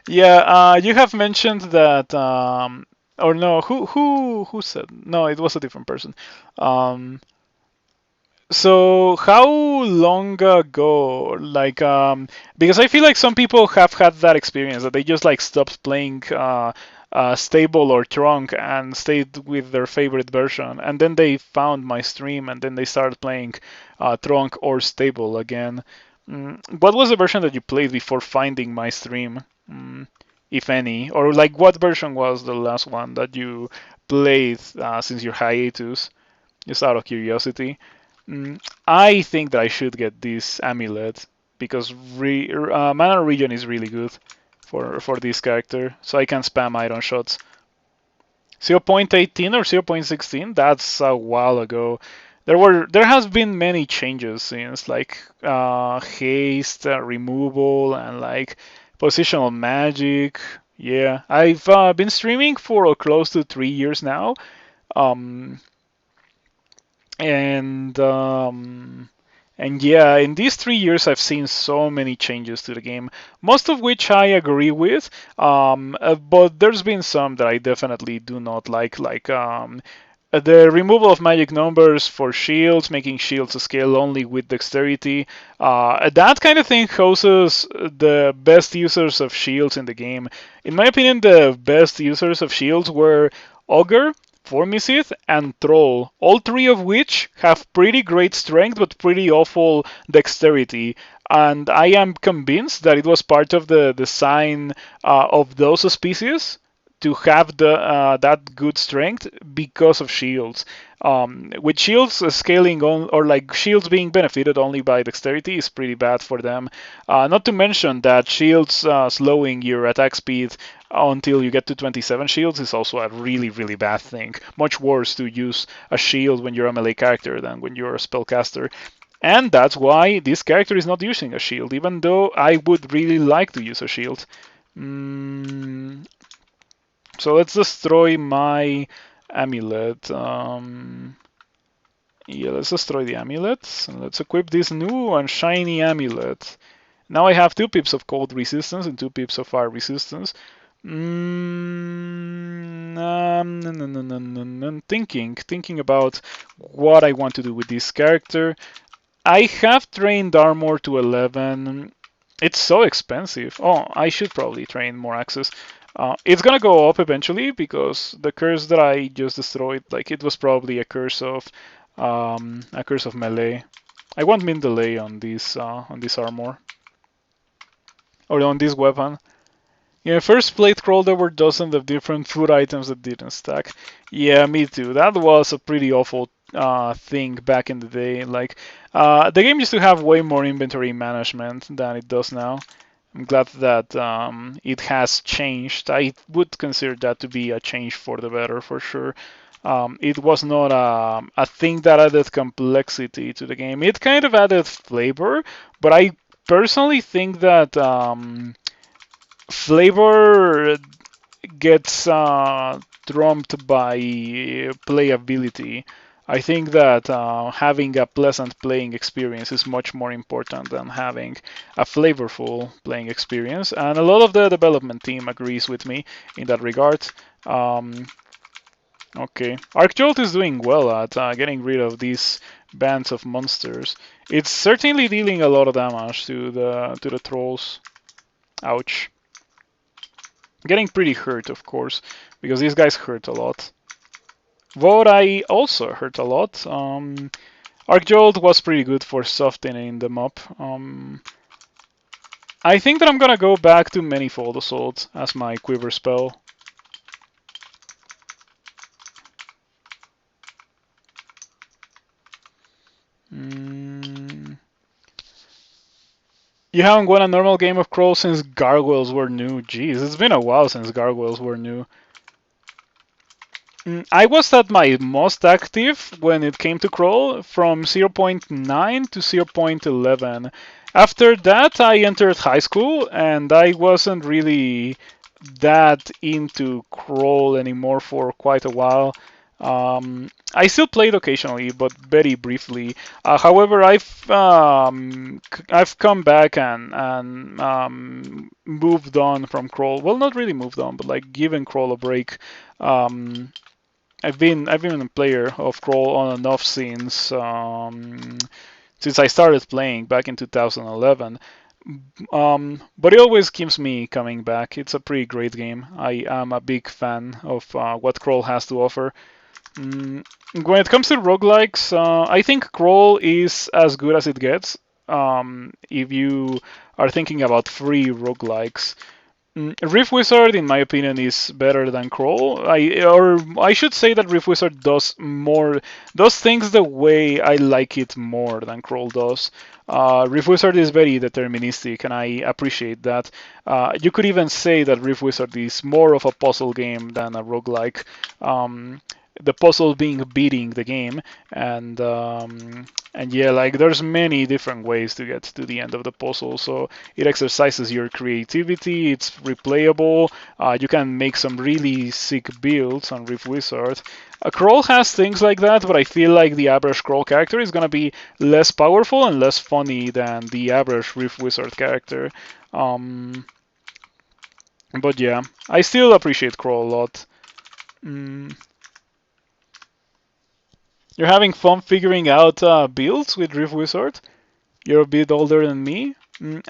Yeah, you have mentioned that, or no, who said? No, it was a different person. Um, so how long ago? Like, because I feel like some people have had that experience that they just like stopped playing stable or trunk and stayed with their favorite version, and then they found my stream and then they started playing trunk or stable again. What was the version that you played before finding my stream, if any, or like what version was the last one that you played since your hiatus? Just out of curiosity. I think that I should get this amulet because mana regen is really good for this character, so I can spam iron shots. 0.18 or 0.16? That's a while ago. There has been many changes since, like haste removal and like positional magic. Yeah, I've been streaming for close to 3 years now. Um, and yeah, in these 3 years, I've seen so many changes to the game, most of which I agree with. But there's been some that I definitely do not like the removal of magic numbers for shields, making shields scale only with dexterity. That kind of thing causes the best users of shields in the game. In my opinion, the best users of shields were Ogre, Formicid, and Troll, all three of which have pretty great strength but pretty awful dexterity. and I am convinced that it was part of the design of those species to have that good strength because of shields. With shields scaling on, or like shields being benefited only by dexterity is pretty bad for them. Not to mention that shields slowing your attack speed until you get to 27 shields is also a really, really bad thing. Much worse to use a shield when you're a melee character than when you're a spellcaster. And that's why this character is not using a shield, even though I would really like to use a shield. So let's destroy my amulet. Yeah, let's destroy the amulet. Let's equip this new and shiny amulet. Now I have 2 pips of cold resistance and 2 pips of fire resistance. Thinking about what I want to do with this character. I have trained armor to 11. It's so expensive. Oh, I should probably train more axes. It's gonna go up eventually because the curse that I just destroyed, like it was probably a curse of melee. I want min delay on this armor or on this weapon. Yeah, first played Crawl, there were dozens of different food items that didn't stack. Yeah, me too. That was a pretty awful thing back in the day. Like, the game used to have way more inventory management than it does now. I'm glad that it has changed. I would consider that to be a change for the better for sure. It was not a thing that added complexity to the game. It kind of added flavor, but I personally think that flavor gets trumped by playability. I think that having a pleasant playing experience is much more important than having a flavorful playing experience, and a lot of the development team agrees with me in that regard. Okay, Arcjolt is doing well at getting rid of these bands of monsters. It's certainly dealing a lot of damage to the trolls. Ouch. Getting pretty hurt, of course, because these guys hurt a lot. Vorai also hurt a lot. Arcjolt was pretty good for softening them up. I think that I'm gonna go back to Manifold Assault as my quiver spell. You haven't won a normal game of Crawl since Gargoyles were new. Jeez, it's been a while since Gargoyles were new. I was at my most active when it came to Crawl from 0.9 to 0.11. After that, I entered high school and I wasn't really that into Crawl anymore for quite a while. I still played occasionally, but very briefly. However, I've come back and moved on from Crawl. Well, not really moved on, but like given Crawl a break. I've been a player of Crawl on and off since I started playing back in 2011. But it always keeps me coming back. It's a pretty great game. I am a big fan of what Crawl has to offer. When it comes to roguelikes, I think Crawl is as good as it gets. If you are thinking about free roguelikes. Rift Wizard, in my opinion, is better than Crawl. I should say that Rift Wizard does things the way I like it more than Crawl does. Rift Wizard is very deterministic, and I appreciate that. You could even say that Rift Wizard is more of a puzzle game than a roguelike. The puzzle being beating the game, and yeah, like there's many different ways to get to the end of the puzzle, so it exercises your creativity. It's replayable. You can make some really sick builds on Rift Wizard. Crawl has things like that, but I feel like the average Crawl character is gonna be less powerful and less funny than the average Rift Wizard character. But yeah, I still appreciate Crawl a lot. You're having fun figuring out builds with Rift Wizard? You're a bit older than me.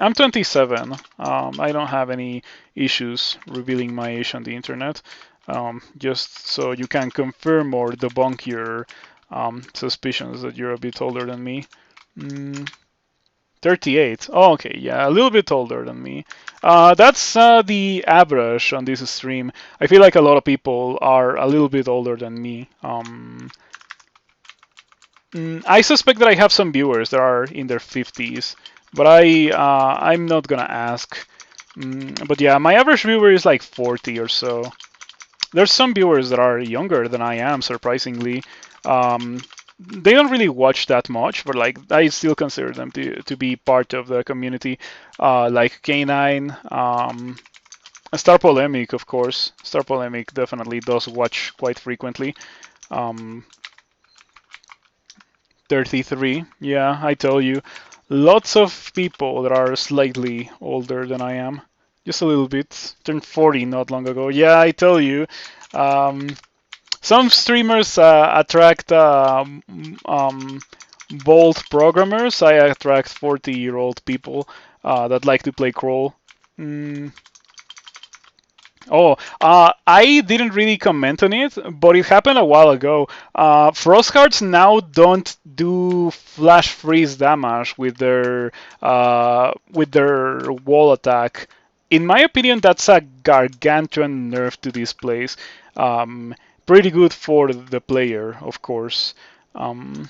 I'm 27. I don't have any issues revealing my age on the internet. Just so you can confirm or debunk your suspicions that you're a bit older than me. 38. Oh, okay, yeah, a little bit older than me. That's the average on this stream. I feel like a lot of people are a little bit older than me. I suspect that I have some viewers that are in their 50s, but I'm not gonna ask. But yeah, my average viewer is like 40 or so. There's some viewers that are younger than I am, surprisingly. They don't really watch that much, but like I still consider them to be part of the community. Like K9, Star Polemic, of course. Star Polemic definitely does watch quite frequently. Um, 33, yeah, I tell you. Lots of people that are slightly older than I am. Just a little bit. Turned 40 not long ago. Yeah, I tell you. Um, some streamers attract bold programmers. I attract 40-year-old people that like to play crawl. Mm, Oh, I didn't really comment on it, but it happened a while ago. Frosthearts now don't do flash freeze damage with their wall attack. In my opinion, that's a gargantuan nerf to this place. Pretty good for the player, of course. Um,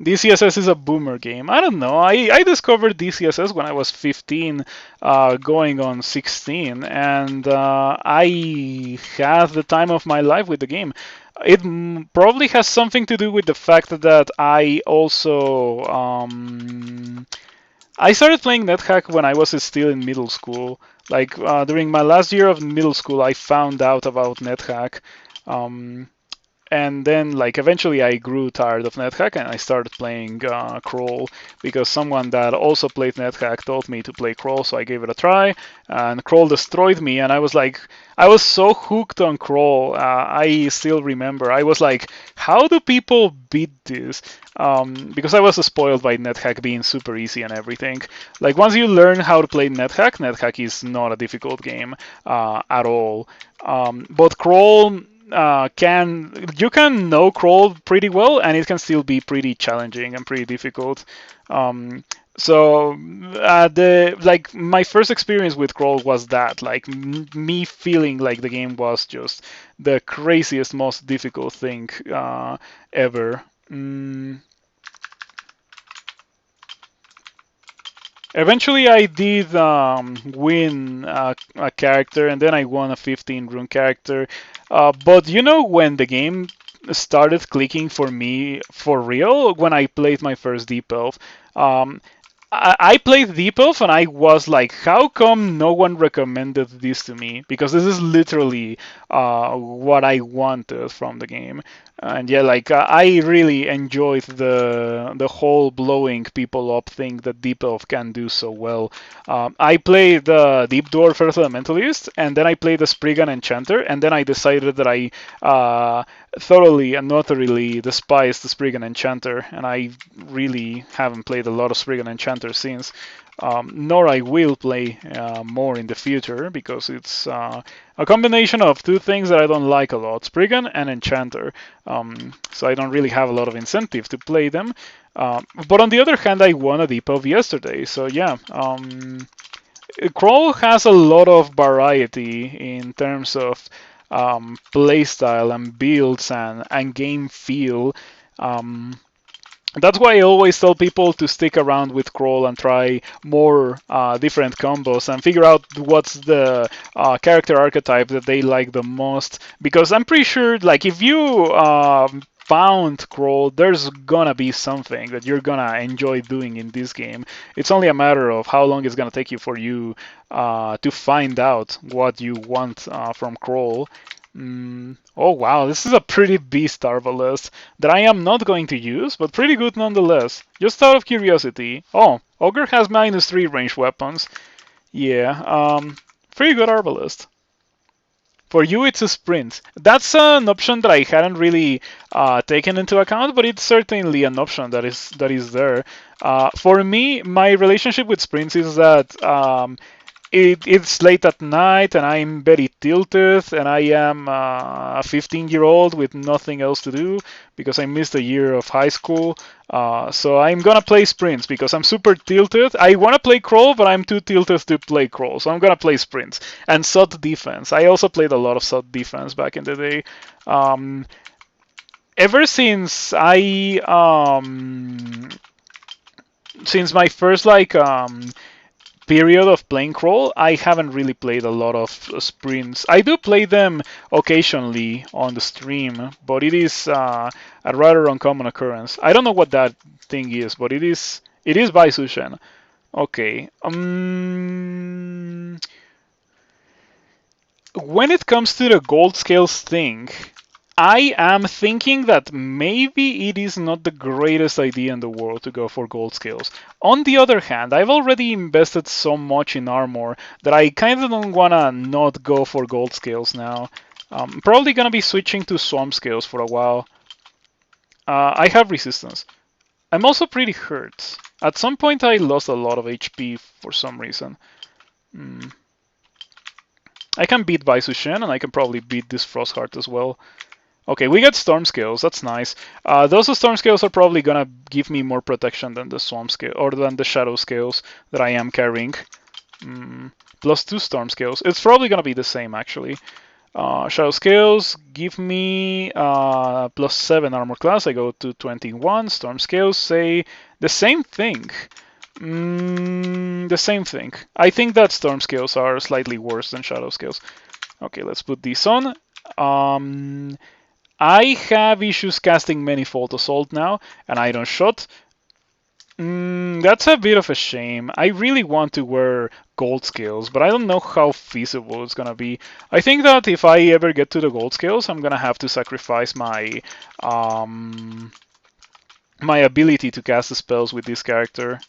DCSS is a boomer game. I don't know. I discovered DCSS when I was 15, going on 16, and I had the time of my life with the game. It probably has something to do with the fact that I also I started playing NetHack when I was still in middle school. Like during my last year of middle school, I found out about NetHack. Um, and then like eventually I grew tired of NetHack and I started playing Crawl because someone that also played NetHack told me to play Crawl, so I gave it a try, and Crawl destroyed me, and I was so hooked on Crawl. I still remember I was like, how do people beat this? Because I was spoiled by NetHack being super easy and everything. Like once you learn how to play NetHack, NetHack is not a difficult game at all. But Crawl you can know crawl pretty well, and it can still be pretty challenging and pretty difficult. So the like my first experience with crawl was that like me feeling like the game was just the craziest, most difficult thing ever. Eventually, I did win a character, and then I won a 15 rune character. But you know, when the game started clicking for me for real, when I played my first Deep Elf, um, I played Deep Elf and I was like, how come no one recommended this to me? Because this is literally what I wanted from the game. And yeah, like I really enjoyed the whole blowing people up thing that Deep Elf can do so well. I played the Deep Dwarf First Elementalist, and then I played the Spriggan Enchanter, and then I decided that I thoroughly and utterly despise the Spriggan Enchanter, and I really haven't played a lot of Spriggan Enchanter since. Nor I will play more in the future because it's a combination of two things that I don't like a lot, Spriggan and Enchanter. So I don't really have a lot of incentive to play them. But on the other hand, I won a Deep Elf yesterday, so yeah. Crawl has a lot of variety in terms of playstyle and builds and game feel. That's why I always tell people to stick around with Crawl and try more different combos and figure out what's the character archetype that they like the most. Because I'm pretty sure, like, if you found Crawl, there's gonna be something that you're gonna enjoy doing in this game. It's only a matter of how long it's gonna take you for you to find out what you want from Crawl. Oh wow, this is a pretty beast Arbalest that I am not going to use, but pretty good nonetheless. Just out of curiosity. Oh, Ogre has -3 range weapons. Yeah, pretty good Arbalest. For you, it's a sprint. That's an option that I hadn't really taken into account, but it's certainly an option that is there. For me, my relationship with sprints is that it's late at night and I'm very tilted and I am a 15-year-old with nothing else to do because I missed a year of high school. So I'm gonna play sprints because I'm super tilted. I wanna play crawl, but I'm too tilted to play crawl. So I'm gonna play sprints and SOT defense. I also played a lot of SOT defense back in the day. Ever since my first period of playing crawl, I haven't really played a lot of sprints. I do play them occasionally on the stream, but it is a rather uncommon occurrence. I don't know what that thing is, but it is by Sushen. Okay. When it comes to the gold scales thing, I am thinking that maybe it is not the greatest idea in the world to go for gold scales. On the other hand, I've already invested so much in armor that I kind of don't wanna not go for gold scales now. I'm probably gonna be switching to swamp scales for a while. I have resistance. I'm also pretty hurt. At some point I lost a lot of HP for some reason. I can beat Baisushen and I can probably beat this Frostheart as well. Okay, we got Storm Scales. That's nice. Those Storm Scales are probably gonna give me more protection than the Swamp Scale or than the Shadow Scales that I am carrying. Plus 2 Storm Scales. It's probably gonna be the same actually. Shadow Scales give me plus 7 armor class. I go to 21. Storm Scales say the same thing. The same thing. I think that Storm Scales are slightly worse than Shadow Scales. Okay, let's put these on. I have issues casting Manifold Assault now, and I don't shot. That's a bit of a shame. I really want to wear gold scales, but I don't know how feasible it's gonna be. I think that if I ever get to the gold scales, I'm gonna have to sacrifice my my ability to cast the spells with this character.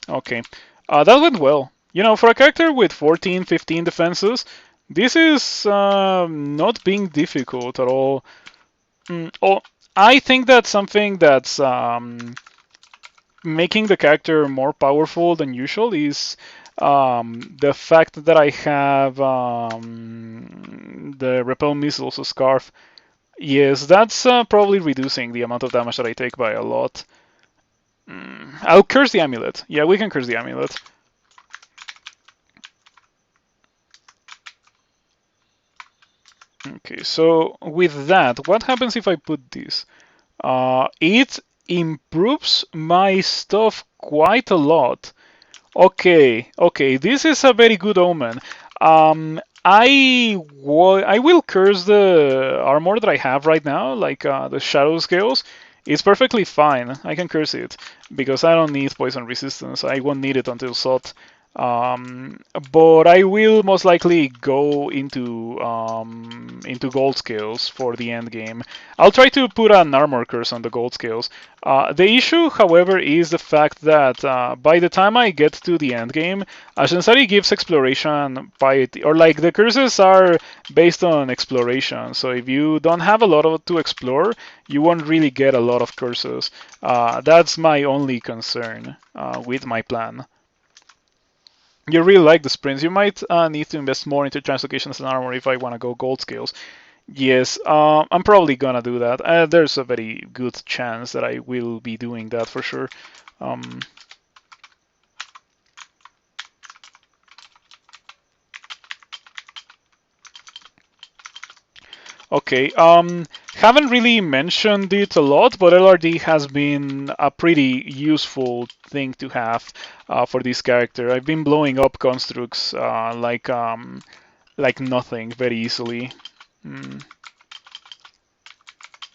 Okay, that went well. You know, for a character with 14, 15 defenses, this is not being difficult at all. Oh, I think that's something that's making the character more powerful than usual is the fact that I have the repel missiles scarf. Yes, that's probably reducing the amount of damage that I take by a lot. I'll curse the amulet. Yeah, we can curse the amulet. Okay, so with that, what happens if I put this? It improves my stuff quite a lot. Okay, this is a very good omen. I will curse the armor that I have right now, like the Shadow Scales. It's perfectly fine. I can curse it because I don't need poison resistance. I won't need it until SOT. But I will most likely go into gold scales for the end game. I'll try to put an armor curse on the gold scales. The issue, however, is the fact that by the time I get to the end game, Ashenzari gives exploration or like the curses are based on exploration. So if you don't have a lot to explore, you won't really get a lot of curses. That's my only concern with my plan. You really like the sprints. You might need to invest more into translocations and armor if I want to go gold scales. Yes, I'm probably gonna do that. There's a very good chance that I will be doing that for sure. Okay, haven't really mentioned it a lot, but LRD has been a pretty useful thing to have for this character. I've been blowing up constructs like nothing very easily.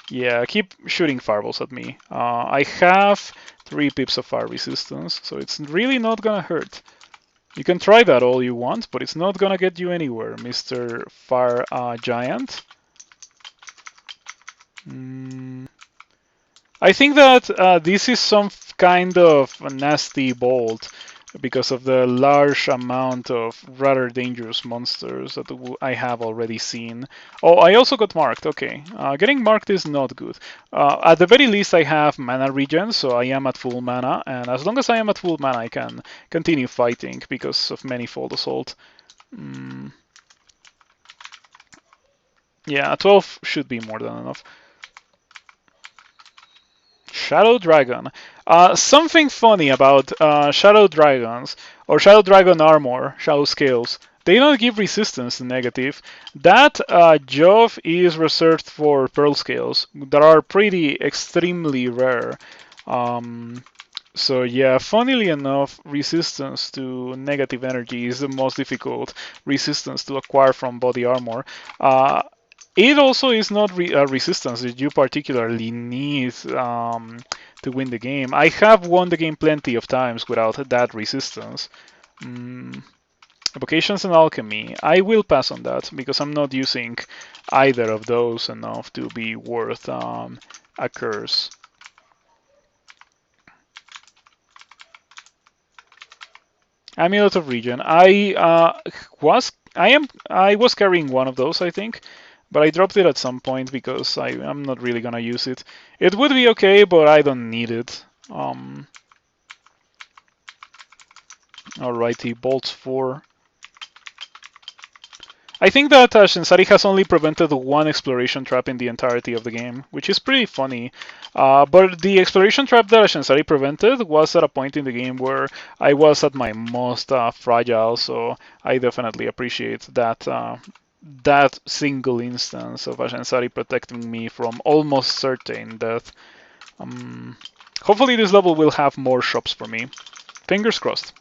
Yeah, keep shooting fireballs at me. I have 3 pips of fire resistance, so it's really not gonna hurt. You can try that all you want, but it's not gonna get you anywhere, Mr. Fire Giant. I think that this is some kind of nasty bolt because of the large amount of rather dangerous monsters that I have already seen. Oh, I also got marked. Okay, getting marked is not good. At the very least, I have mana regen, so I am at full mana, and as long as I am at full mana, I can continue fighting because of Manifold Assault. Mm, yeah, 12 should be more than enough. Shadow Dragon. Something funny about Shadow Dragons, or Shadow Dragon armor, Shadow Scales. They don't give resistance to negative. That job is reserved for Pearl Scales that are pretty extremely rare. Um, so yeah, funnily enough, resistance to negative energy is the most difficult resistance to acquire from body armor. It also is not a resistance that you particularly need to win the game. I have won the game plenty of times without that resistance. Mm, Evocations and Alchemy. I will pass on that because I'm not using either of those enough to be worth a curse. Amulet of Regen. I was carrying one of those, I think, but I dropped it at some point because I'm not really gonna use it. It would be okay, but I don't need it. Alrighty, bolts 4. I think that Ashenzari has only prevented one exploration trap in the entirety of the game, which is pretty funny. But the exploration trap that Ashenzari prevented was at a point in the game where I was at my most fragile, so I definitely appreciate that single instance of Ashenzari protecting me from almost certain death. Hopefully this level will have more shops for me. Fingers crossed.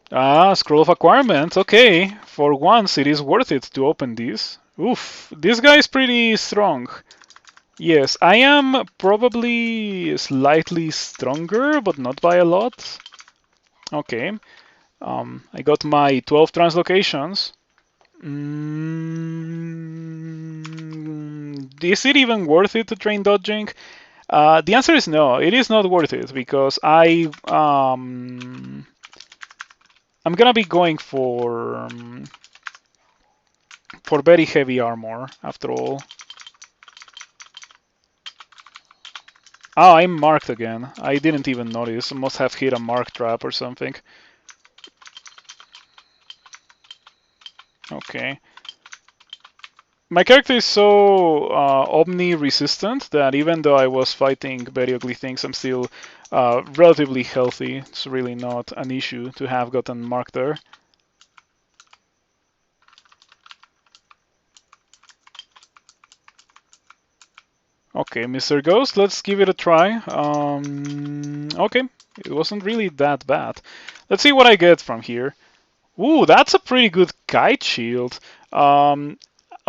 Scroll of Acquirement. Okay, for once it is worth it to open this. Oof, this guy is pretty strong. Yes, I am probably slightly stronger, but not by a lot. Okay, I got my 12 translocations. Is it even worth it to train dodging? The answer is no. It is not worth it because I'm gonna be going for very heavy armor after all. Ah, I'm marked again. I didn't even notice. I must have hit a mark trap or something. Okay. My character is so omni-resistant that even though I was fighting very ugly things, I'm still relatively healthy. It's really not an issue to have gotten marked there. Okay, Mr. Ghost, let's give it a try. Okay, it wasn't really that bad. Let's see what I get from here. Ooh, that's a pretty good kite shield.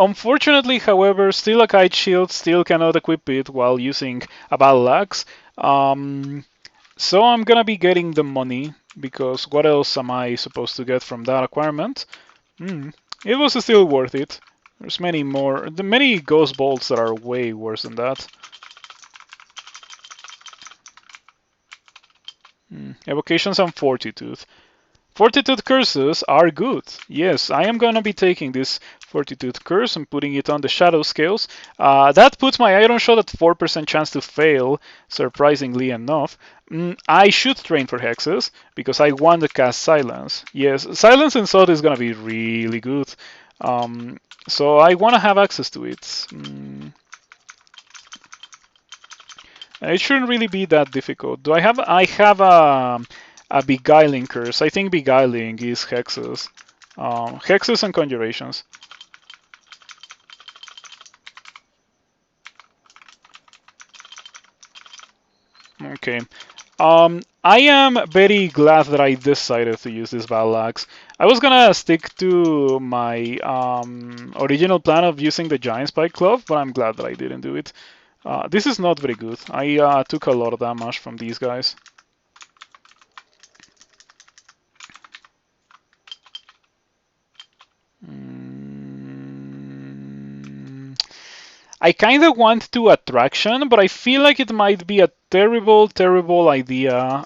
Unfortunately, however, still a kite shield still cannot equip it while using a battle axe. So I'm gonna be getting the money because what else am I supposed to get from that acquirement? It was still worth it. There's many ghost bolts that are way worse than that. Evocations and Fortitude. Fortitude curses are good. Yes, I am gonna be taking this Fortitude curse and putting it on the shadow scales. That puts my iron shot at 4% chance to fail, surprisingly enough. I should train for hexes because I want to cast silence. Yes, silence and sword is gonna be really good. So I want to have access to it. It shouldn't really be that difficult. Do I have? I have a beguiling curse. I think beguiling is hexes, hexes and conjurations. Okay. I am very glad that I decided to use this battle axe. I was gonna stick to my original plan of using the giant spike glove, but I'm glad that I didn't do it. This is not very good. I took a lot of damage from these guys. I kind of want to Attraction, but I feel like it might be a terrible, terrible idea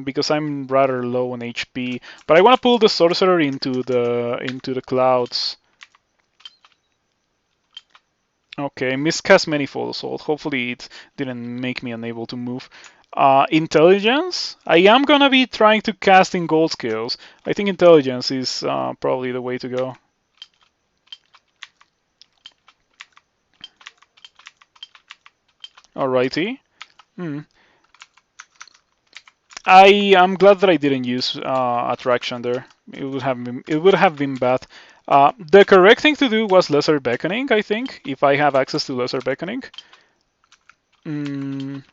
because I'm rather low on HP. But I want to pull the Sorcerer into the clouds. Okay, miscast Manifold Assault. Hopefully it didn't make me unable to move. Intelligence? I am gonna be trying to cast in gold scales. I think Intelligence is probably the way to go. Alrighty. Hmm. I am glad that I didn't use Attraction there. It would have been bad. The correct thing to do was Lesser Beckoning, I think, if I have access to Lesser Beckoning. Mm,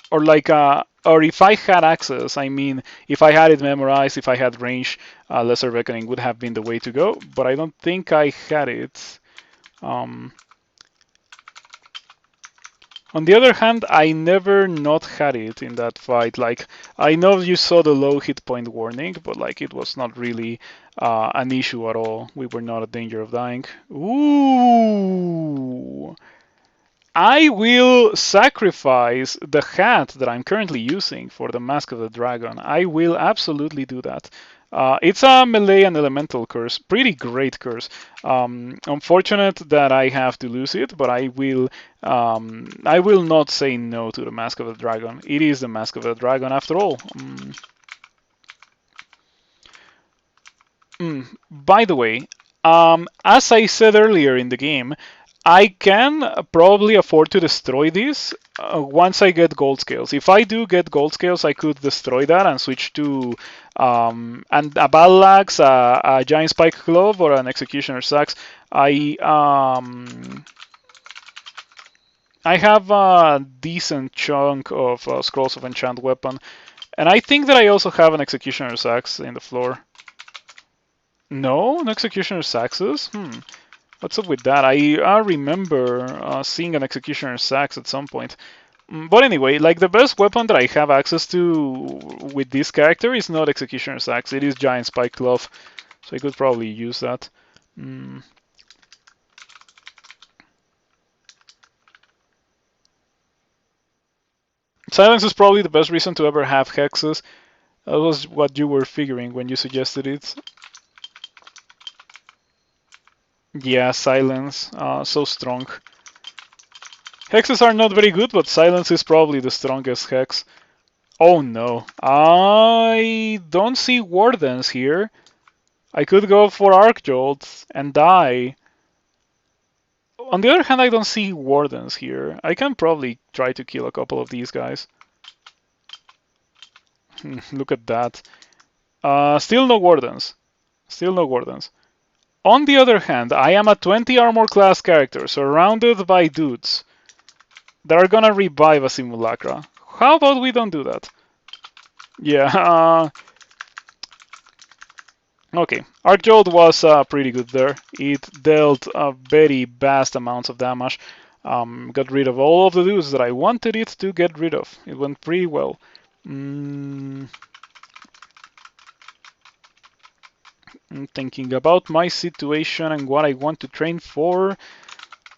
or like or if I had access, I mean, if I had it memorized, if I had range, Lesser Reckoning would have been the way to go. But I don't think I had it. Um, on the other hand, I never not had it in that fight. Like, I know you saw the low hit point warning, but like it was not really an issue at all. We were not in danger of dying. Ooh. I will sacrifice the hat that I'm currently using for the Mask of the Dragon. I will absolutely do that. It's a melee and elemental curse, pretty great curse. Unfortunate that I have to lose it, but I will not say no to the Mask of the Dragon. It is the Mask of the Dragon after all. By the way, as I said earlier in the game, I can probably afford to destroy this once I get gold scales. If I do get gold scales, I could destroy that and switch to and a battle axe, a giant spike glove, or an executioner's axe. I have a decent chunk of scrolls of enchant weapon, and I think that I also have an executioner's axe in the floor. No, no executioner's axes. What's up with that? I remember seeing an executioner's axe at some point. But anyway, like the best weapon that I have access to with this character is not executioner's axe. It is giant spike glove, so I could probably use that. Silence is probably the best reason to ever have hexes. That was what you were figuring when you suggested it. Yeah, silence, so strong. Hexes are not very good, but silence is probably the strongest hex. Oh no, I don't see wardens here. I could go for Arc Jolt and die. On the other hand, I don't see wardens here. I can probably try to kill a couple of these guys. Look at that. Still no wardens. Still no wardens. On the other hand, I am a 20 armor class character surrounded by dudes that are gonna revive a simulacra. How about we don't do that? Yeah, okay. Arc Jolt was pretty good there. It dealt very vast amounts of damage. Got rid of all of the dudes that I wanted it to get rid of. It went pretty well. I'm thinking about my situation and what I want to train for.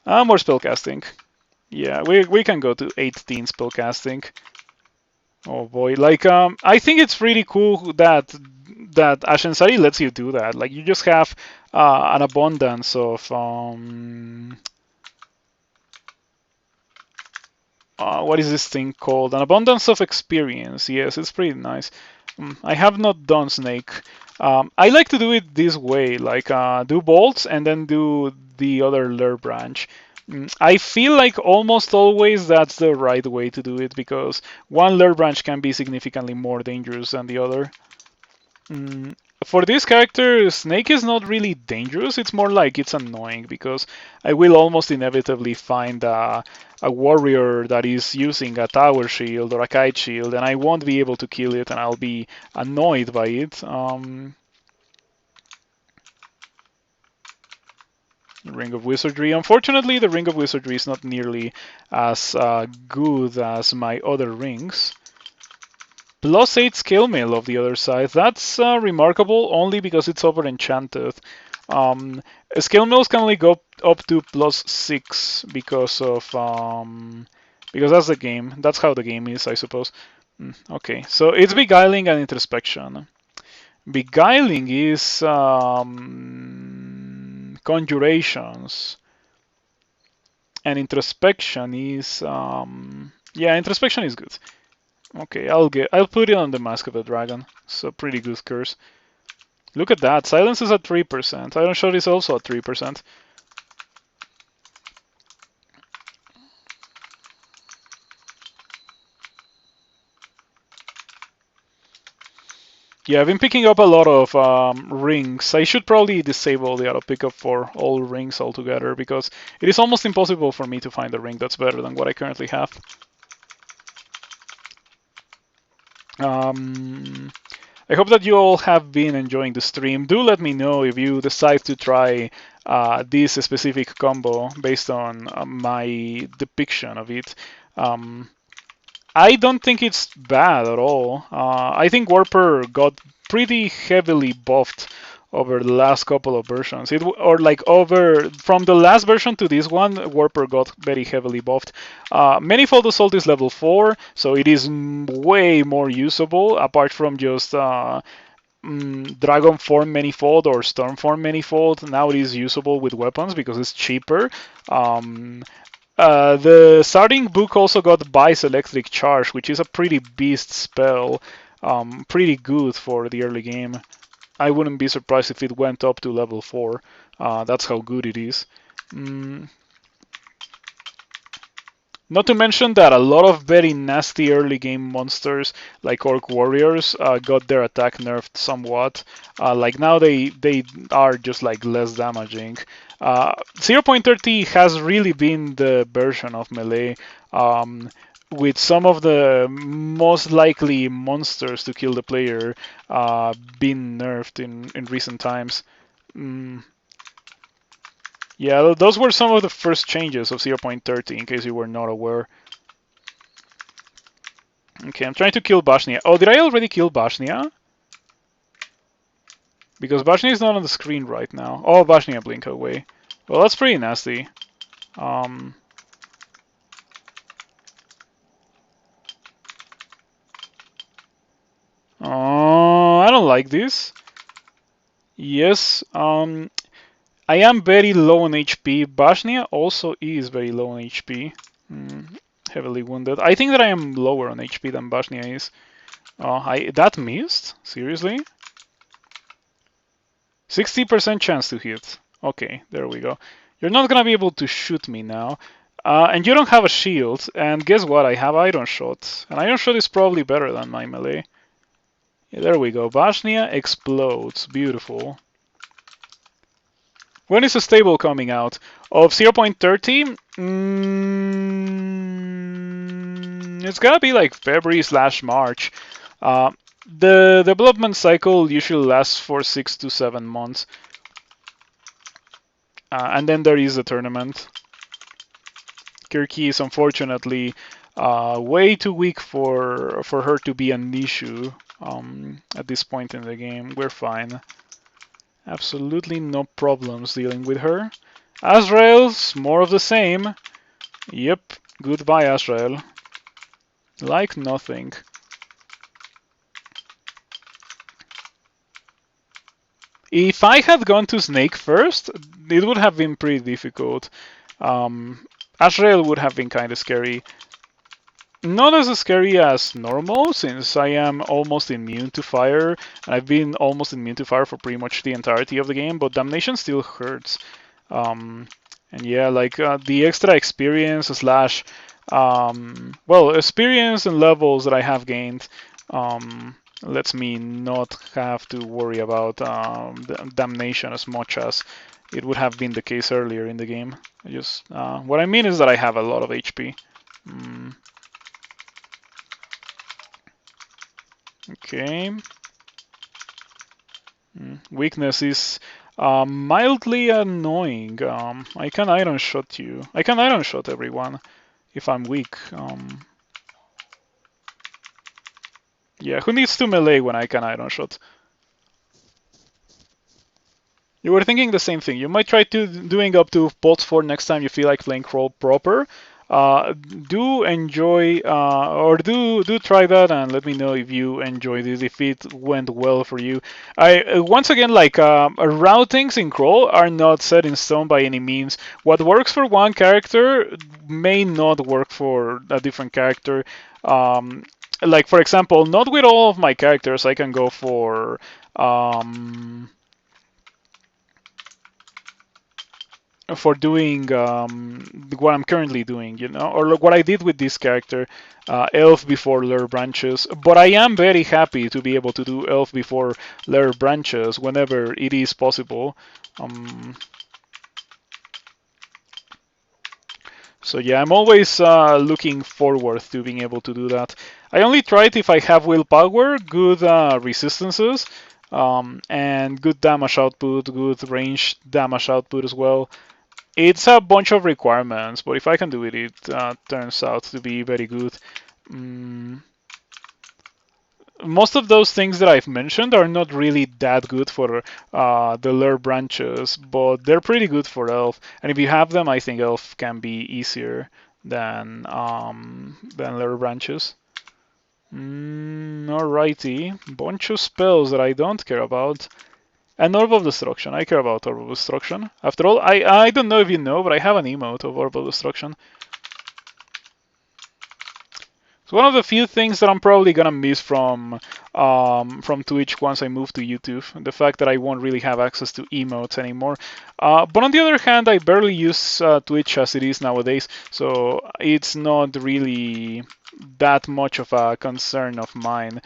More spellcasting. Yeah, we can go to 18 spellcasting. Oh boy, like I think it's really cool that Ashenzari lets you do that. Like you just have an abundance of what is this thing called? An abundance of experience. Yes, it's pretty nice. I have not done Snake. I like to do it this way, like do bolts and then do the other lure branch. I feel like almost always that's the right way to do it because one lure branch can be significantly more dangerous than the other. For this character, Snake is not really dangerous, it's more like it's annoying because I will almost inevitably find a warrior that is using a tower shield or a kite shield and I won't be able to kill it and I'll be annoyed by it. Ring of Wizardry. Unfortunately, the Ring of Wizardry is not nearly as good as my other rings. +8 scale mail of the other side. That's remarkable only because it's over enchanted. Skill mills can only go up to +6 because that's the game. That's how the game is, I suppose. Okay, so it's beguiling and introspection. Beguiling is conjurations, and introspection is yeah, introspection is good. Okay, I'll put it on the Mask of the Dragon. It's a pretty good curse. Look at that, silence is at 3%. Iron Shot is also at 3%. Yeah, I've been picking up a lot of rings. I should probably disable the auto pickup for all rings altogether because it is almost impossible for me to find a ring that's better than what I currently have. I hope that you all have been enjoying the stream. Do let me know if you decide to try this specific combo based on my depiction of it. I don't think it's bad at all. I think Warper got pretty heavily buffed over the last couple of versions. Or like over from the last version to this one, Warper got very heavily buffed. Manifold Assault is level 4, so it is way more usable apart from just Dragon Form Manifold or Storm Form Manifold. Now it is usable with weapons because it's cheaper. The starting book also got Bice Electric Charge, which is a pretty beast spell. Pretty good for the early game. I wouldn't be surprised if it went up to level 4. That's how good it is. Not to mention that a lot of very nasty early game monsters like Orc Warriors got their attack nerfed somewhat. Like now they are just like less damaging. 0.30 has really been the version of melee with some of the most likely monsters to kill the player being nerfed in recent times. Yeah, those were some of the first changes of 0.30, in case you were not aware. Okay, I'm trying to kill Bashnia. Oh, did I already kill Bashnia? Because Bashnia is not on the screen right now. Oh, Bashnia blink away. Well, that's pretty nasty. Oh, I don't like this. Yes, I am very low on HP. Bashnia also is very low on HP. Heavily wounded. I think that I am lower on HP than Bashnia is. That missed? Seriously? 60% chance to hit. Okay, there we go. You're not gonna be able to shoot me now. And you don't have a shield. And guess what? I have Iron Shot. And Iron Shot is probably better than my melee. Yeah, there we go. Bashnia explodes. Beautiful. When is a stable coming out? Of 0.30? It's gonna be like February/March. The development cycle usually lasts for 6 to 7 months. And then there is a tournament. Kirky is unfortunately way too weak for her to be an issue at this point in the game. We're fine. Absolutely no problems dealing with her. Azrael's more of the same. Yep, goodbye Azrael. Like nothing. If I had gone to Snake first, it would have been pretty difficult. Azrael would have been kind of scary. Not as scary as normal, since I am almost immune to fire, and I've been almost immune to fire for pretty much the entirety of the game, but Damnation still hurts. And yeah, like the extra experience slash, well, experience and levels that I have gained lets me not have to worry about Damnation as much as it would have been the case earlier in the game. What I mean is that I have a lot of HP. Okay. Weakness is mildly annoying. I can Iron Shot you. I can Iron Shot everyone if I'm weak. Yeah, who needs to melee when I can Iron Shot? You were thinking the same thing. You might try to doing up to pots 4 next time you feel like playing crawl proper. Do enjoy or do try that and let me know if you enjoyed it, if it went well for you. I once again like routings in crawl are not set in stone by any means. What works for one character may not work for a different character. Like for example, not with all of my characters I can go for doing what I'm currently doing, or what I did with this character, Elf before Lair Branches. But I am very happy to be able to do Elf before Lair Branches whenever it is possible. So yeah, I'm always looking forward to being able to do that. I only try it if I have willpower, good resistances, and good damage output, good range damage output as well. It's a bunch of requirements, but if I can do it, it turns out to be very good. Mm, most of those things that I've mentioned are not really that good for the Lair branches, but they're pretty good for Elf. And if you have them, I think Elf can be easier than Lair branches. Alrighty, bunch of spells that I don't care about. And Orb of Destruction. I care about Orb of Destruction. After all, I don't know if you know, but I have an emote of Orb of Destruction. It's one of the few things that I'm probably gonna miss from Twitch once I move to YouTube. The fact that I won't really have access to emotes anymore. But on the other hand, I barely use Twitch as it is nowadays, so it's not really that much of a concern of mine.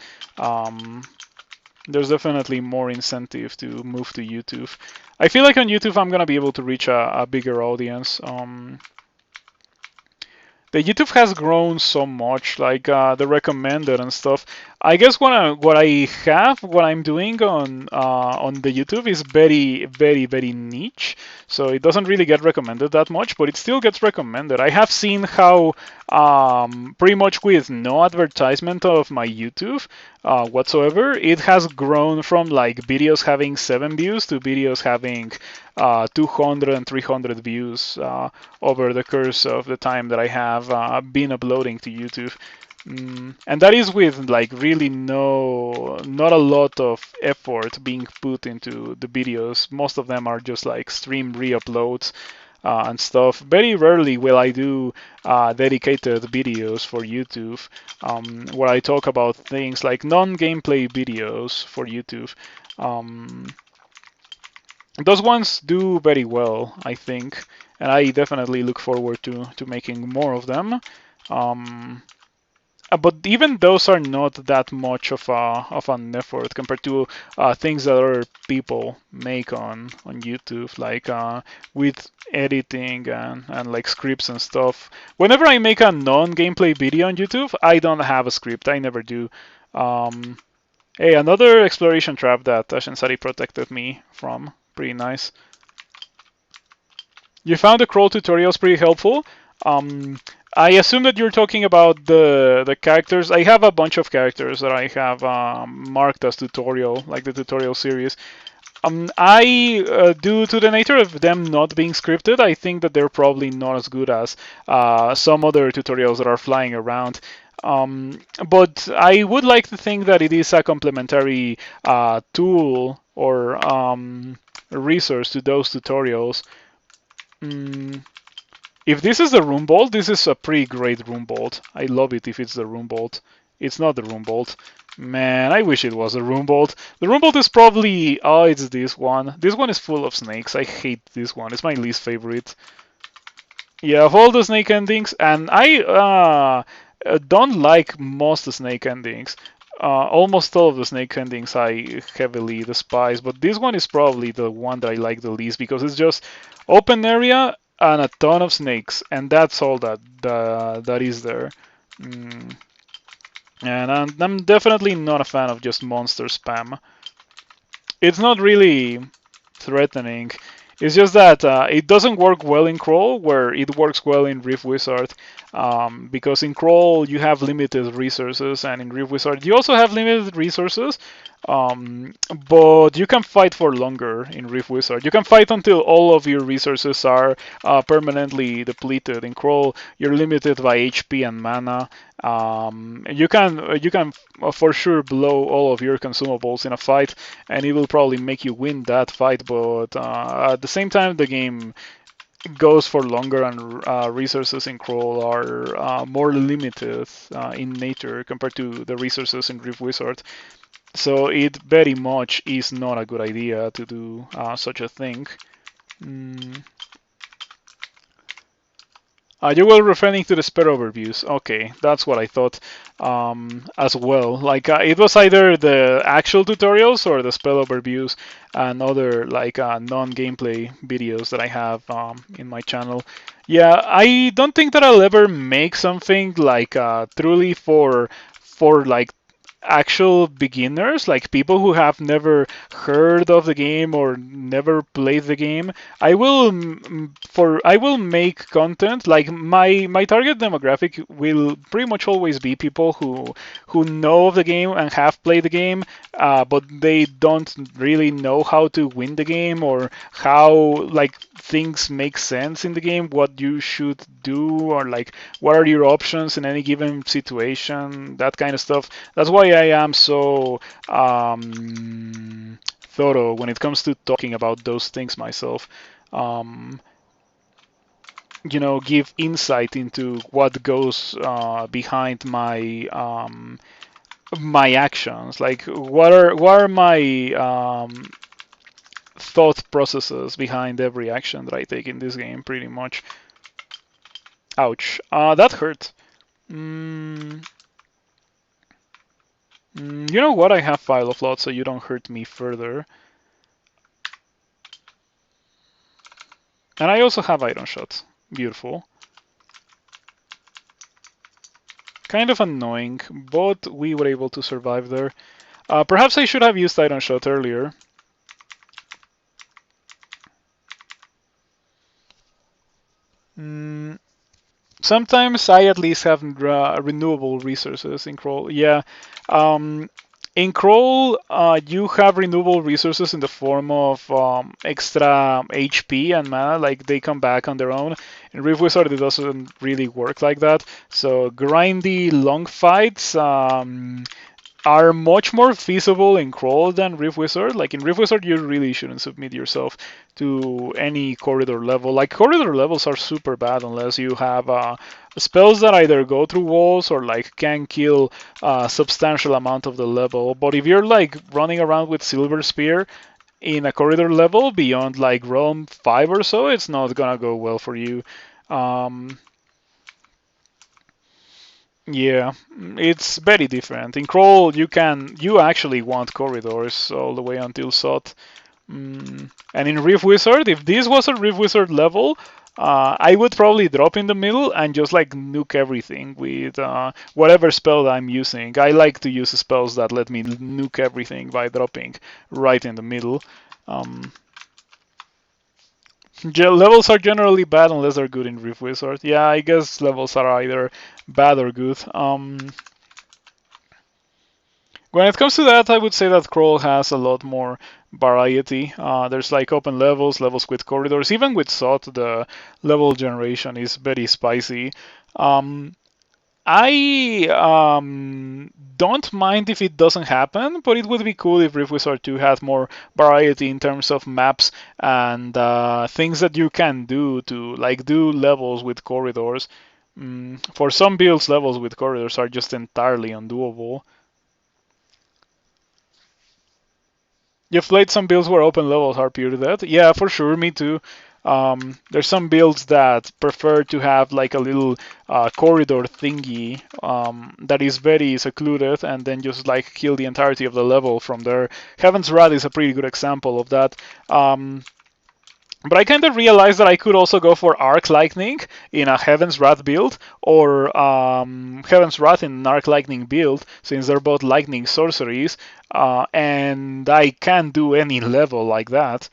There's definitely more incentive to move to YouTube. I feel like on YouTube I'm gonna be able to reach a bigger audience. The YouTube has grown so much, like the recommended and stuff. I guess what I'm doing on the YouTube is very, very, very niche. So it doesn't really get recommended that much, but it still gets recommended. I have seen how pretty much with no advertisement of my YouTube whatsoever, it has grown from like videos having 7 views to videos having 200 and 300 views over the course of the time that I have been uploading to YouTube. And that is with like really not a lot of effort being put into the videos. Most of them are just like stream re-uploads and stuff. Very rarely will I do dedicated videos for YouTube where I talk about things like non-gameplay videos for YouTube. Those ones do very well, I think, and I definitely look forward to making more of them. But even those are not that much of an effort compared to things that other people make on YouTube, like with editing and like scripts and stuff. Whenever I make a non-gameplay video on YouTube, I don't have a script. I never do. Hey, another exploration trap that Ashenzari protected me from. Pretty nice. You found the crawl tutorials pretty helpful. I assume that you're talking about the characters. I have a bunch of characters that I have marked as tutorial, like the tutorial series. Due to the nature of them not being scripted, I think that they're probably not as good as some other tutorials that are flying around. But I would like to think that it is a complementary tool or resource to those tutorials. If this is the room bolt, this is a pretty great room bolt. I love it if it's the room bolt. It's not the room bolt. Man, I wish it was a room bolt. The room bolt is probably... Oh, it's this one. This one is full of snakes. I hate this one. It's my least favorite. Yeah, of all the snake endings, and I don't like most snake endings. Almost all of the snake endings I heavily despise, but this one is probably the one that I like the least because it's just open area and a ton of snakes, and that's all that is there. And I'm definitely not a fan of just monster spam. It's not really threatening. It's just that it doesn't work well in Crawl, where it works well in Rift Wizard. Because in Crawl you have limited resources, and in Rift Wizard you also have limited resources, But you can fight for longer in Rift Wizard. You can fight until all of your resources are permanently depleted. In Crawl, you're limited by HP and mana. You can for sure blow all of your consumables in a fight, and it will probably make you win that fight. But at the same time, the game goes for longer, and resources in Crawl are more limited in nature compared to the resources in Rift Wizard. So it very much is not a good idea to do such a thing. Mm. You were referring to the spell overviews. Okay, that's what I thought as well. Like it was either the actual tutorials or the spell overviews and other like non-gameplay videos that I have in my channel. Yeah, I don't think that I'll ever make something like truly for like actual beginners, like people who have never heard of the game or never played the game. I will make content like my target demographic will pretty much always be people who know of the game and have played the game, but they don't really know how to win the game or how like things make sense in the game, what you should do, or like what are your options in any given situation, that kind of stuff. That's why I am so thorough when it comes to talking about those things myself. Um, give insight into what goes behind my actions. Like, what are my thought processes behind every action that I take in this game, pretty much. Ouch. That hurt. Mm, you know what? I have File of Lot, so you don't hurt me further. And I also have Iron Shot. Beautiful. Kind of annoying, but we were able to survive there. Perhaps I should have used Iron Shot earlier. Mm, Sometimes I at least have renewable resources in Crawl. Yeah. Um, in Crawl, you have renewable resources in the form of extra HP and mana, like they come back on their own. In Rift Wizard, it doesn't really work like that. So grindy long fights are much more feasible in Crawl than Rift Wizard. Like in Rift Wizard, you really shouldn't submit yourself to any corridor level. Like corridor levels are super bad unless you have spells that either go through walls or like can kill a substantial amount of the level. But if you're like running around with Silver Spear in a corridor level beyond like Realm 5 or so, it's not gonna go well for you. Um, Yeah, it's very different. In Crawl, you actually want corridors all the way until SOT. And in Rift Wizard, if this was a Rift Wizard level, I would probably drop in the middle and just like nuke everything with whatever spell I'm using. I like to use spells that let me nuke everything by dropping right in the middle. Um, Levels are generally bad unless they're good in Rift Wizard. Yeah, I guess levels are either bad or good. When it comes to that, I would say that Crawl has a lot more variety. There's like open levels, levels with corridors. Even with SOT, the level generation is very spicy. I don't mind if it doesn't happen, but it would be cool if Rift Wizard 2 had more variety in terms of maps and things that you can do to like do levels with corridors. For some builds, levels with corridors are just entirely undoable. You've played some builds where open levels are pure death? Yeah, for sure, me too. There's some builds that prefer to have like a little corridor thingy that is very secluded and then just like kill the entirety of the level from there. Heaven's Wrath is a pretty good example of that. But I kind of realized that I could also go for Arc Lightning in a Heaven's Wrath build, or Heaven's Wrath in an Arc Lightning build, since they're both lightning sorceries, and I can do any level like that.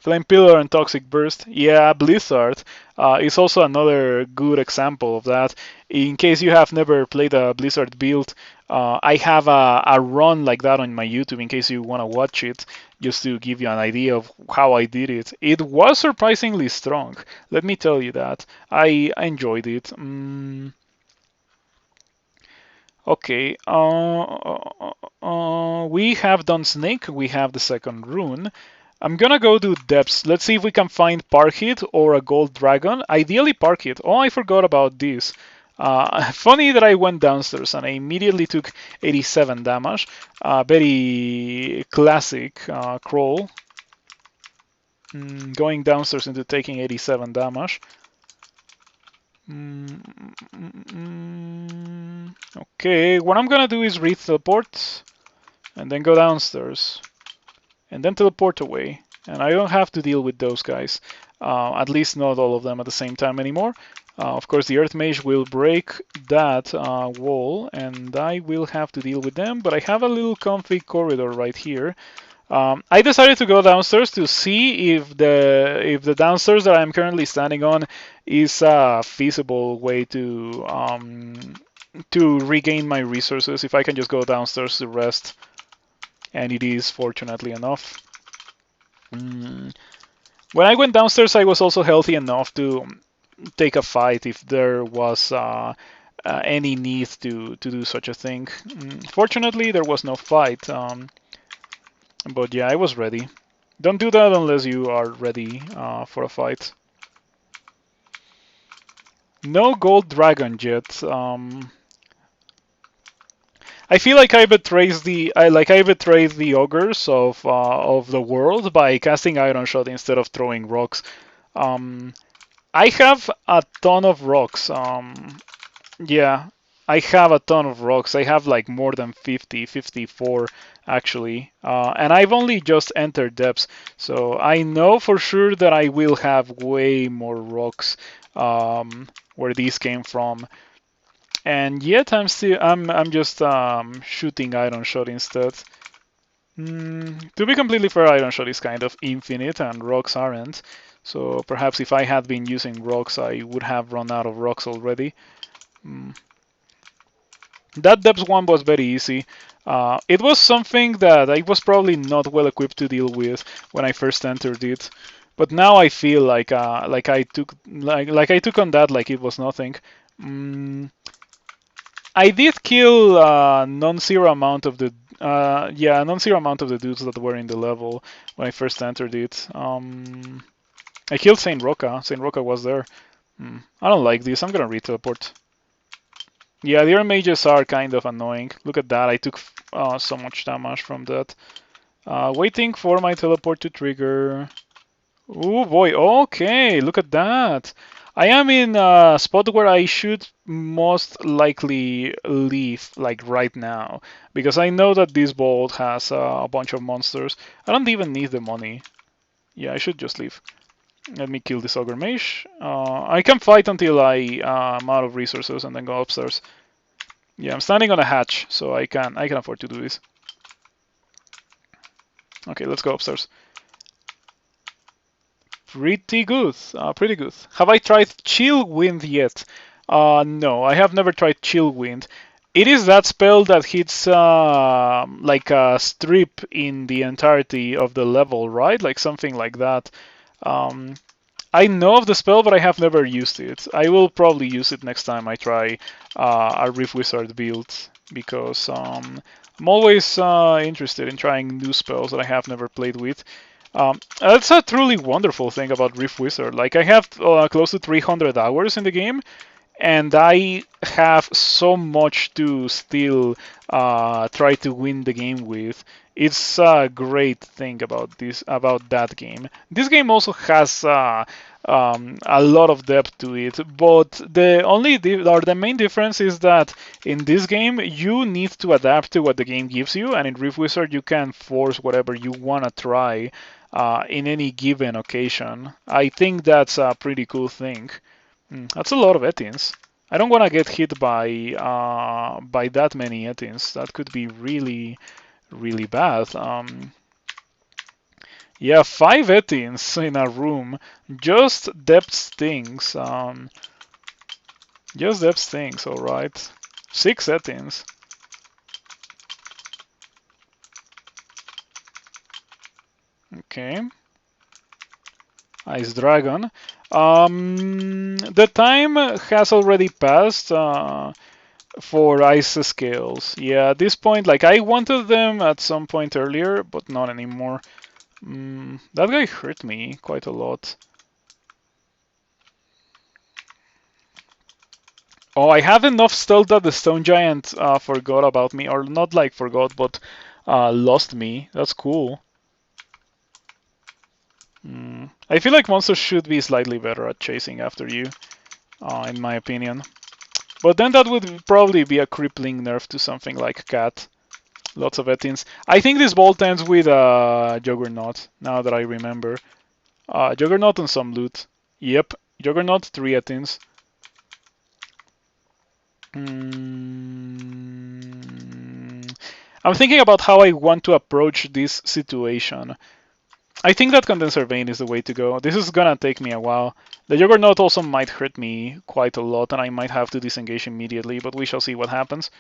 Flame Pillar and Toxic Burst. Yeah, Blizzard is also another good example of that. In case you have never played a Blizzard build, I have a run like that on my YouTube in case you want to watch it, just to give you an idea of how I did it. It was surprisingly strong, let me tell you that. I enjoyed it. Okay, we have done Snake, we have the second rune. I'm gonna go do Depths. Let's see if we can find Park Hit or a Gold Dragon. Ideally Park Hit. Oh, I forgot about this. Funny that I went downstairs and I immediately took 87 damage. Very classic crawl. Going downstairs into taking 87 damage. Okay, what I'm gonna do is re-teleport and then go downstairs and then teleport away. And I don't have to deal with those guys, at least not all of them at the same time anymore. Of course, the Earth Mage will break that wall and I will have to deal with them, but I have a little comfy corridor right here. I decided to go downstairs to see if the downstairs that I'm currently standing on is a feasible way to regain my resources. If I can just go downstairs to rest, and it is, fortunately enough. When I went downstairs, I was also healthy enough to take a fight if there was any need to do such a thing. Fortunately, there was no fight. But yeah, I was ready. Don't do that unless you are ready for a fight. No gold dragon yet. I feel like I betrayed the ogres of the world by casting Iron Shot instead of throwing rocks. I have a ton of rocks. Yeah, I have a ton of rocks. I have like more than 50, 54 actually. And I've only just entered depths, so I know for sure that I will have way more rocks where these came from. And yet I'm just shooting Iron Shot instead. To be completely fair, Iron Shot is kind of infinite and rocks aren't. So perhaps if I had been using rocks, I would have run out of rocks already. That depth one was very easy. It was something that I was probably not well equipped to deal with when I first entered it, but now I feel like I took on that like it was nothing. I did kill non-zero amount of the non-zero amount of the dudes that were in the level when I first entered it. I killed Saint Roca. Saint Roca was there. I don't like this. I'm gonna re-teleport. Yeah, the Air Mages are kind of annoying. Look at that. I took so much damage from that. Waiting for my teleport to trigger. Oh boy. Okay, look at that. I am in a spot where I should most likely leave, like right now, because I know that this vault has a bunch of monsters. I don't even need the money. Yeah, I should just leave. Let me kill this Ogre Mage. I can fight until I'm out of resources and then go upstairs. Yeah, I'm standing on a hatch, so I can afford to do this. Okay, let's go upstairs. Pretty good, pretty good. Have I tried Chill Wind yet? No, I have never tried Chill Wind. It is that spell that hits like a strip in the entirety of the level, right? Like something like that. I know of the spell, but I have never used it. I will probably use it next time I try a Rift Wizard build, because I'm always interested in trying new spells that I have never played with. That's a truly wonderful thing about Rift Wizard. Like, I have close to 300 hours in the game, and I have so much to still try to win the game with. It's a great thing about that game. This game also has a lot of depth to it, but the main difference is that in this game you need to adapt to what the game gives you, and in Rift Wizard you can force whatever you wanna try in any given occasion. I think that's a pretty cool thing. That's a lot of Etins. I don't want to get hit by that many Etins. That could be really, really bad. Yeah, 5 Etins in a room. Just depth stings. Just depth stings, alright. 6 Etins. Okay. Ice Dragon. The time has already passed for ice scales. Yeah, at this point, like I wanted them at some point earlier, but not anymore. That guy hurt me quite a lot. Oh, I have enough stealth that the Stone Giant forgot about me, or not like forgot, but lost me. That's cool. I feel like monsters should be slightly better at chasing after you, in my opinion. But then that would probably be a crippling nerf to something like Cat. Lots of Etins. I think this bolt ends with Juggernaut, now that I remember. Juggernaut and some loot. Yep, Juggernaut, 3 Etins. I'm thinking about how I want to approach this situation. I think that Condenser Vein is the way to go. This is gonna take me a while. The Juggernaut also might hurt me quite a lot, and I might have to disengage immediately, but we shall see what happens.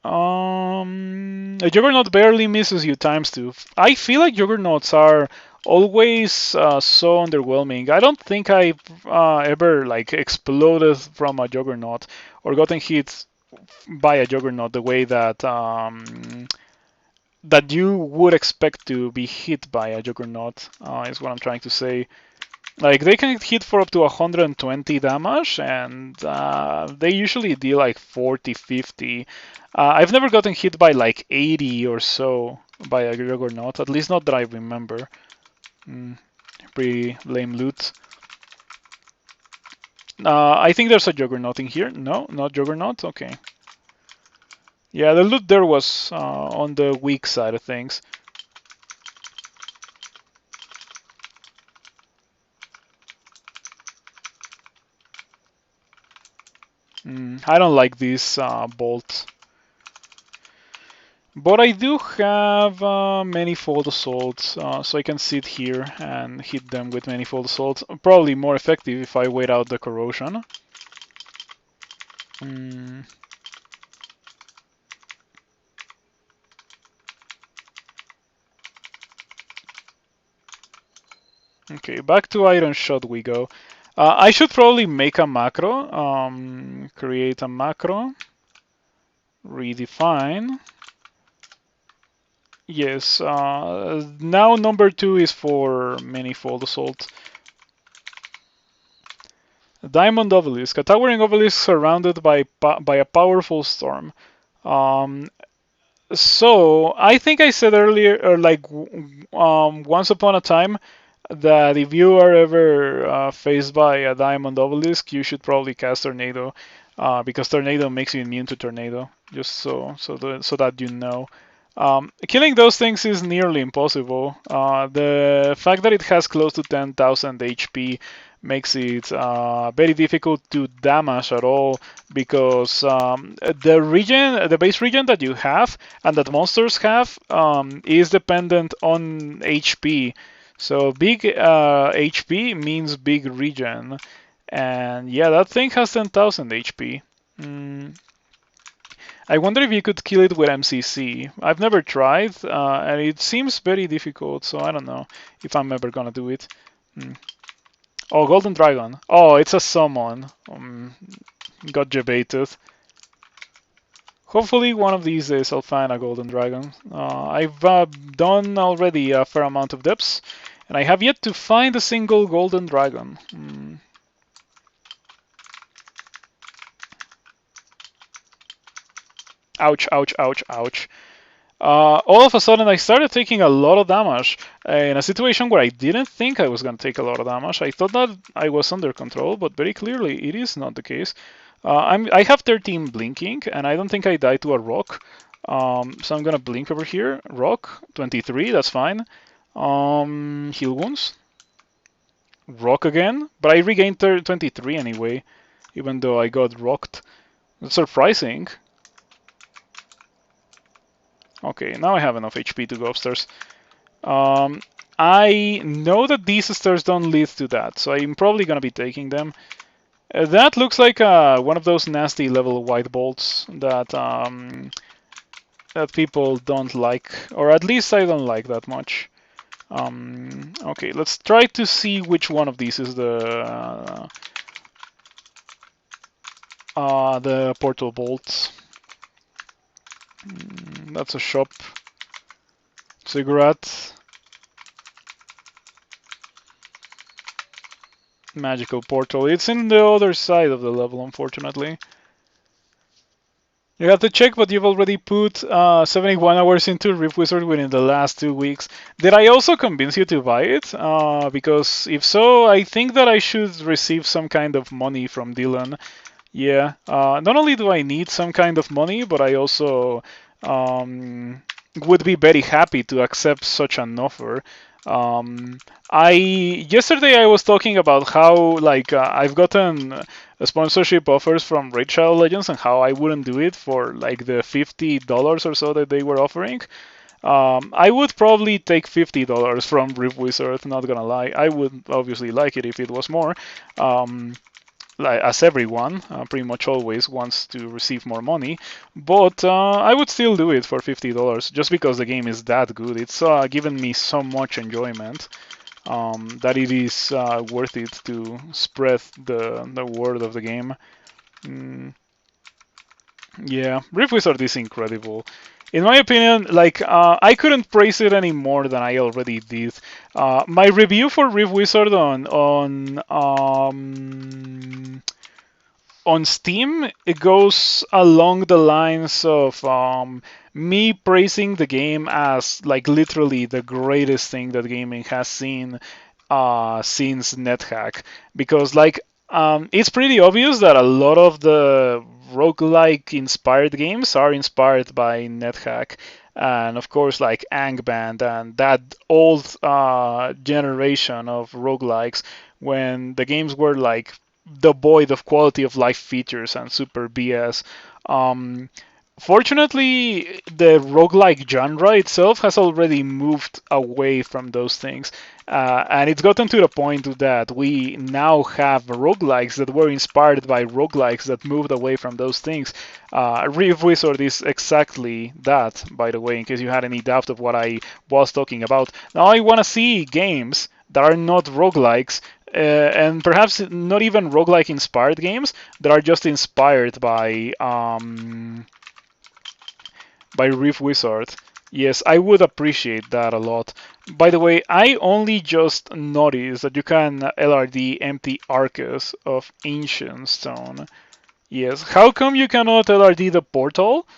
A Juggernaut barely misses you ×2. I feel like Juggernauts are always so underwhelming. I don't think I've ever like exploded from a Juggernaut or gotten hit by a Juggernaut the way that that you would expect to be hit by a Juggernaut, is what I'm trying to say. Like, they can hit for up to 120 damage, and they usually deal like 40, 50. I've never gotten hit by like 80 or so by a Juggernaut, at least not that I remember. Pretty lame loot. I think there's a Juggernaut in here. No, not Juggernaut? Okay. Yeah, the loot there was on the weak side of things. I don't like this bolt. But I do have Manifold Assault, so I can sit here and hit them with Manifold Assault. Probably more effective if I wait out the corrosion. Okay, back to Iron Shot we go. I should probably make a macro. Create a macro. Redefine. Yes, now number 2 is for Manifold Assault. Diamond Obelisk, a towering obelisk surrounded by a powerful storm. So I think I said earlier, or like once upon a time, that if you are ever faced by a Diamond Obelisk, you should probably cast Tornado, because Tornado makes you immune to Tornado. Just so that you know. Killing those things is nearly impossible. The fact that it has close to 10,000 HP makes it very difficult to damage at all, because the base region that you have and that monsters have is dependent on HP. So big HP means big region, and yeah, that thing has 10,000 HP. I wonder if you could kill it with MCC. I've never tried, and it seems very difficult, so I don't know if I'm ever gonna do it. Oh, Golden Dragon. Oh, it's a summon. Got debated. Hopefully one of these days I'll find a Golden Dragon. I've done already a fair amount of depths, and I have yet to find a single Golden Dragon. Ouch, ouch, ouch, ouch. All of a sudden I started taking a lot of damage in a situation where I didn't think I was going to take a lot of damage. I thought that I was under control, but very clearly it is not the case. I have 13 blinking, and I don't think I died to a rock. So I'm going to blink over here. Rock, 23, that's fine. Heal wounds. Rock again, but I regained 23 anyway, even though I got rocked. That's surprising. Okay, now I have enough HP to go upstairs. Um, I know that these stairs don't lead to that, so I'm probably gonna be taking them. That looks like one of those nasty level white bolts that people don't like, or at least I don't like that much. Okay, let's try to see which one of these is the portal bolts. That's a shop. Cigarette. Magical portal. It's in the other side of the level, unfortunately. You have to check, but you've already put 71 hours into Rift Wizard within the last 2 weeks. Did I also convince you to buy it? Because if so, I think that I should receive some kind of money from Dylan. Yeah, not only do I need some kind of money, but I also would be very happy to accept such an offer. I yesterday I was talking about how like I've gotten sponsorship offers from Raid Shadow Legends and how I wouldn't do it for like the $50 or so that they were offering. I would probably take $50 from Rift Wizard, not gonna lie. I would obviously like it if it was more. Like, as everyone pretty much always wants to receive more money, but I would still do it for $50 just because the game is that good. It's given me so much enjoyment that it is worth it to spread the word of the game. Mm, yeah, Rift Wizard is incredible. In my opinion, like I couldn't praise it any more than I already did. My review for Rift Wizard on Steam, it goes along the lines of me praising the game as like literally the greatest thing that gaming has seen since NetHack. Because like it's pretty obvious that a lot of the roguelike inspired games are inspired by NetHack. And of course, like Angband and that old generation of roguelikes when the games were like devoid of quality of life features and super BS. Um, Fortunately, the roguelike genre itself has already moved away from those things. And it's gotten to the point that we now have roguelikes that were inspired by roguelikes that moved away from those things. Rift Wizard is exactly that, by the way, in case you had any doubt of what I was talking about. Now I want to see games that are not roguelikes and perhaps not even roguelike inspired games that are just inspired by Rift Wizard. Yes, I would appreciate that a lot. By the way, I only just noticed that you can LRD empty Arcus of Ancient Stone. Yes, how come you cannot LRD the portal,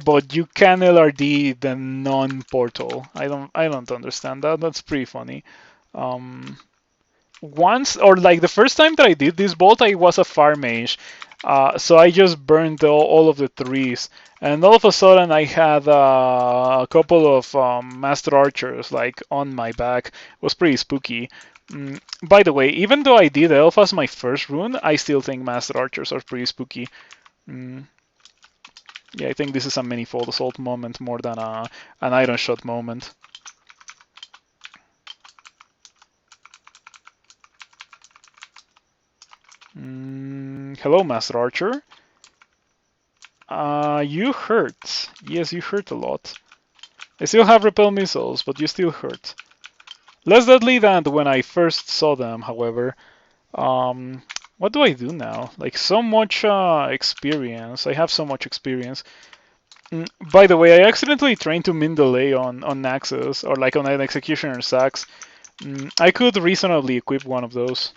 but you can LRD the non-portal? I don't understand that. That's pretty funny. Um, Once or like the first time that I did this bolt, I was a farm mage, so I just burned all of the trees, and all of a sudden I had a couple of master archers like on my back. It was pretty spooky. By the way, even though I did elf as my first rune, I still think master archers are pretty spooky. Mm, yeah, I think this is a manifold assault moment more than an iron shot moment. Hello, Master Archer. You hurt. Yes, you hurt a lot. I still have repel missiles, but you still hurt. Less deadly than when I first saw them, however. What do I do now? Like, so much experience. I have so much experience. By the way, I accidentally trained to min delay on Naxos, or like on an Executioner's Axe. I could reasonably equip one of those.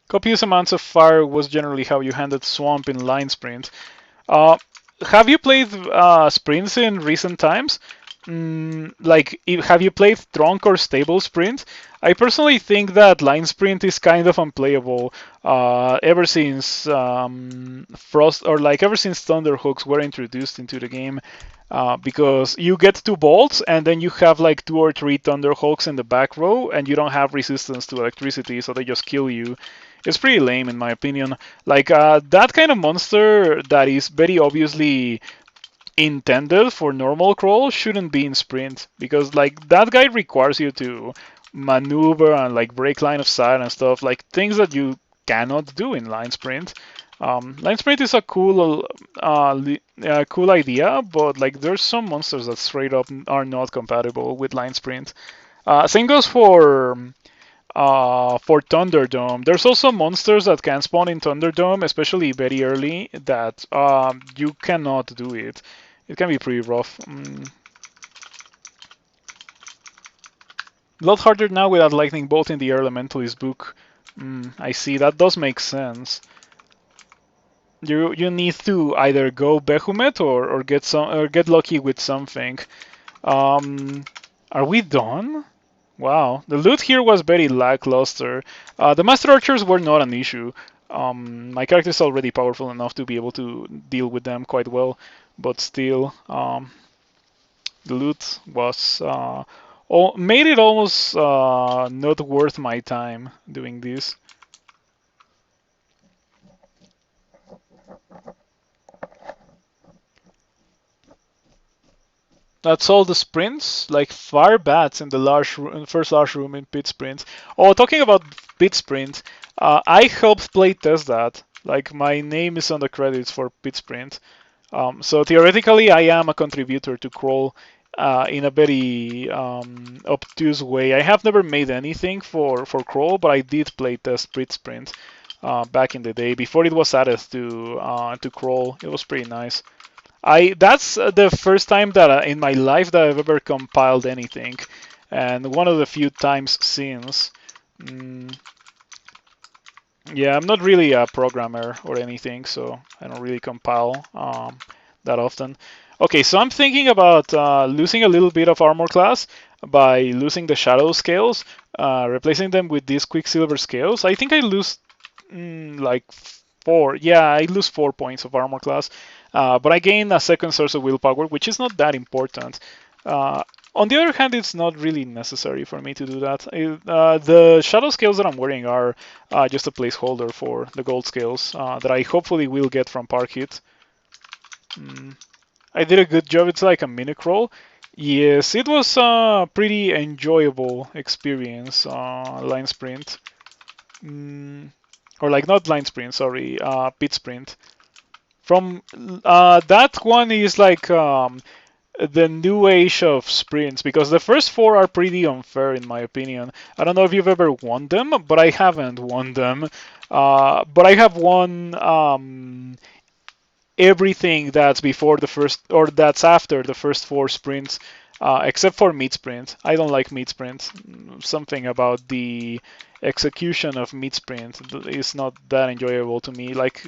Copious amounts of fire was generally how you handled Swamp in line sprint. Uh, have you played sprints in recent times? Like, have you played Trunk or Stable Sprint? I personally think that Line Sprint is kind of unplayable ever since Frost or like ever since Thunderhooks were introduced into the game. Because you get 2 bolts and then you have like 2 or 3 Thunderhawks in the back row and you don't have resistance to electricity, so they just kill you. It's pretty lame in my opinion. Like that kind of monster that is very obviously intended for normal crawl shouldn't be in sprint, because like that guy requires you to maneuver and like break line of sight and stuff, like things that you cannot do in line sprint. Line sprint is a cool idea, but like there's some monsters that straight up are not compatible with line sprint. Same goes for Thunderdome. There's also monsters that can spawn in Thunderdome, especially very early, that you cannot do it. It can be pretty rough. A lot harder now without Lightning Bolt in the Elementalist book. I see, that does make sense. You need to either go Behemoth or get lucky with something. Are we done? Wow, the loot here was very lackluster. The Master Archers were not an issue. My character is already powerful enough to be able to deal with them quite well, but still, the loot was made it almost not worth my time doing this. That's all the sprints, like fire bats in the first large room in pit sprint. Oh, talking about pit sprint, I helped play test that. Like my name is on the credits for pit sprint. So theoretically, I am a contributor to crawl in a very obtuse way. I have never made anything for crawl, but I did play test pit sprint back in the day before it was added to crawl. It was pretty nice. That's the first time that in my life that I've ever compiled anything, and one of the few times since. Yeah, I'm not really a programmer or anything, so I don't really compile that often. Okay, so I'm thinking about losing a little bit of armor class by losing the shadow scales, replacing them with these quicksilver scales. I think I lose like 4. Yeah, I lose 4 points of armor class. But I gain a second source of willpower, which is not that important. On the other hand, it's not really necessary for me to do that. The shadow scales that I'm wearing are just a placeholder for the gold scales that I hopefully will get from Parkit. I did a good job. It's like a mini crawl. Yes, it was a pretty enjoyable experience, line sprint. Or like not line sprint, sorry, pit sprint. From that one is like the new age of sprints, because the first 4 are pretty unfair in my opinion. I don't know if you've ever won them, but I haven't won them. But I have won everything that's before the first, or that's after the first 4 sprints, except for mid sprint. I don't like mid sprint. Something about the execution of mid sprint is not that enjoyable to me. Like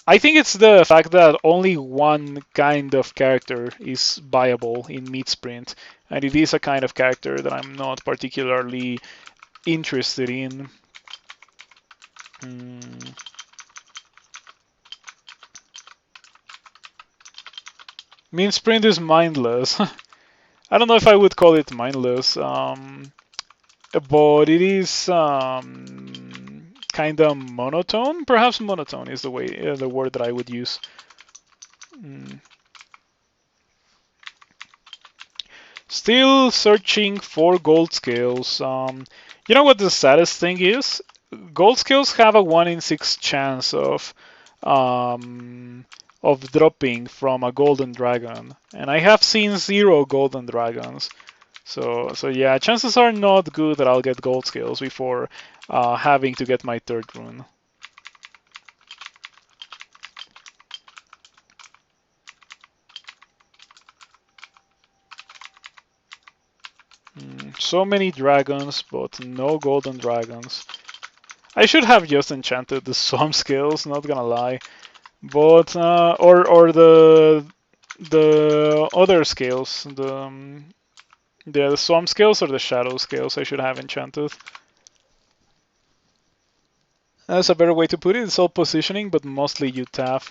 I think it's the fact that only one kind of character is viable in mid sprint, and it is a kind of character that I'm not particularly interested in. Mid sprint is mindless. I don't know if I would call it mindless, but it is kind of monotone. Perhaps monotone is the word that I would use. Still searching for gold scales. You know what the saddest thing is? Gold scales have a 1 in 6 chance of dropping from a golden dragon, and I have seen 0 golden dragons. So yeah, chances are not good that I'll get gold scales before having to get my 3rd rune. So many dragons, but no golden dragons. I should have just enchanted the swamp scales, not gonna lie. But or the other scales, the swamp scales or the shadow scales I should have enchanted. That's a better way to put it. It's all positioning, but mostly you tap.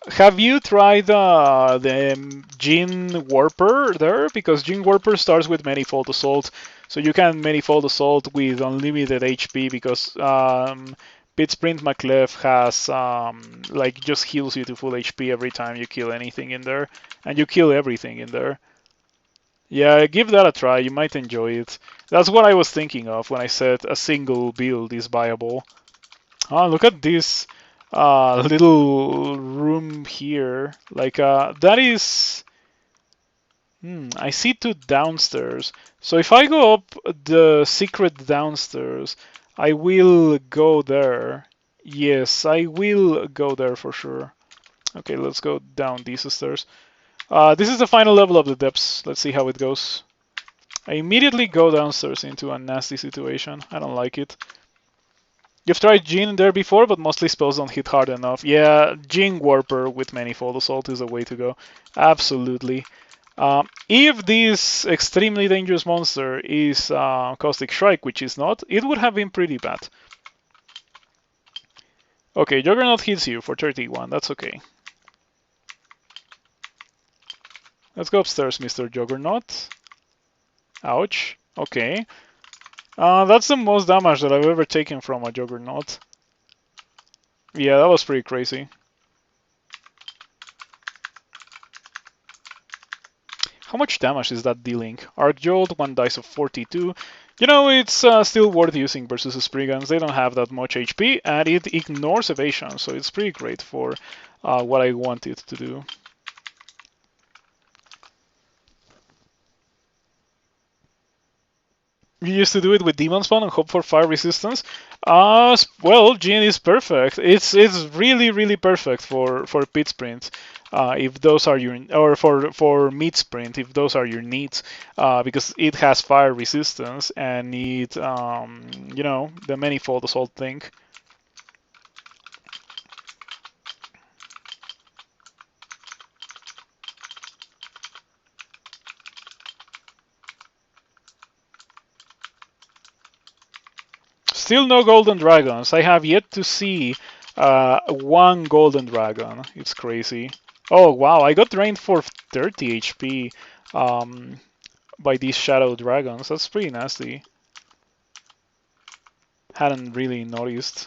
Have you tried the Gene Warper there? Because Gene Warper starts with Manifold Assault, so you can Manifold Assault with unlimited HP, because Pit Sprint Maclef has like just heals you to full HP every time you kill anything in there, and you kill everything in there. Yeah, give that a try. You might enjoy it. That's what I was thinking of when I said a single build is viable. Oh, look at this little room here. Like that is. I see two downstairs. So if I go up the secret downstairs, I will go there. Yes, I will go there for sure. Okay, let's go down these stairs. This is the final level of the depths. Let's see how it goes. I immediately go downstairs into a nasty situation. I don't like it. You've tried Jin there before, but mostly spells don't hit hard enough. Yeah, Jin Warper with Manifold Assault is the way to go. Absolutely. If this extremely dangerous monster is Caustic Strike, which is not, it would have been pretty bad. Okay, Juggernaut hits you for 31. That's okay. Let's go upstairs, Mr. Juggernaut. Ouch. Okay. That's the most damage that I've ever taken from a Juggernaut. Yeah, that was pretty crazy. How much damage is that dealing? Arc Jolt, 1 dice of 42. You know, it's still worth using versus Spriggans. They don't have that much HP, and it ignores evasion, so it's pretty great for what I want it to do. You used to do it with Demon Spawn and hope for fire resistance. Well, Jin is perfect. It's really perfect for Pit Sprint. If those are your or for Mid Sprint, if those are your needs, because it has fire resistance and it you know, the Manifold Assault thing. Still no golden dragons. I have yet to see one golden dragon. It's crazy. Oh wow, I got drained for 30 HP by these shadow dragons. That's pretty nasty. Hadn't really noticed.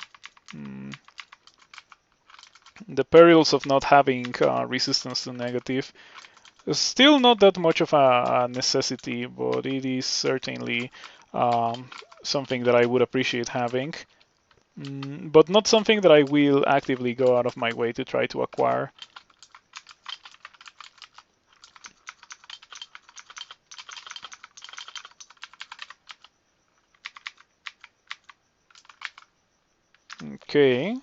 The perils of not having resistance to negative. It's still not that much of a necessity, but it is certainly something that I would appreciate having. But not something that I will actively go out of my way to try to acquire. Okay.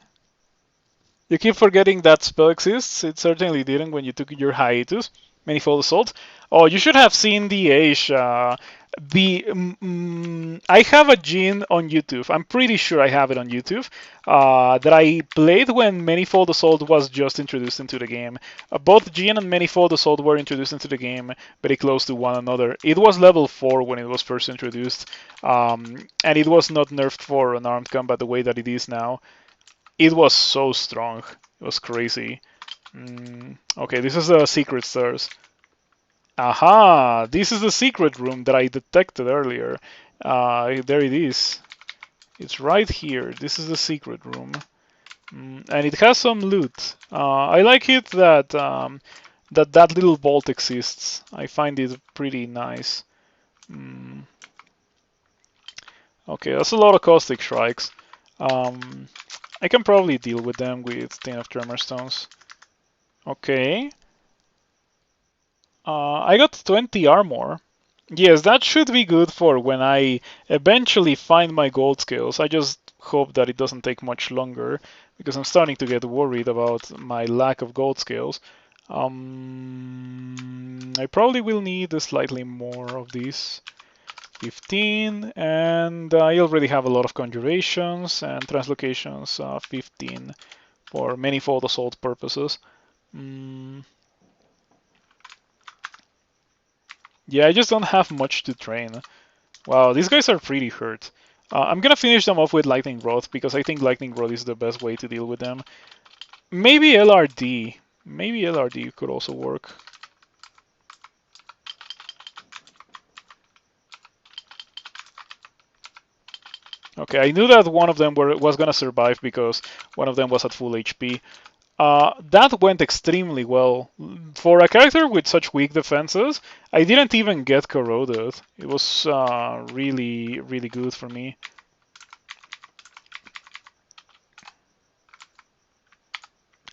You keep forgetting that spell exists. It certainly didn't when you took your hiatus. Manifold Assault. Oh, you should have seen the age. I have a Jin on YouTube. I'm pretty sure I have it on YouTube. That I played when Manifold Assault was just introduced into the game. Both Jin and Manifold Assault were introduced into the game very close to one another. It was level 4 when it was first introduced, and it was not nerfed for unarmed combat the way that it is now. It was so strong. It was crazy. Okay, this is the secret stairs. Aha! This is the secret room that I detected earlier. There it is. It's right here. This is the secret room. And it has some loot. I like it that that little vault exists. I find it pretty nice. Okay, that's a lot of caustic strikes. I can probably deal with them with 10 of Tremor Stones. Okay. I got 20 armor. Yes, that should be good for when I eventually find my gold scales. I just hope that it doesn't take much longer, because I'm starting to get worried about my lack of gold scales. I probably will need slightly more of these. 15, and I already have a lot of conjurations and translocations. 15 for manifold assault purposes. Yeah, I just don't have much to train. Wow, these guys are pretty hurt. I'm gonna finish them off with Lightning Rod, because I think Lightning Rod is the best way to deal with them. Maybe LRD. Maybe LRD could also work. Okay, I knew that one of them was gonna survive because one of them was at full HP. That went extremely well. For a character with such weak defenses, I didn't even get corroded. It was really, really good for me.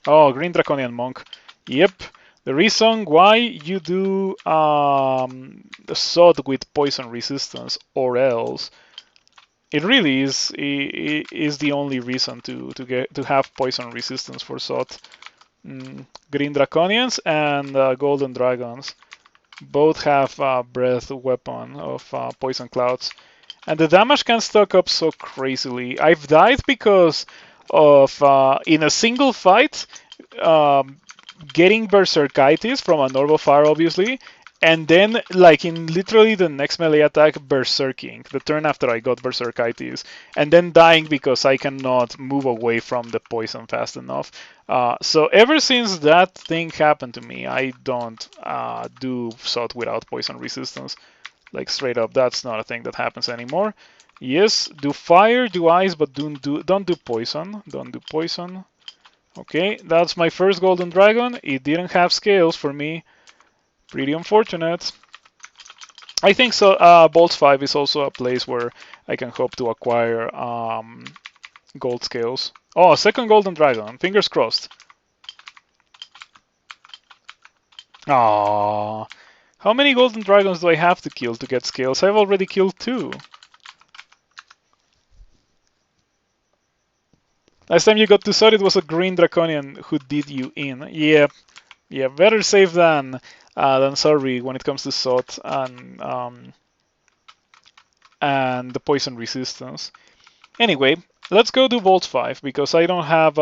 Oh, Green Draconian Monk. Yep. The reason why you do the sword with poison resistance, or else it really is the only reason to have poison resistance for sword. Green Draconians and Golden Dragons both have a breath weapon of poison clouds, and the damage can stack up so crazily. I've died because of in a single fight um, getting Berserkitis from a normal fire, obviously, and then, like, in literally the next melee attack, Berserking, the turn after I got Berserkitis, and then dying because I cannot move away from the poison fast enough. So ever since that thing happened to me, I don't do Sot without poison resistance. Like, straight up, that's not a thing that happens anymore. Yes, do fire, do ice, but don't do poison. Don't do poison. Okay, that's my first golden dragon. It didn't have scales for me. Pretty unfortunate. I think so. Bolts 5 is also a place where I can hope to acquire gold scales. Oh, second golden dragon. Fingers crossed. Ah, how many golden dragons do I have to kill to get scales? I've already killed 2. Last time you got to Sod, it was a green draconian who did you in. Yeah, yeah, better safe than sorry when it comes to Sod and the poison resistance. Anyway, let's go do Volt 5 because I don't have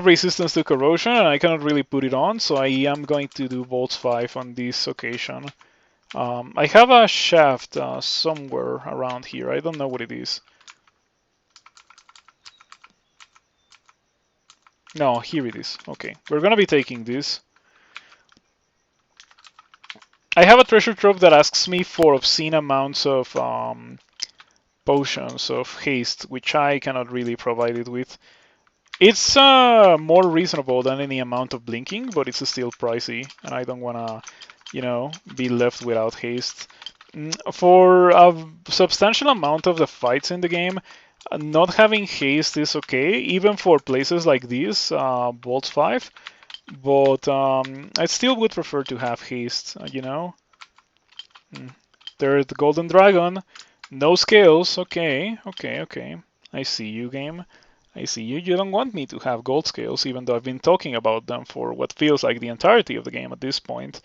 resistance to corrosion and I cannot really put it on, so I am going to do Volt 5 on this occasion. I have a shaft somewhere around here. I don't know what it is. No, here it is. Okay, we're gonna be taking this. I have a treasure trove that asks me for obscene amounts of potions of haste, which I cannot really provide it with. It's more reasonable than any amount of blinking, but it's still pricey, and I don't wanna, be left without haste. For a substantial amount of the fights in the game, not having haste is okay, even for places like this, Bolts 5, but I still would prefer to have haste. Third Golden Dragon, no scales, okay. I see you, game. I see you. You don't want me to have gold scales, even though I've been talking about them for what feels like the entirety of the game at this point.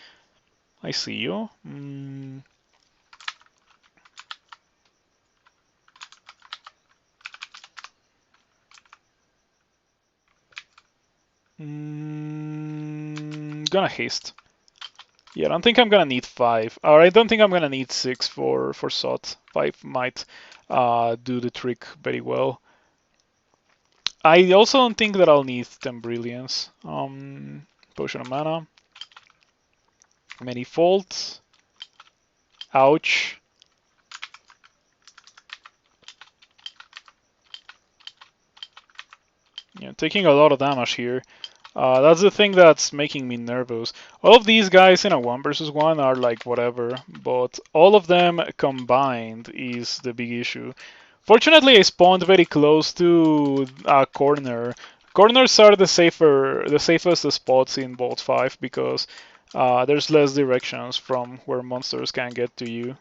I see you. Gonna haste. Yeah, I don't think I'm gonna need 5. Or I don't think I'm gonna need 6 for Sot. 5 might do the trick very well. I also don't think that I'll need 10 Brilliance. Potion of Mana. Manifold. Ouch. Yeah, taking a lot of damage here. That's the thing that's making me nervous. All of these guys in a 1 versus 1 are like whatever, but all of them combined is the big issue. Fortunately, I spawned very close to a corner. Corners are the safest spots in Vault 5 because there's less directions from where monsters can get to you.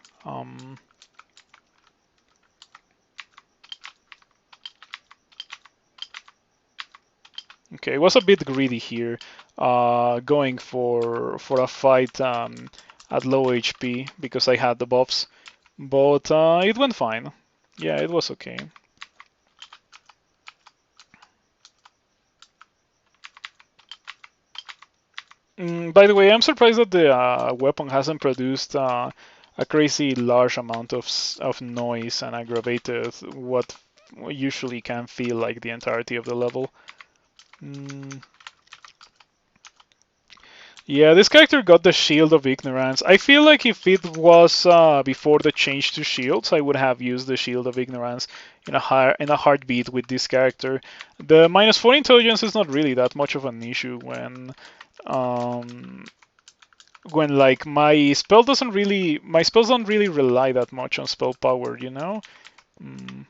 Okay, it was a bit greedy here, going for a fight at low HP because I had the buffs, but it went fine. Yeah, it was okay. By the way, I'm surprised that the weapon hasn't produced a crazy large amount of noise and aggravated what usually can feel like the entirety of the level. Yeah, this character got the Shield of Ignorance. I feel like if it was before the change to shields, I would have used the Shield of Ignorance in a heartbeat with this character. The -4 intelligence is not really that much of an issue um, when like my spells don't really rely that much on spell power, you know. Mm.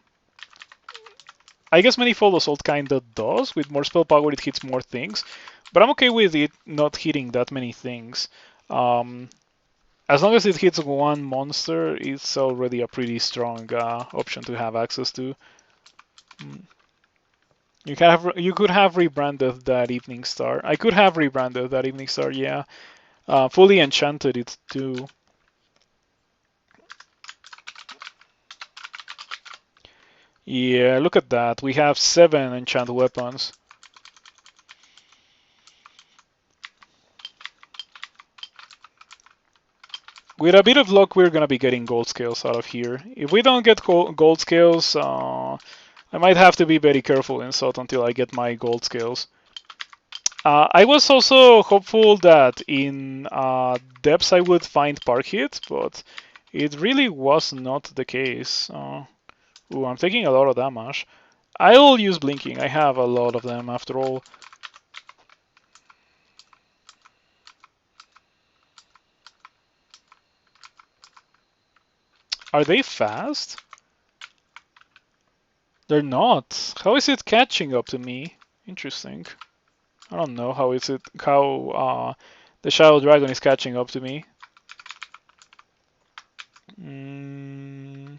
I guess Manifold Assault kinda does. With more spell power, it hits more things, but I'm okay with it not hitting that many things. Um, as long as it hits one monster, it's already a pretty strong option to have access to. Mm. You could have rebranded that Evening Star. I could have rebranded that Evening Star, yeah. Fully enchanted it too. Yeah, look at that. We have 7 enchant weapons. With a bit of luck, we're gonna be getting gold scales out of here. If we don't get gold scales, I might have to be very careful in SOT until I get my gold scales. I was also hopeful that in depths I would find park hit, but it really was not the case. Ooh, I'm taking a lot of damage. I'll use blinking. I have a lot of them after all. Are they fast? They're not. How is it catching up to me? Interesting. I don't know how the Shadow Dragon is catching up to me. Mm.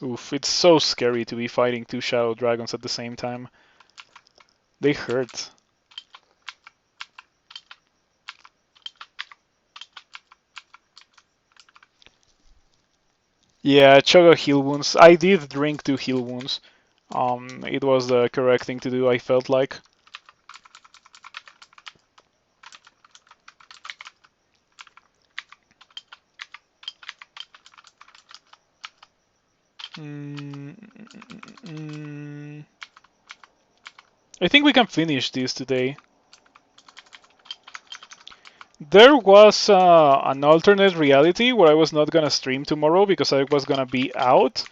Oof, it's so scary to be fighting 2 Shadow Dragons at the same time. They hurt. Yeah, chug a heal wounds. I did drink 2 heal wounds. It was the correct thing to do, I felt like. Mm, I think we can finish this today. There was an alternate reality where I was not gonna stream tomorrow because I was gonna be out.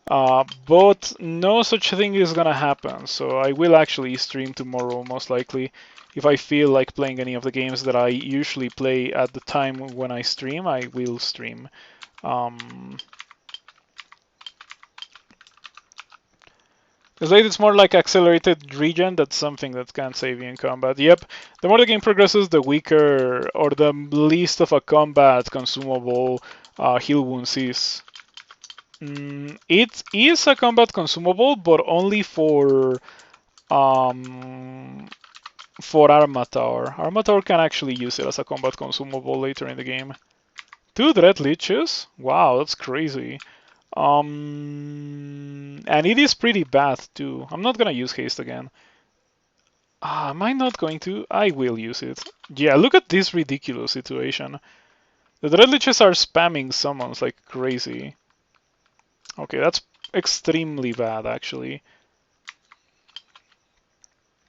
But no such thing is gonna happen, so I will actually stream tomorrow most likely. If I feel like playing any of the games that I usually play at the time when I stream, I will stream. Because it's more like accelerated regen, that's something that can save you in combat. Yep, the more the game progresses, the weaker or the least of a combat consumable heal wounds is. It is a combat consumable, but only um, for Armator. Armator can actually use it as a combat consumable later in the game. 2 Dread Leeches? Wow, that's crazy. And it is pretty bad too. I'm not gonna use haste again. Am I not going to? I will use it. Yeah, look at this ridiculous situation. The Dread Leeches are spamming summons like crazy. Okay, that's extremely bad actually.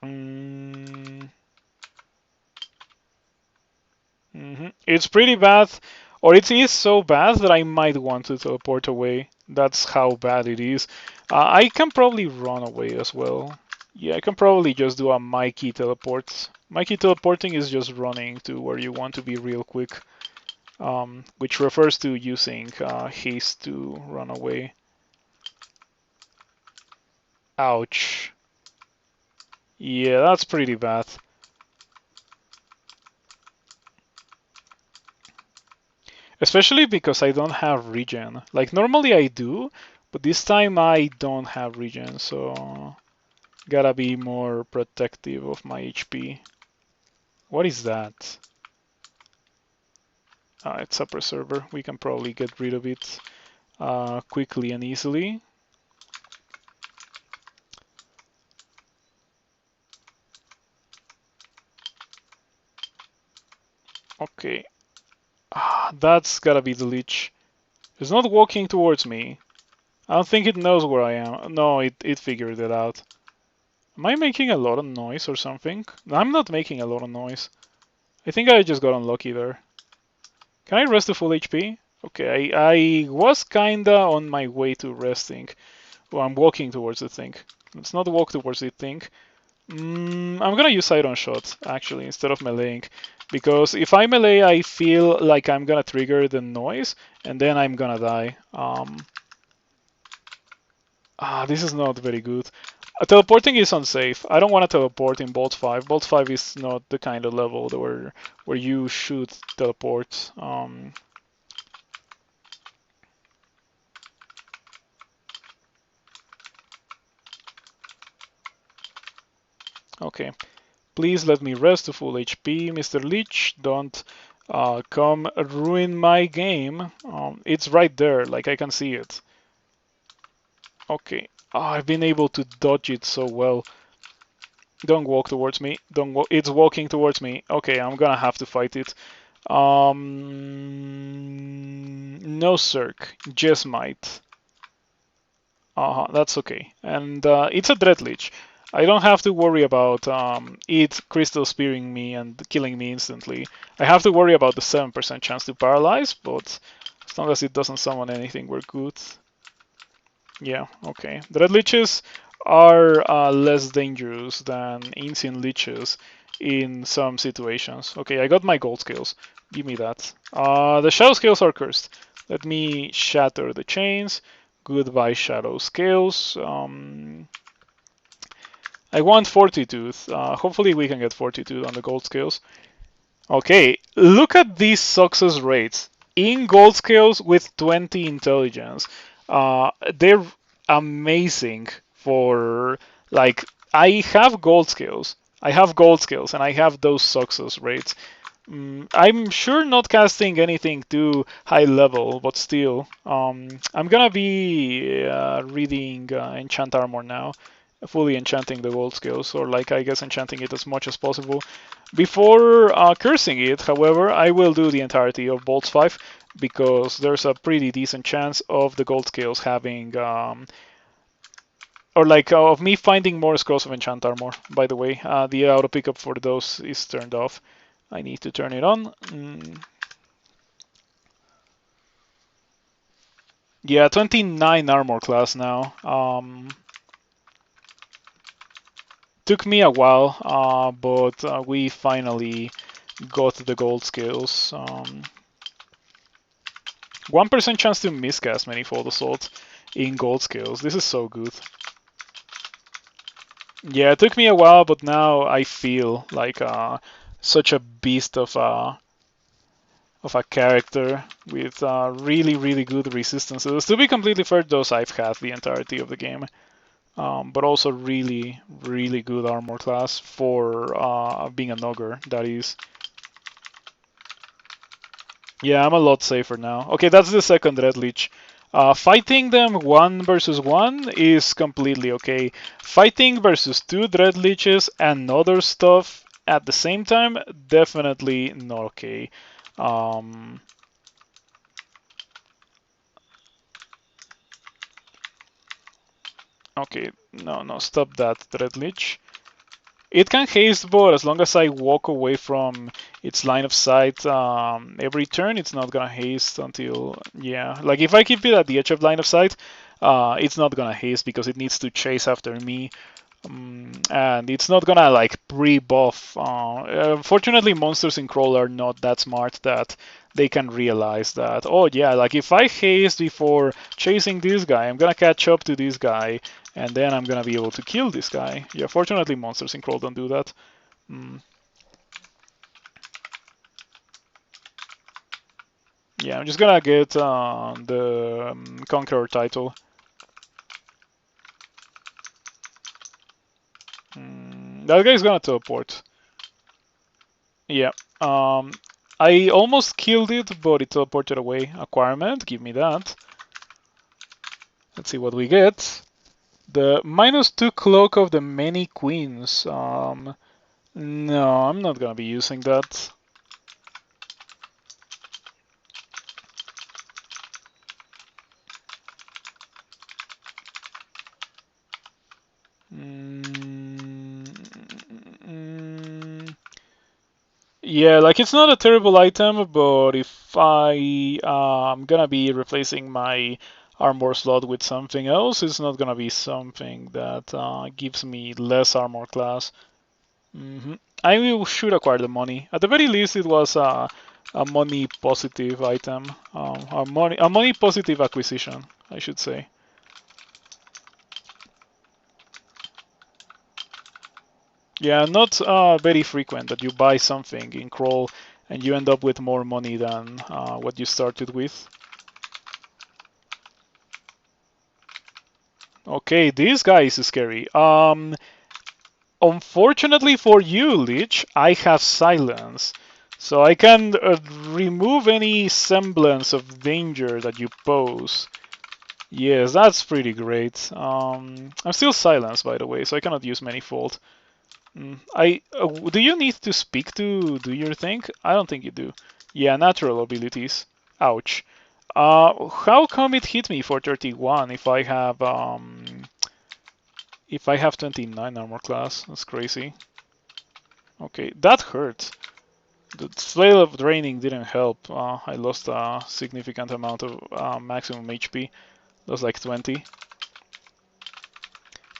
Mm. It's pretty bad, or it is so bad that I might want to teleport away. That's how bad it is. I can probably run away as well. Yeah, I can probably just do a Mikey teleport. Mikey teleporting is just running to where you want to be real quick, which refers to using haste to run away. Ouch. Yeah, that's pretty bad. Especially because I don't have regen. Like normally I do, but this time I don't have regen, so gotta be more protective of my HP. What is that? It's a preserver. We can probably get rid of it quickly and easily. Okay. That's gotta be the leech. It's not walking towards me. I don't think it knows where I am. No, it figured it out. Am I making a lot of noise or something? I'm not making a lot of noise. I think I just got unlucky there. Can I rest to full HP? Okay, I was kinda on my way to resting. Well, I'm walking towards the thing. Let's not walk towards the thing. I'm gonna use Iron Shot, actually, instead of meleeing. Because if I melee, I feel like I'm gonna trigger the noise, and then I'm gonna die. This is not very good. Teleporting is unsafe. I don't want to teleport in Bolt 5. Bolt 5 is not the kind of level where you should teleport. Okay. Please let me rest to full HP, Mr. Leech. Don't come ruin my game. It's right there, like I can see it. Okay. I've been able to dodge it so well. Don't walk towards me. Don't walk. It's walking towards me. Okay, I'm gonna have to fight it. No Circ, just might. That's okay. And it's a Dread Lich. I don't have to worry about it crystal spearing me and killing me instantly. I have to worry about the 7% chance to paralyze, but as long as it doesn't summon anything, we're good. Yeah, okay. Dread Liches are less dangerous than Ancient Liches in some situations. Okay, I got my gold scales. Give me that. The shadow scales are cursed. Let me shatter the chains. Goodbye, shadow scales. I want Fortitude. Hopefully we can get Fortitude on the gold scales. Okay, look at these success rates. In gold scales with 20 intelligence. They're amazing for, like, I have gold skills. I have gold skills and I have those success rates. I'm sure not casting anything too high level, but still. I'm gonna be reading Enchant Armor now, fully enchanting the gold skills, or like I guess enchanting it as much as possible. Before cursing it, however, I will do the entirety of Bolts 5 because there's a pretty decent chance of the gold skills having, or like of me finding more scrolls of enchant armor. By the way, the auto pickup for those is turned off. I need to turn it on. Yeah, 29 armor class now. Took me a while, but we finally got the gold skills. 1% chance to miscast Manifold Assault in gold skills. This is so good. Yeah, it took me a while, but now I feel like such a beast of a character with really, really good resistances. To be completely fair, those I've had the entirety of the game. But also really, really good armor class for being an ogre, that is. Yeah, I'm a lot safer now. Okay, that's the second Red Lich. Fighting them 1 versus 1 is completely okay. Fighting versus 2 Dread Liches and other stuff at the same time, definitely not okay. Okay, no, stop that, Dread Lich. It can haste, but as long as I walk away from its line of sight every turn, it's not gonna haste until, yeah. Like if I keep it at the edge of line of sight, it's not gonna haste because it needs to chase after me. And it's not gonna like pre-buff. Fortunately, monsters in Crawl are not that smart that they can realize that, oh yeah, like if I haste before chasing this guy, I'm gonna catch up to this guy, and then I'm gonna be able to kill this guy. Yeah, fortunately, monsters in Crawl don't do that. Yeah, I'm just gonna get the Conqueror title. That guy's gonna teleport. Yeah. I almost killed it, but it teleported away. Acquirement, give me that. Let's see what we get. The -2 Cloak of the Many Queens. No, I'm not gonna be using that. Yeah, like it's not a terrible item, but if I am gonna be replacing my armor slot with something else, it's not gonna be something that gives me less armor class. I should acquire the money. At the very least, it was a money positive item, a money positive acquisition, I should say. Yeah, not very frequent that you buy something in crawl and you end up with more money than what you started with. Okay, this guy is scary. Unfortunately for you, Lich, I have silence. So I can remove any semblance of danger that you pose. Yes, that's pretty great. I'm still silenced, by the way, so I cannot use Manifold. Do you need to speak to do your thing? I don't think you do. Yeah, natural abilities. Ouch. How come it hit me for 31 if I have 29 armor class? That's crazy. Okay, that hurt. The flail of draining didn't help. I lost a significant amount of maximum HP. That was like 20.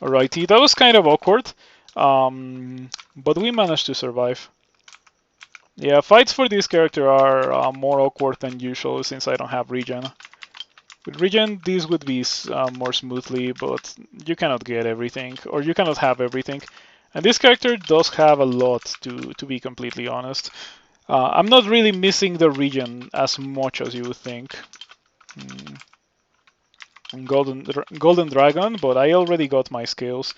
Alrighty, that was kind of awkward, but we managed to survive. Yeah, fights for this character are more awkward than usual since I don't have regen. With regen, this would be more smoothly, but you cannot get everything, or you cannot have everything. And this character does have a lot, to be completely honest. I'm not really missing the regen as much as you would think. Golden Dragon, but I already got my scales.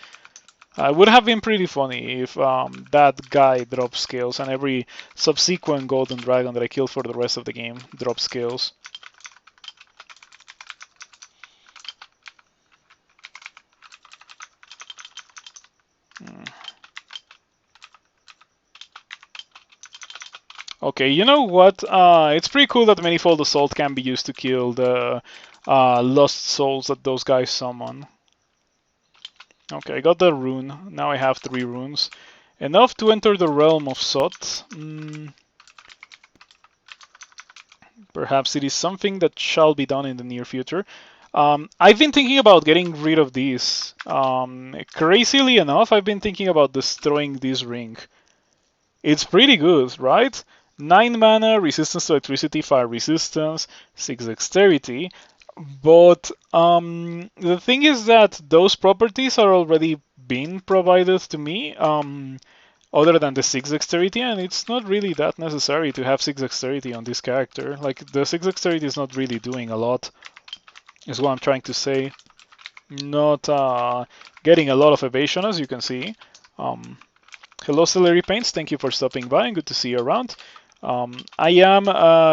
It would have been pretty funny if that guy dropped scales and every subsequent Golden Dragon that I killed for the rest of the game dropped scales. Okay, you know what? It's pretty cool that Manifold Assault can be used to kill the lost souls that those guys summon. Okay, I got the rune. Now I have 3 runes. Enough to enter the realm of Sot. Perhaps it is something that shall be done in the near future. I've been thinking about getting rid of these. Crazily enough, I've been thinking about destroying this ring. It's pretty good, right? 9 mana, resistance to electricity, fire resistance, 6 dexterity. But the thing is that those properties are already been provided to me, other than the 6 dexterity, and it's not really that necessary to have 6 dexterity on this character. Like, the 6 dexterity is not really doing a lot, is what I'm trying to say. Not getting a lot of evasion, as you can see. Hello, Celery Paints. Thank you for stopping by and good to see you around. I am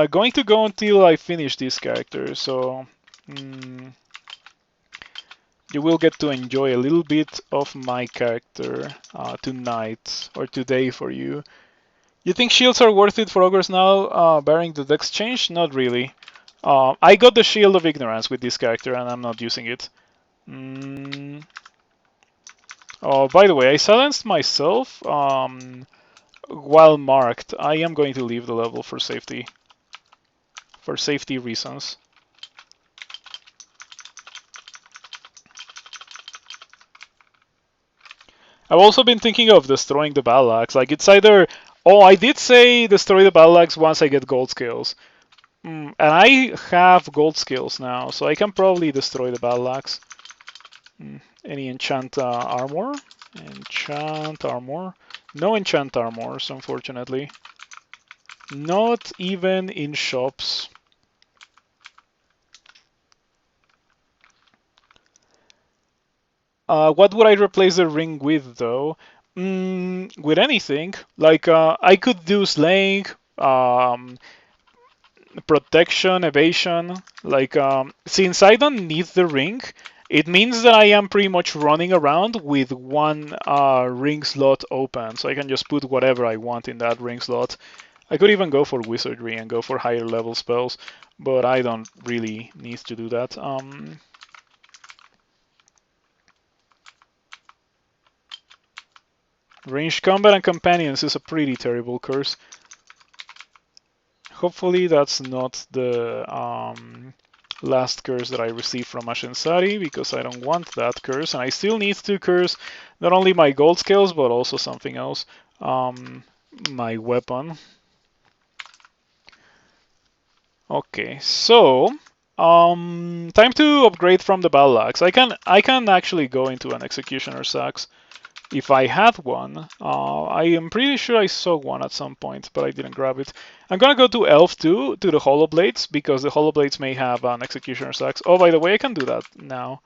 going to go until I finish this character, so you will get to enjoy a little bit of my character tonight or today for you. You think shields are worth it for ogres now, barring the dex change? Not really. I got the Shield of Ignorance with this character and I'm not using it. Oh, by the way, I silenced myself while marked. I am going to leave the level for safety reasons. I've also been thinking of destroying the battle axe. Like, it's either... Oh, I did say destroy the battle axe once I get gold scales. And I have gold skills now, so I can probably destroy the battle axe. Any enchant armor? Enchant armor? No enchant armors, unfortunately. Not even in shops. What would I replace the ring with, though? With anything. Like, I could do slaying, protection, evasion. Like, since I don't need the ring, it means that I am pretty much running around with one ring slot open, so I can just put whatever I want in that ring slot. I could even go for wizardry and go for higher level spells, but I don't really need to do that. Ranged combat and companions is a pretty terrible curse. Hopefully that's not the last curse that I received from Ashenzari, because I don't want that curse, and I still need to curse not only my gold scales but also something else, my weapon. Okay, so time to upgrade from the battle axe. I can actually go into an executioner's axe if I had one. I am pretty sure I saw one at some point, but I didn't grab it. I'm gonna go to Elf 2, to the Hollow Blades, because the Hollow Blades may have an executioner's axe. Oh, by the way, I can do that now.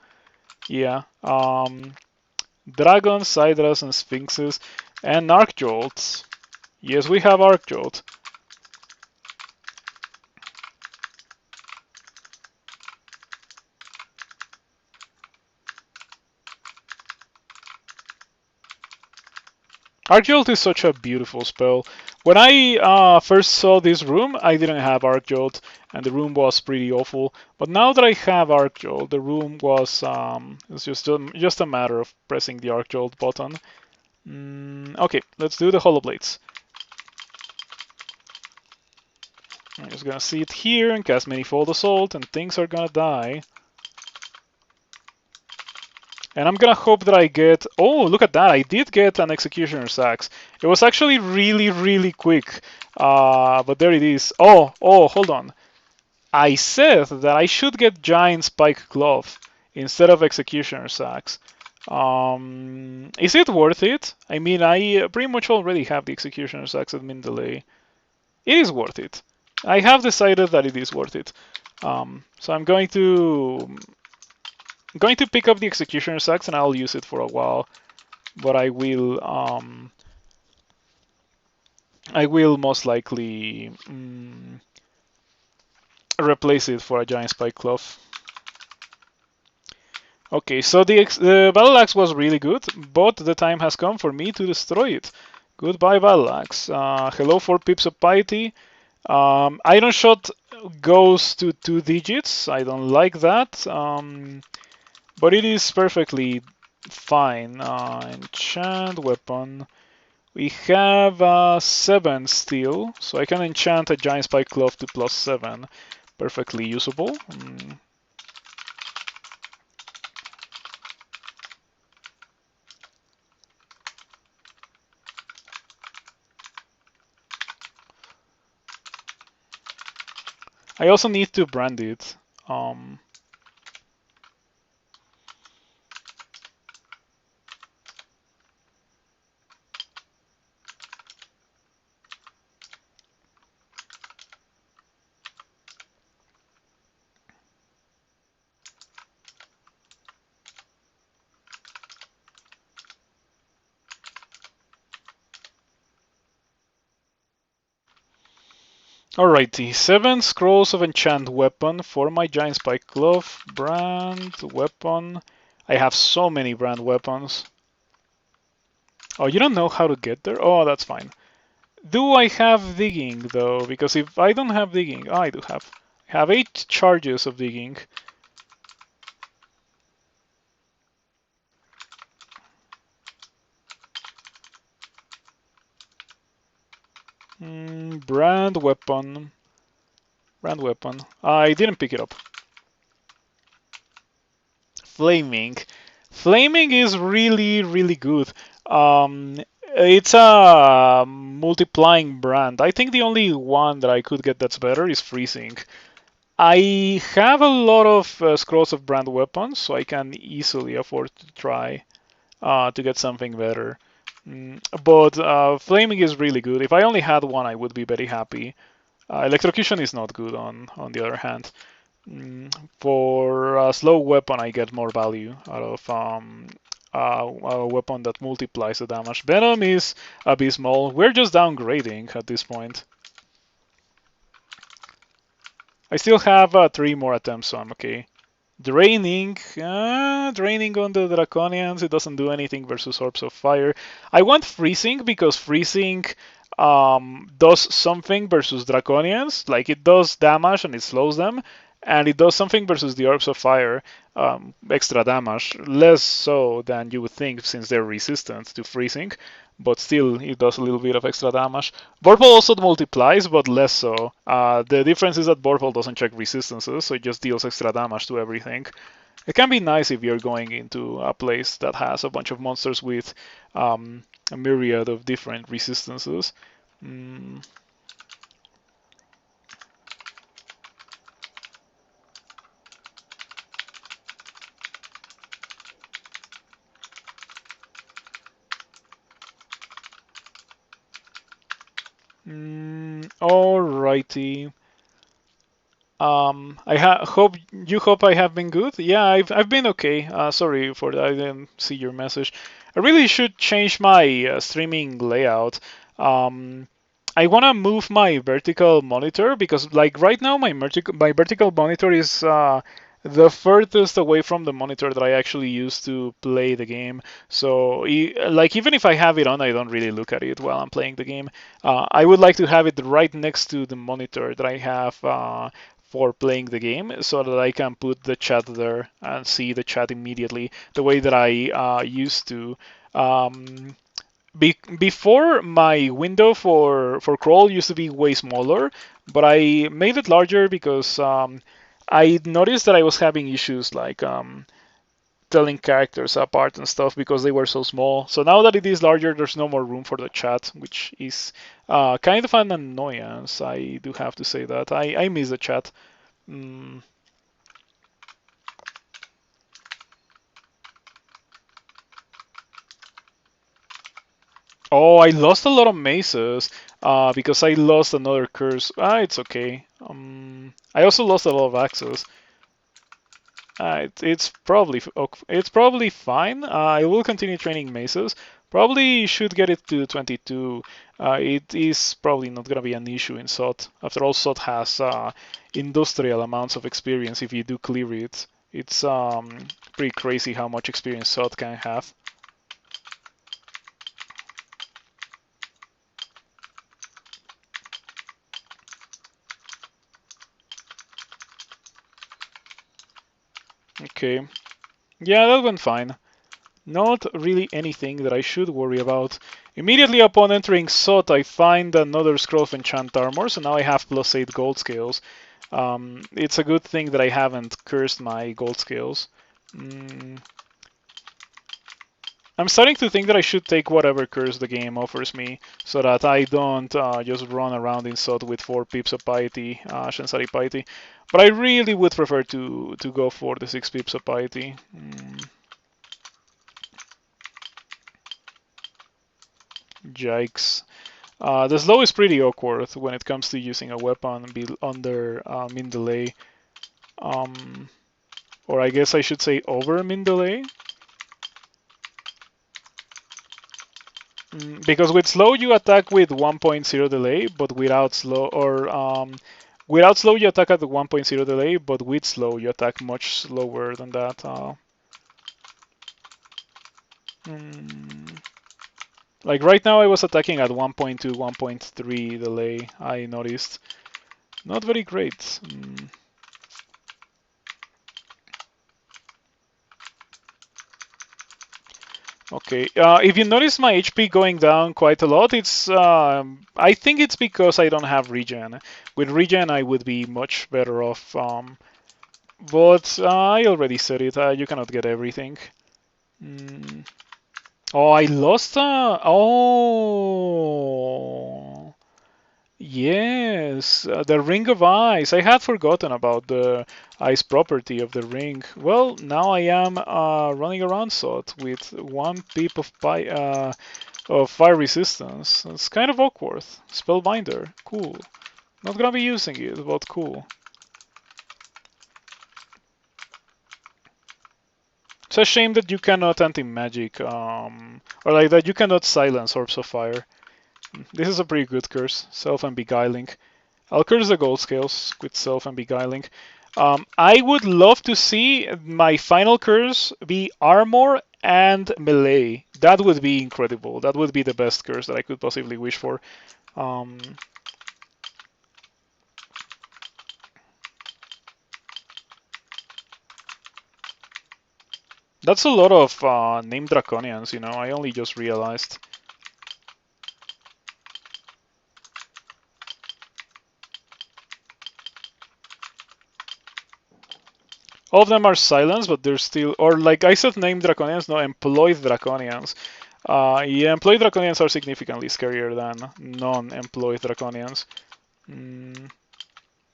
Yeah. Dragons, Hydras, and Sphinxes, and Arc Jolts. Yes, we have Arc Jolt. Arc Jolt is such a beautiful spell. When I first saw this room, I didn't have Arc Jolt, and the room was pretty awful. But now that I have Arc Jolt, the room was it's just a matter of pressing the Arc Jolt button. Okay, let's do the Hollow Blades. I'm just gonna see it here and cast Manifold Assault, and things are gonna die. And I'm gonna hope that I get... Oh, look at that! I did get an Executioner's Axe. It was actually really, really quick. But there it is. Oh, hold on. I said that I should get Giant Spike Glove instead of Executioner's Axe. Is it worth it? I mean, I pretty much already have the Executioner's Axe at min delay. It is worth it. I have decided that it is worth it. So I'm going to pick up the Executioner's Axe, and I'll use it for a while, but I will most likely replace it for a Giant Spike Glove. Okay, so the Battle Axe was really good, but the time has come for me to destroy it. Goodbye, Battle Axe. Hello, 4 pips of piety. Iron Shot goes to 2 digits. I don't like that. But it is perfectly fine. Enchant weapon. We have 7 still, so I can enchant a Giant Spike Glove to +7. Perfectly usable. I also need to brand it. Alrighty, 7 scrolls of enchant weapon for my Giant Spike Glove. Brand weapon. I have so many brand weapons. Oh, you don't know how to get there? Oh, that's fine. Do I have digging though? Because if I don't have digging, I do have. I have 8 charges of digging. Brand weapon. Brand weapon. I didn't pick it up. Flaming. Flaming is really, really good. It's a multiplying brand. I think the only one that I could get that's better is freezing. I have a lot of scrolls of brand weapons, so I can easily afford to try to get something better. But flaming is really good. If I only had one, I would be very happy. Electrocution is not good on the other hand. For a slow weapon, I get more value out of a weapon that multiplies the damage. Venom is abysmal. We're just downgrading at this point. I still have 3 more attempts, so I'm okay. Draining. Draining on the Draconians. It doesn't do anything versus Orbs of Fire. I want Freezing because Freezing does something versus Draconians. Like, it does damage and it slows them. And it does something versus the Orbs of Fire. extra damage, less so than you would think since they're resistant to freezing, but still it does a little bit of extra damage. Vorpal also multiplies, but less so. The difference is that Vorpal doesn't check resistances, so it just deals extra damage to everything. It can be nice if you're going into a place that has a bunch of monsters with a myriad of different resistances. Mm. Alrighty. Hope I have been good. Yeah, I've been okay. Sorry for that. I didn't see your message. I really should change my streaming layout. Um, I wanna move my vertical monitor because like right now my vertical monitor is the furthest away from the monitor that I actually use to play the game. So like even if I have it on, I don't really look at it while I'm playing the game. I would like to have it right next to the monitor that I have for playing the game so that I can put the chat there and see the chat immediately the way that I used to. Um, Before my window for crawl used to be way smaller, but I made it larger because I noticed that I was having issues like telling characters apart and stuff because they were so small. So now that it is larger, there's no more room for the chat, which is kind of an annoyance. I do have to say that I miss the chat. Mm. Oh, I lost a lot of maces because I lost another curse. It's okay. I also lost a lot of axes. It's probably fine. I will continue training maces. Probably should get it to 22. It is probably not gonna be an issue in SOT. After all, SOT has industrial amounts of experience if you do clear it. It's pretty crazy how much experience SOT can have. Okay. Yeah, that went fine. Not really anything that I should worry about. Immediately upon entering SOT, I find another scroll of enchant armor, so now I have +8 gold scales. It's a good thing that I haven't cursed my gold scales. Mm. I'm starting to think that I should take whatever curse the game offers me, so that I don't just run around in SOT with 4 pips of piety, Ashenzari piety. But I really would prefer to go for the 6 pips of piety. Yikes. The slow is pretty awkward when it comes to using a weapon under min delay. Um, or I guess I should say over min delay. Because with slow you attack with 1.0 delay, but without slow, or without slow you attack at the 1.0 delay, but with slow you attack much slower than that. Like right now I was attacking at 1.2, 1.3 delay, I noticed. Not very great. Okay, if you notice my HP going down quite a lot, I think it's because I don't have regen. With regen, I would be much better off. But I already said it. You cannot get everything. Oh, I lost. Oh. Yes, the Ring of Ice. I had forgotten about the ice property of the ring. Well, now I am running around SOT with 1 pip of fire resistance. It's kind of awkward. Spellbinder, cool. Not gonna be using it, but cool. It's a shame that you cannot anti-magic, or like that you cannot silence Orbs of Fire. This is a pretty good curse, Self and Beguiling. I'll curse the gold scales with Self and Beguiling. I would love to see my final curse be Armor and Melee. That would be incredible. That would be the best curse that I could possibly wish for. Um, That's a lot of named Draconians, you know, I only just realized. All of them are silenced, but they're still, or like I said, named Draconians, no, employed Draconians. Yeah, employed Draconians are significantly scarier than non-employed Draconians.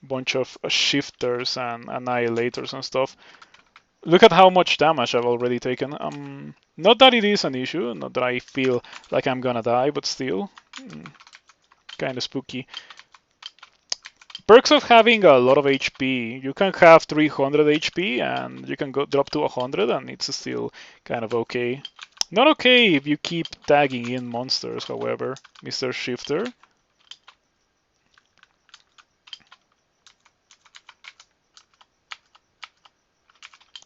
Bunch of shifters and annihilators and stuff. Look at how much damage I've already taken. Not that it is an issue, not that I feel like I'm gonna die, but still, kind of spooky. Perks of having a lot of HP. You can have 300 HP and you can go drop to 100 and it's still kind of okay. Not okay if you keep tagging in monsters, however, Mr. Shifter.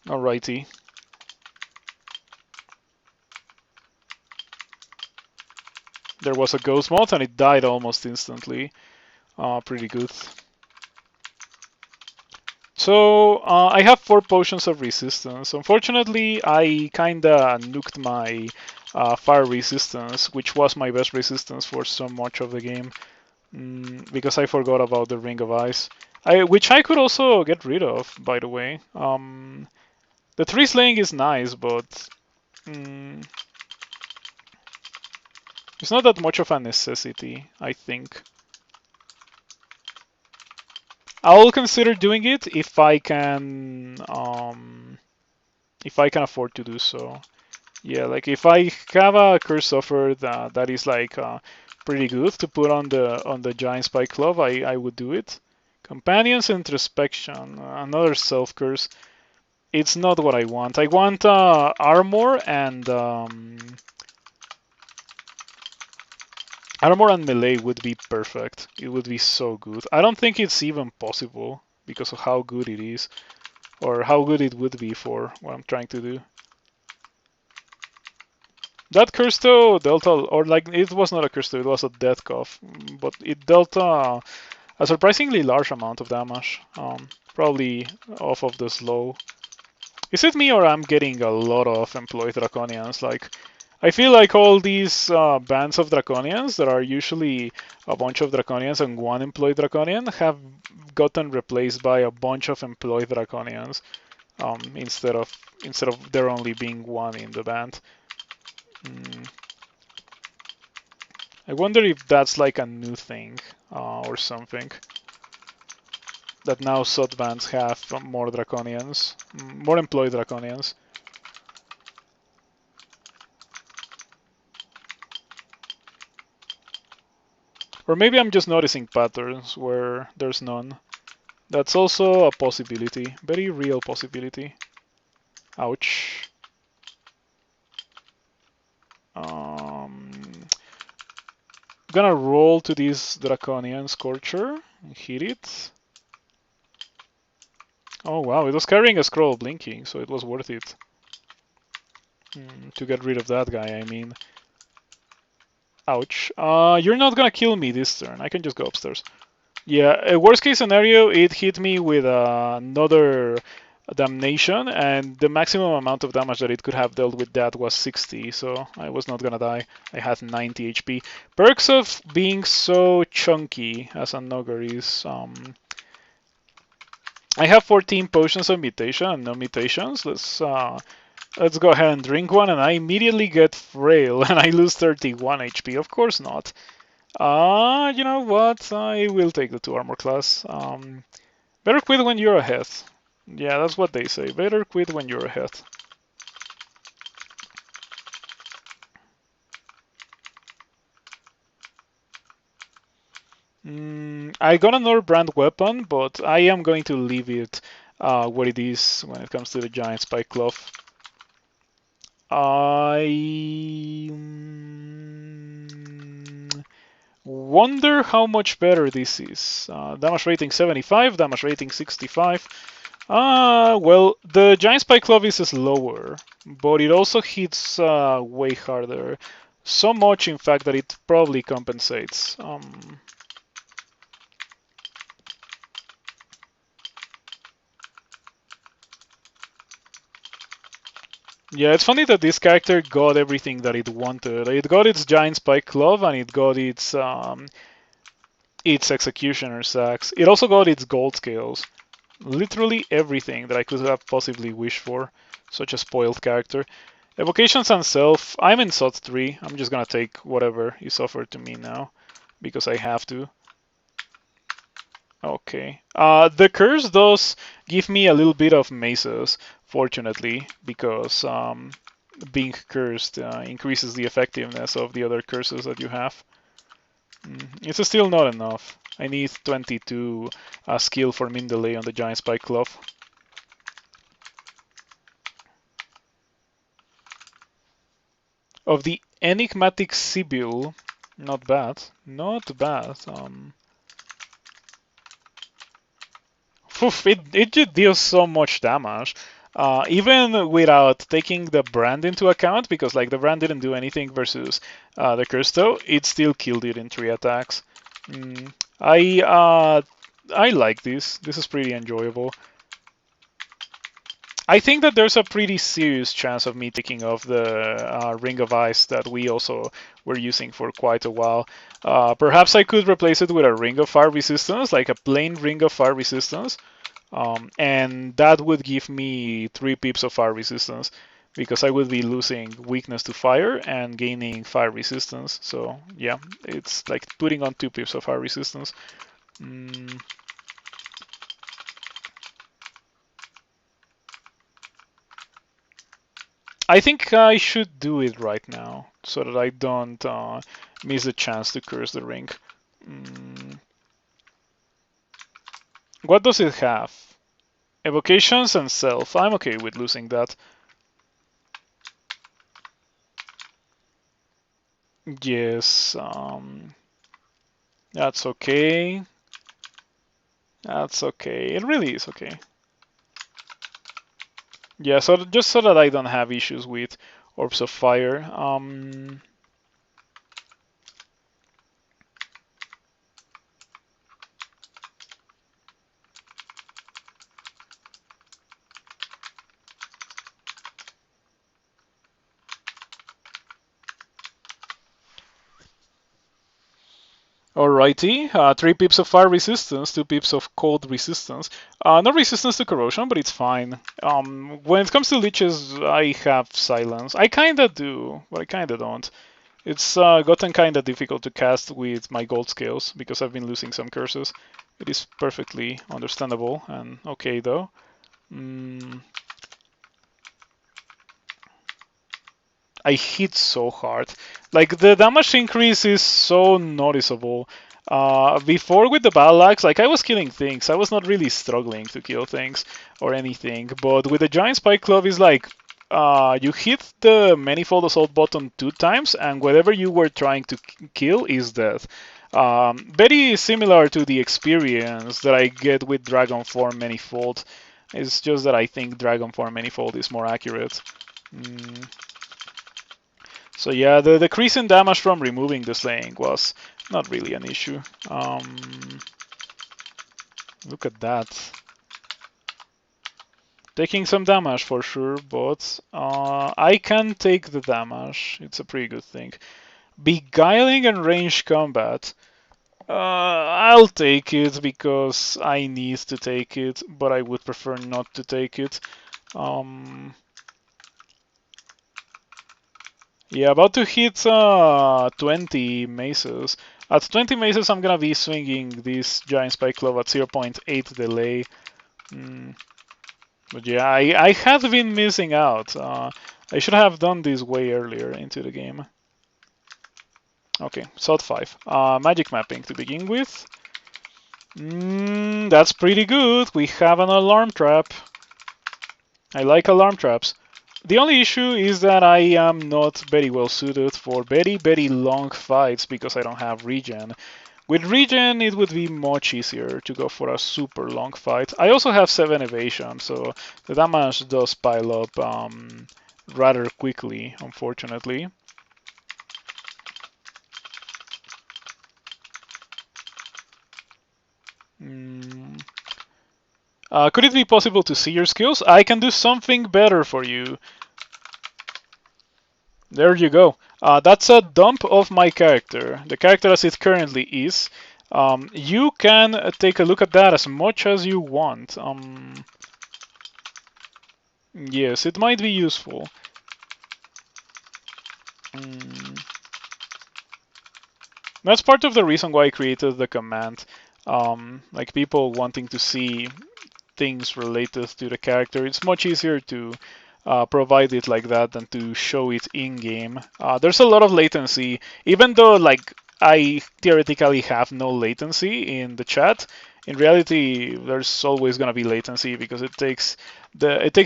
Alrighty. There was a ghost moth and it died almost instantly. Pretty good. So I have 4 potions of resistance. Unfortunately, I kinda nuked my fire resistance, which was my best resistance for so much of the game, because I forgot about the Ring of Ice, which I could also get rid of, by the way. The tree slaying is nice, but it's not that much of a necessity, I think. I'll consider doing it if I can afford to do so. Yeah, like if I have a curse offer that is like pretty good to put on the giant spike club, I would do it. Companions introspection, another self curse. It's not what I want. I want armor and melee would be perfect. It would be so good. I don't think it's even possible because of how good it is, or how good it would be for what I'm trying to do. That curse though dealt or like it was not a curse though, it was a death cough, but it dealt a surprisingly large amount of damage. Probably off of the slow. Is it me or I'm getting a lot of employed Draconians? Like, I feel like all these bands of Draconians that are usually a bunch of Draconians and one employed Draconian have gotten replaced by a bunch of employed Draconians instead of there only being one in the band. I wonder if that's like a new thing or something. That now SOT bands have more Draconians, more employed Draconians. Or maybe I'm just noticing patterns where there's none. That's also a possibility, very real possibility. Ouch. Gonna roll to this Draconian Scorcher and hit it. Oh wow, it was carrying a scroll blinking, so it was worth it. To get rid of that guy, I mean. Ouch. You're not gonna kill me this turn. I can just go upstairs. Yeah, worst case scenario, it hit me with another damnation, and the maximum amount of damage that it could have dealt with that was 60, so I was not gonna die. I had 90 HP. Perks of being so chunky as an ogre is I have 14 potions of mutation and no mutations. Let's go ahead and drink one, and I immediately get frail and I lose 31 HP. Of course not. You know what? I will take the 2 armor class. Better quit when you're ahead. Yeah, that's what they say. Better quit when you're ahead. I got another brand weapon, but I am going to leave it where it is when it comes to the giant spike club. I wonder how much better this is. Damage rating 75, damage rating 65. Well, the giant spike club is slower, but it also hits way harder. So much, in fact, that it probably compensates. Yeah, it's funny that this character got everything that it wanted. It got its giant spike glove and it got its executioner's axe. It also got its gold scales. Literally everything that I could have possibly wished for. Such a spoiled character. Evocations and self. I'm in SOT 3. I'm just gonna take whatever is offered to me now because I have to. Okay. The curse does give me a little bit of maces, fortunately, because being cursed increases the effectiveness of the other curses that you have. It's still not enough. I need 22 skill for min delay on the giant spike glove. Of the enigmatic Sibyl, not bad. Not bad. It just deals so much damage. Even without taking the brand into account, because like the brand didn't do anything versus the curse though, it still killed it in 3 attacks. Mm, I uh, I like this. This is pretty enjoyable. I think that there's a pretty serious chance of me taking off the Ring of Ice that we also were using for quite a while. Perhaps I could replace it with a Ring of Fire resistance, like a plain Ring of Fire resistance, and that would give me 3 pips of fire resistance because I would be losing weakness to fire and gaining fire resistance. So yeah, it's like putting on 2 pips of fire resistance. Mm, I think I should do it right now so that I don't miss the chance to curse the ring. Mm, what does it have? Evocations and self. I'm okay with losing that. Yes, that's okay. That's okay. It really is okay. Yeah, so just so that I don't have issues with Orbs of Fire. Alrighty, 3 pips of fire resistance, 2 pips of cold resistance. No resistance to corrosion, but it's fine. When it comes to leeches, I have silence. I kinda do, but I kinda don't. It's gotten kinda difficult to cast with my gold scales because I've been losing some curses. It is perfectly understandable and okay though. Mm, I hit so hard. Like the damage increase is so noticeable. Before with the battle axe, like I was killing things. I was not really struggling to kill things or anything. But with the giant spike glove, is like you hit the manifold assault button 2 times, and whatever you were trying to kill is dead. Very similar to the experience that I get with Dragon Form Manifold. It's just that I think Dragon Form Manifold is more accurate. Mm. So yeah, the decrease in damage from removing the slaying was not really an issue. Look at that. Taking some damage for sure, but I can take the damage. It's a pretty good thing. Beguiling and ranged combat. I'll take it because I need to take it, but I would prefer not to take it. Yeah, about to hit 20 maces. At 20 maces, I'm gonna be swinging this giant spike glove at 0.8 delay. Mm. But yeah, I have been missing out. I should have done this way earlier into the game. Okay, SOT 5. Magic mapping to begin with. That's pretty good. We have an alarm trap. I like alarm traps. The only issue is that I am not very well suited for very long fights because I don't have regen. With regen, it would be much easier to go for a super long fight. I also have 7 evasion, so the damage does pile up rather quickly, unfortunately. Could it be possible to see your skills? I can do something better for you. There you go. That's a dump of my character. The character as it currently is. You can take a look at that as much as you want. Yes, it might be useful. Mm, that's part of the reason why I created the command. Like people wanting to see things related to the character. It's much easier to provide it like that than to show it in game. There's a lot of latency, even though like I theoretically have no latency in the chat. In reality, there's always gonna be latency because it takes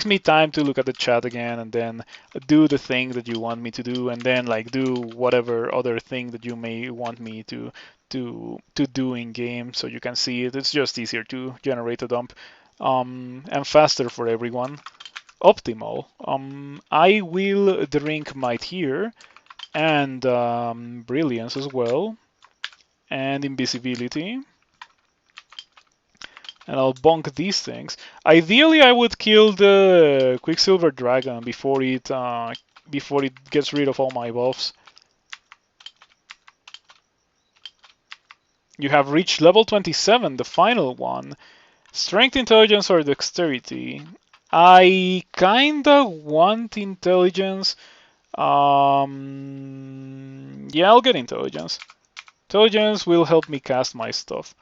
me time to look at the chat again and then do the thing that you want me to do and then like do whatever other thing that you may want me to do in game so you can see it. It's just easier to generate a dump and faster for everyone. Optimal. I will drink Might here and Brilliance as well and Invisibility. And I'll bonk these things. Ideally, I would kill the Quicksilver Dragon before it gets rid of all my buffs. You have reached level 27, the final one. Strength, intelligence, or dexterity? I kinda want intelligence. Yeah, I'll get intelligence. Intelligence will help me cast my stuff.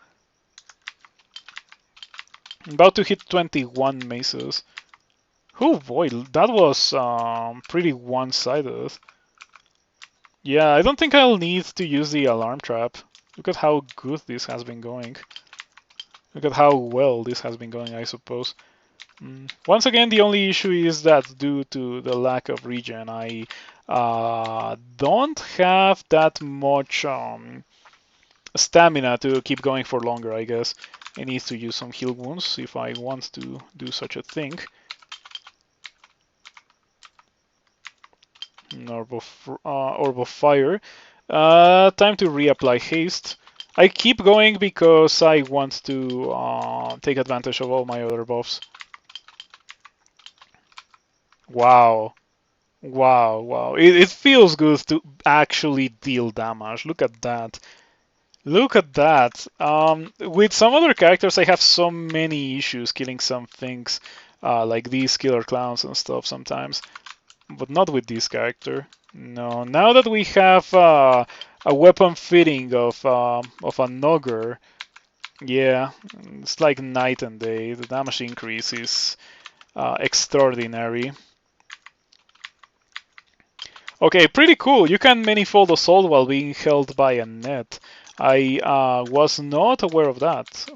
I'm about to hit 21 maces. Oh boy, that was pretty one-sided. Yeah, I don't think I'll need to use the alarm trap. Look at how good this has been going. Look at how well this has been going, I suppose. Once again, the only issue is that due to the lack of regen, I don't have that much stamina to keep going for longer, I guess. I need to use some heal wounds if I want to do such a thing. Orb of Fire. Time to reapply haste. I keep going because I want to take advantage of all my other buffs. Wow. Wow, wow. It feels good to actually deal damage. Look at that. Look at that. With some other characters, I have so many issues killing some things, like these killer clowns and stuff sometimes, but not with this character. No, now that we have a weapon fitting of an ogre, yeah, it's like night and day. The damage increase is extraordinary. Okay, pretty cool. You can manifold assault while being held by a net. I was not aware of that.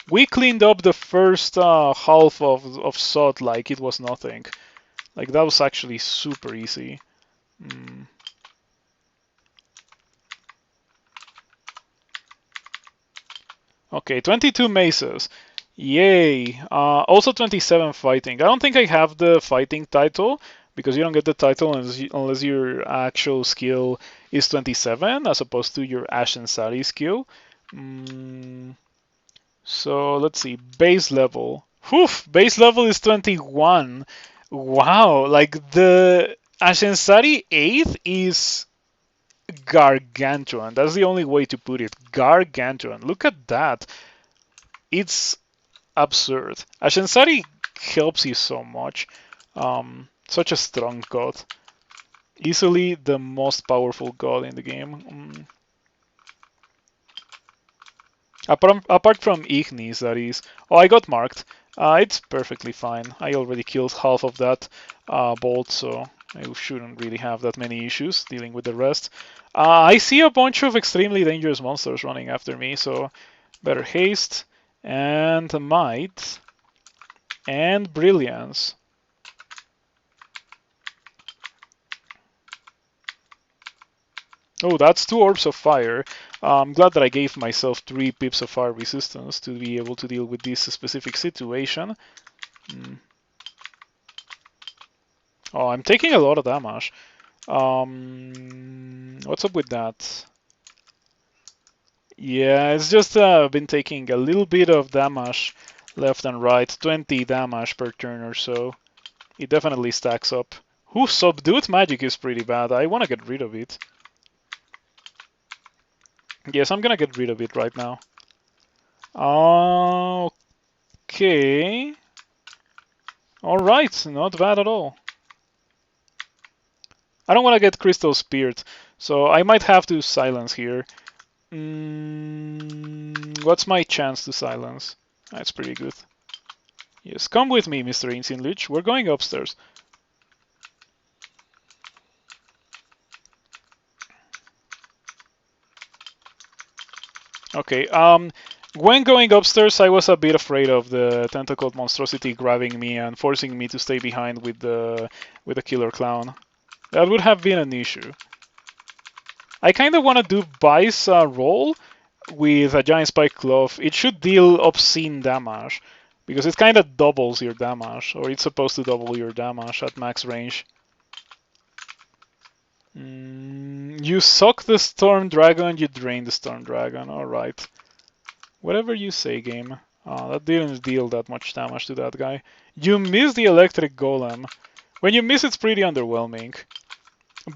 We cleaned up the first half of SOT like it was nothing. Like that was actually super easy. Okay, 22 maces. Yay. Also 27 fighting. I don't think I have the fighting title because you don't get the title unless your actual skill is 27 as opposed to your Ashenzari skill. So let's see, base level. Whew, base level is 21. Wow, like the Ashenzari 8th is gargantuan. That's the only way to put it. Gargantuan. Look at that. It's absurd. Ashenzari helps you so much. Such a strong god. Easily the most powerful god in the game. Apart from Ignis, that is. Oh, I got marked. It's perfectly fine. I already killed half of that bolt, so I shouldn't really have that many issues dealing with the rest. I see a bunch of extremely dangerous monsters running after me, so better haste and might and brilliance. Oh, that's 2 orbs of fire. I'm glad that I gave myself 3 pips of fire resistance to be able to deal with this specific situation. Oh, I'm taking a lot of damage. What's up with that? Yeah, it's just been taking a little bit of damage left and right. 20 damage per turn or so. It definitely stacks up. Who subdued magic is pretty bad. I want to get rid of it. Yes, I'm gonna get rid of it right now. Okay. Alright, not bad at all. I don't want to get Crystal Speared, so I might have to silence here. What's my chance to silence? That's pretty good. Yes, come with me, Mr. Ancient Lich. We're going upstairs. Okay, when going upstairs, I was a bit afraid of the tentacled monstrosity grabbing me and forcing me to stay behind with the killer clown. That would have been an issue. I kind of want to do Vice roll with a giant spike glove. It should deal obscene damage because it kind of doubles your damage, or it's supposed to double your damage at max range. You suck the Storm Dragon, you drain the Storm Dragon. Alright. Whatever you say, game. That didn't deal that much damage to that guy. You miss the Electric Golem. When you miss, it's pretty underwhelming.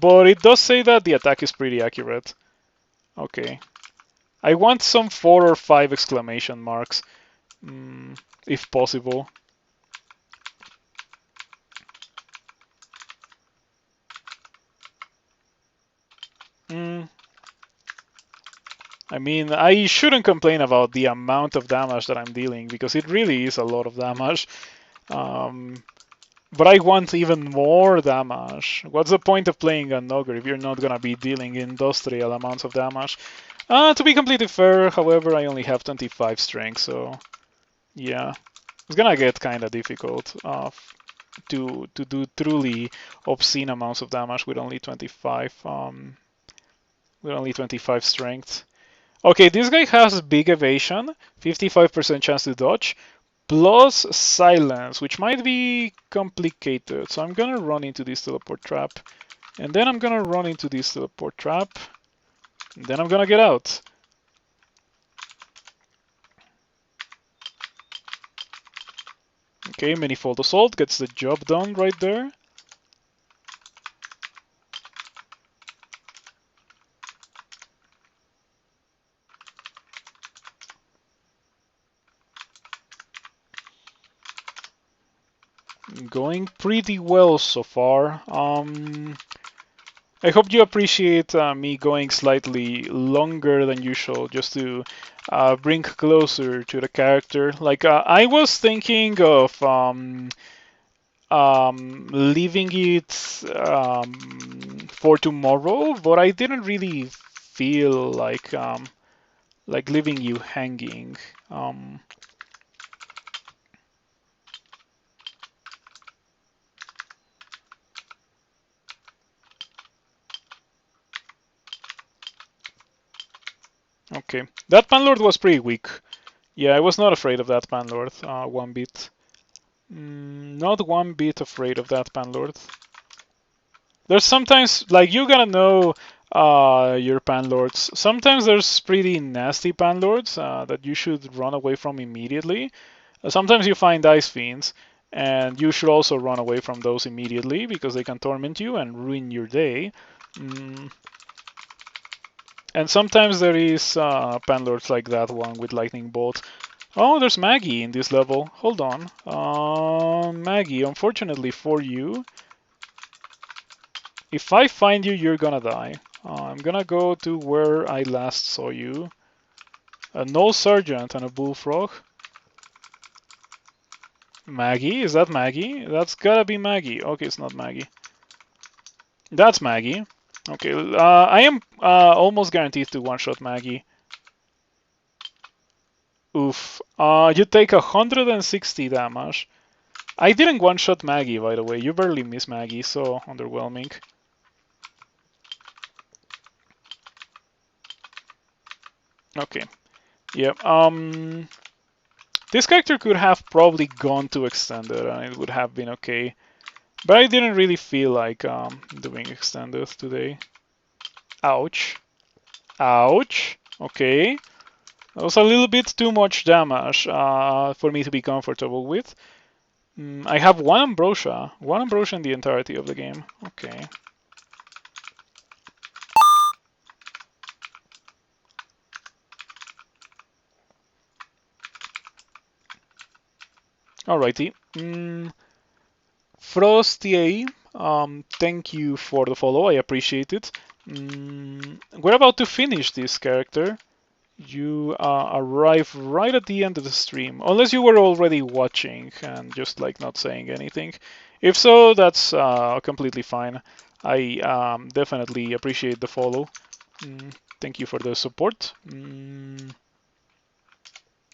But it does say that the attack is pretty accurate. Okay. I want some 4 or 5 exclamation marks, if possible. I mean, I shouldn't complain about the amount of damage that I'm dealing, because it really is a lot of damage. But I want even more damage. What's the point of playing an Ogre if you're not gonna be dealing industrial amounts of damage? To be completely fair, however, I only have 25 strength, so yeah. It's gonna get kinda difficult to do truly obscene amounts of damage with only 25 strength. Okay, this guy has big evasion, 55% chance to dodge, plus silence, which might be complicated. So I'm gonna run into this teleport trap, and then I'm gonna run into this teleport trap, and then I'm gonna get out. Okay, Manifold Assault gets the job done right there. Going pretty well so far. I hope you appreciate me going slightly longer than usual, just to bring closer to the character. Like, I was thinking of leaving it for tomorrow, but I didn't really feel like leaving you hanging. Okay, that Panlord was pretty weak. Yeah, I was not afraid of that Panlord, one bit. Not one bit afraid of that Panlord. There's sometimes, like, you gotta know your Panlords. Sometimes there's pretty nasty Panlords that you should run away from immediately. Sometimes you find Ice Fiends, and you should also run away from those immediately because they can torment you and ruin your day. And sometimes there is Panlords like that one with Lightning Bolt. Oh, there's Maggie in this level. Hold on. Maggie, unfortunately for you, if I find you, you're gonna die. I'm gonna go to where I last saw you. A Null Sergeant and a Bullfrog. Maggie? Is that Maggie? That's gotta be Maggie. Okay, it's not Maggie. That's Maggie. Okay, I am almost guaranteed to one-shot Maggie. Oof. You take 160 damage. I didn't one-shot Maggie, by the way. You barely miss Maggie, so underwhelming. Okay. Yep. This character could have probably gone to extended, and it would have been okay. But I didn't really feel like doing extended today. Ouch. Ouch. Okay. That was a little bit too much damage for me to be comfortable with. I have one ambrosia in the entirety of the game. Okay. Alrighty. Frosty, thank you for the follow. I appreciate it. We're about to finish this character. You arrive right at the end of the stream, unless you were already watching and just like not saying anything. If so, that's completely fine. I definitely appreciate the follow. Thank you for the support.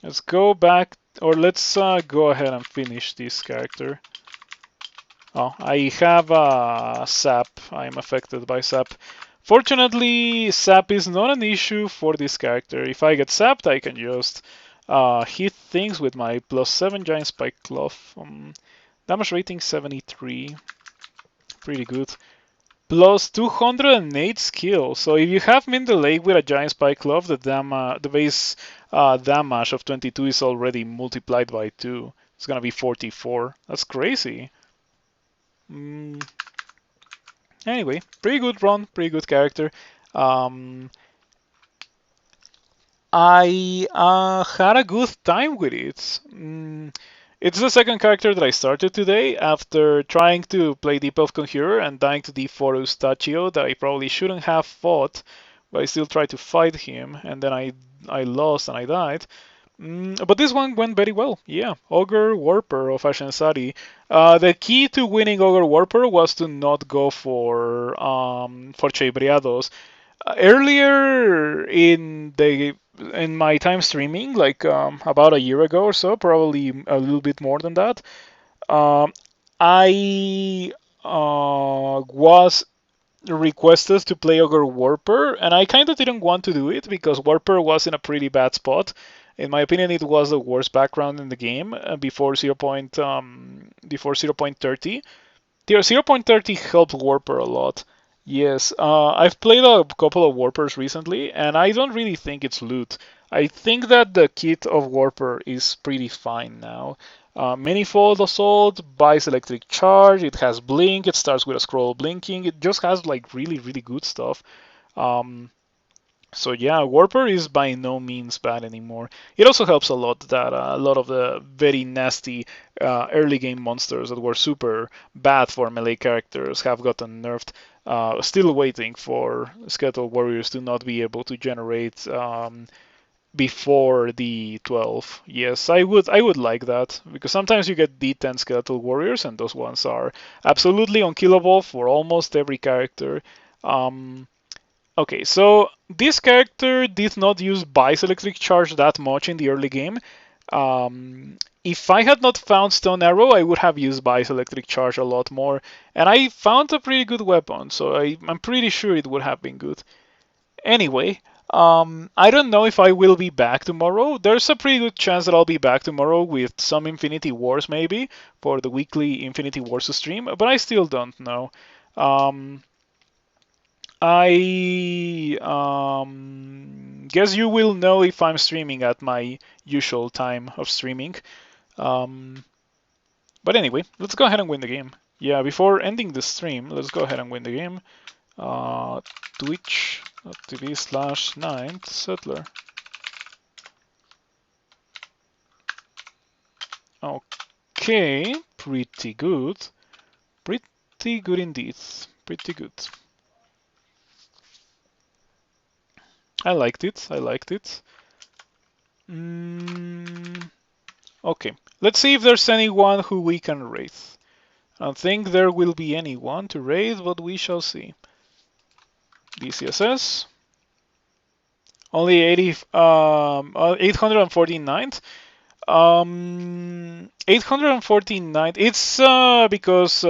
Let's go back, or let's go ahead and finish this character. Oh, I have sap. I'm affected by sap. Fortunately, sap is not an issue for this character. If I get sapped, I can just hit things with my +7 giant spike club. Damage rating 73, pretty good. Plus 208 skill. So if you have Min the Lake with a giant spike club, the base damage of 22 is already multiplied by 2. It's gonna be 44. That's crazy. Anyway, pretty good run, pretty good character. I had a good time with it. It's the second character that I started today after trying to play Deep Elf Conjurer and dying to D4 Eustachio that I probably shouldn't have fought, but I still tried to fight him, and then I lost and I died. But this one went very well. Yeah, Ogre Warper of Ashenzari. The key to winning Ogre Warper was to not go for Cheibriados. Earlier in my time streaming, like about a year ago or so, probably a little bit more than that, um, I was requested to play Ogre Warper, and I kind of didn't want to do it because Warper was in a pretty bad spot. In my opinion, it was the worst background in the game before 0.30. 0.30 helped Warper a lot. Yes, I've played a couple of Warpers recently, and I don't really think it's loot. I think that the kit of Warper is pretty fine now. Manifold Assault, buys Electric Charge, it has Blink, it starts with a scroll blinking, it just has like really, really good stuff. So yeah, Warper is by no means bad anymore. It also helps a lot that a lot of the very nasty early game monsters that were super bad for melee characters have gotten nerfed. Still waiting for Skeletal Warriors to not be able to generate before the 12. Yes, I would like that because sometimes you get D10 Skeletal Warriors and those ones are absolutely unkillable for almost every character. Okay, so this character did not use Bice Electric Charge that much in the early game. If I had not found Stone Arrow, I would have used Bice Electric Charge a lot more. And I found a pretty good weapon, so I'm pretty sure it would have been good. Anyway, I don't know if I will be back tomorrow. There's a pretty good chance that I'll be back tomorrow with some Infinity Wars maybe for the weekly Infinity Wars stream, but I still don't know. I guess you will know if I'm streaming at my usual time of streaming. But anyway, let's go ahead and win the game. Yeah, before ending the stream, let's go ahead and win the game. Twitch.tv/ninth settler. Okay, pretty good. Pretty good indeed. Pretty good. I liked it. I liked it. Okay, let's see if there's anyone who we can raid. I don't think there will be anyone to raid, but we shall see. DCSS. Only 849th. 849. It's because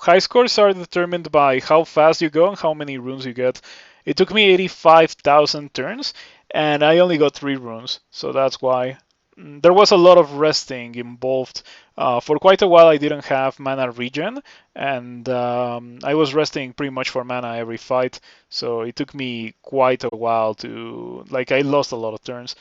high scores are determined by how fast you go and how many runes you get. It took me 85,000 turns, and I only got 3 runes, so that's why. There was a lot of resting involved. For quite a while, I didn't have mana regen, and I was resting pretty much for mana every fight, so it took me quite a while to. Like, I lost a lot of turns.